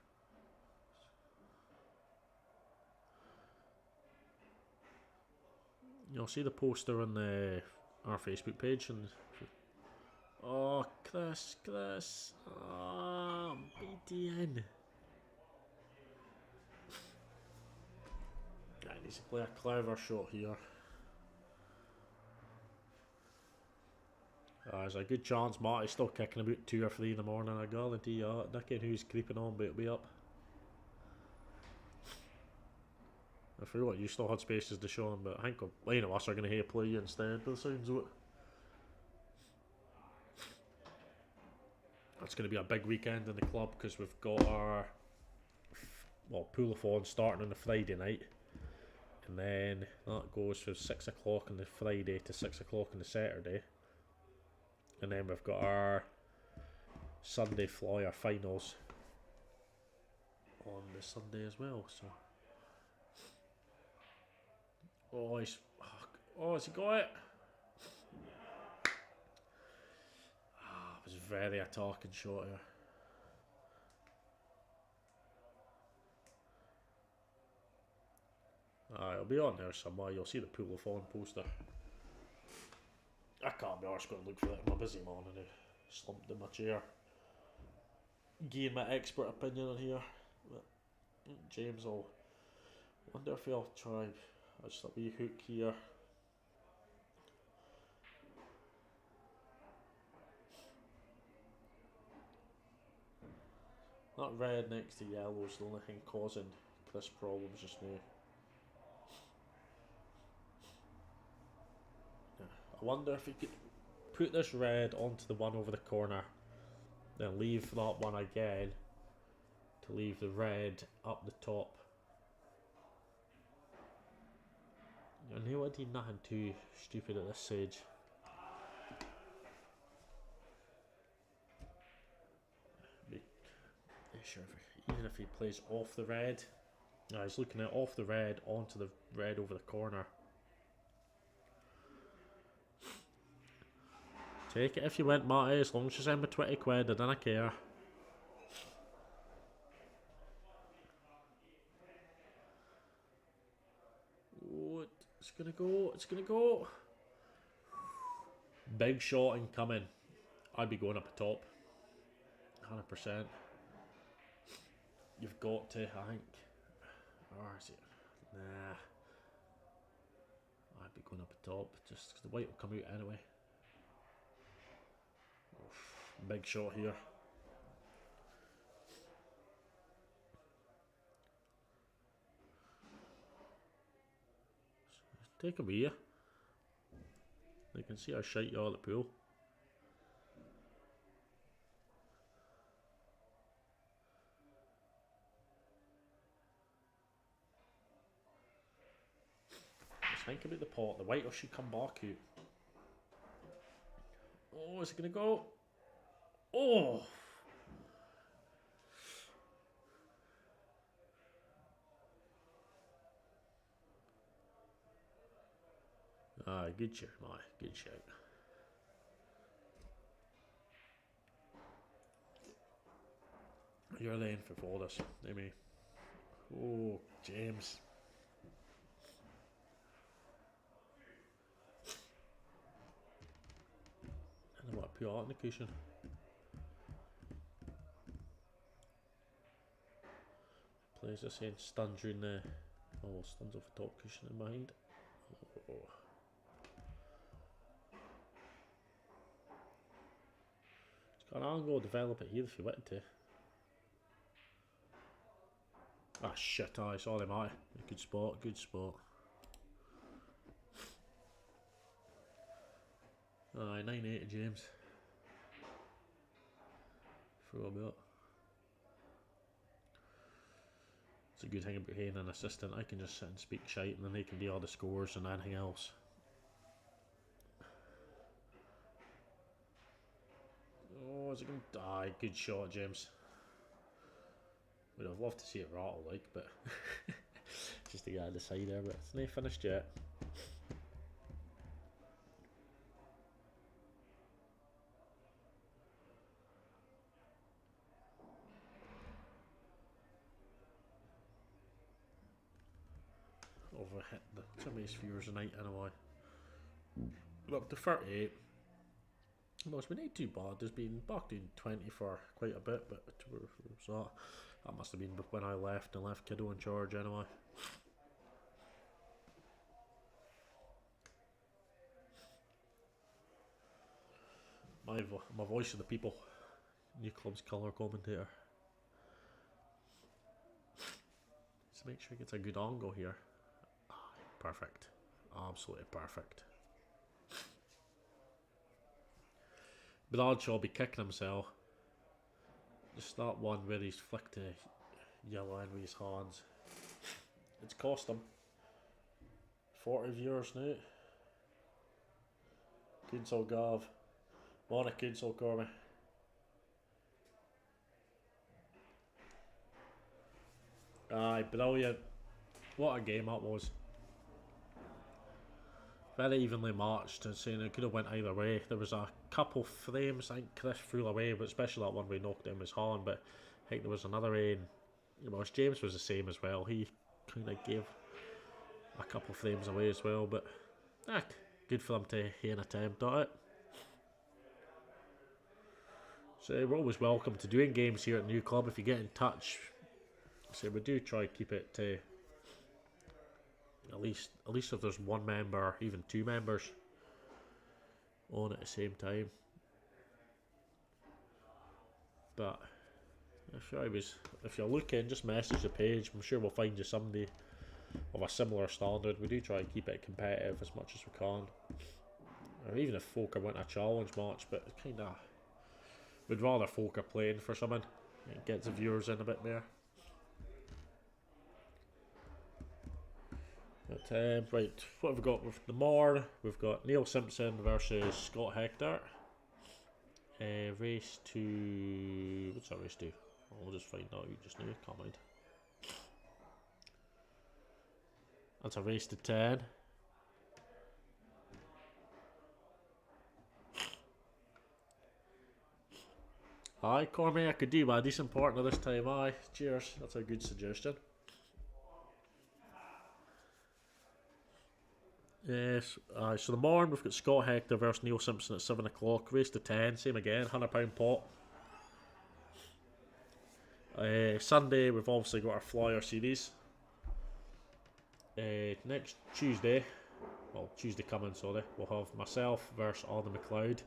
You'll see the poster on our Facebook page. And oh, Kriss. Oh, BTN. I need to play a clever shot here. There's a good chance Marty's still kicking about 2 or 3 in the morning. I guarantee you that. Nicky who's creeping on, but it'll be up. I forgot you still had spaces to show him, but I think a line of us are going to play you instead, by the sounds of it. That's going to be a big weekend in the club because we've got our pool-a-thon starting on the Friday night, and then that goes from 6 o'clock on the Friday to 6 o'clock on the Saturday. And then we've got our Sunday flyer finals on the Sunday as well. So, has he got it? It was very attacking shot here. It'll be on there somewhere. You'll see the pool-a-thon poster. I can't be arsed going to look for it. I'm a busy man and I slumped in my chair. Gain my expert opinion on here. But James will wonder if he'll try just a wee hook here. That red next to yellow is the only thing causing Kriss problems just now. I wonder if he could put this red onto the one over the corner, then leave that one again to leave the red up the top. I knew I did nothing too stupid at this stage. Sure, even if he plays off the red, he's looking at off the red onto the red over the corner. Take it if you want, Matty, as long as you send me 20 quid, I don't care. Oh, it's gonna go, it's gonna go. Big shot incoming. I'd be going up the top. 100%. You've got to, I think. Or is it? Nah. I'd be going up the top, just because the white will come out anyway. Oof, big shot here. Take a wee. You can see how shite you are at the pool. Just think about the pot. The white should come back out. Oh, is it going to go? Oh! Ah, good shout, mate. Good shout. You're laying for this, Amy. Oh, James. I don't know what to put out in the cushion. Plays this in stuns during the. Oh, stuns off the top cushion in mind. Oh. It's got an angle, develop it here if you wanted to. Ah shit, aye, sorry mate. Good spot, good spot. Aye, 980 James. For a bit. It's a good thing about having an assistant. I can just sit and speak shite and then they can do all the scores and anything else. Oh, is it going to die? Good shot, James. Would have loved to see it rattle, like, but just to get out of the side there, but it's not finished yet. Overhit the some of these viewers tonight anyway. Up to 38. Well, it's been not too bad. There's been back doing 20 for quite a bit, but that must have been when I left and left Kiddo in charge anyway. My voice of the people. New club's colour commentator. Let's make sure he gets a good angle here. Ah, perfect. Absolutely perfect. Bradshaw will be kicking himself. Just that one where he's flicked the yellow in with his hands. It's cost him 40 viewers now. Kunsel Gav. Morning Kunsel Corby. Aye, brilliant. What a game that was. Very evenly matched, and saying it could have went either way. There was a couple frames, I think Kriss threw away, but especially that one where he knocked him his hand. But I think there was another rain. Well, James was the same as well. He kind of gave a couple frames away as well, but good for them to have an attempt at it. So we're always welcome to doing games here at the new club. If you get in touch, so we do try to keep it to at least if there's one member, even two members on at the same time. But if you're looking, just message the page. I'm sure we'll find you somebody of a similar standard. We do try and keep it competitive as much as we can. Or even if folk are wanting a challenge match, but kind of we'd rather folk are playing for something. It gets the viewers in a bit more. But, right, what have we got with the Moore? We've got Neil Simpson versus Scott Hector. Race to... what's that race to? I'll just find out just now, can't mind. That's a race to 10. Aye, Cormy, I could do my decent partner this time. Aye, cheers. That's a good suggestion. Yes, aye. So the morning we've got Scott Hector versus Neil Simpson at 7 o'clock. Race to 10, same again, £100 pot. Sunday we've obviously got our Flyer series. Next Tuesday, well Tuesday coming, sorry, we'll have myself versus Alden McLeod.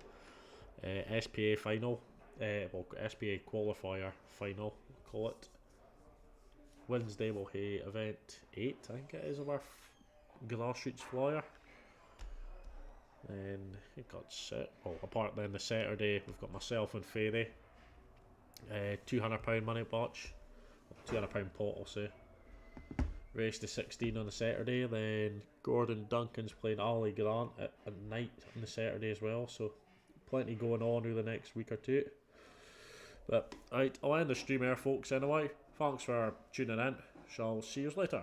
SPA final, SPA qualifier final, we'll call it. Wednesday we'll have event 8, I think it is, of our grassroots Flyer. Then it got set. Well, apart then the Saturday we've got myself and Ferry. £200 money batch, £200 pot I'll say. Race to 16 on the Saturday. Then Gordon Duncan's playing Ali Grant at night on the Saturday as well. So plenty going on over the next week or two. But right, I'll end the stream here, folks. Anyway, thanks for tuning in. Shall see you later.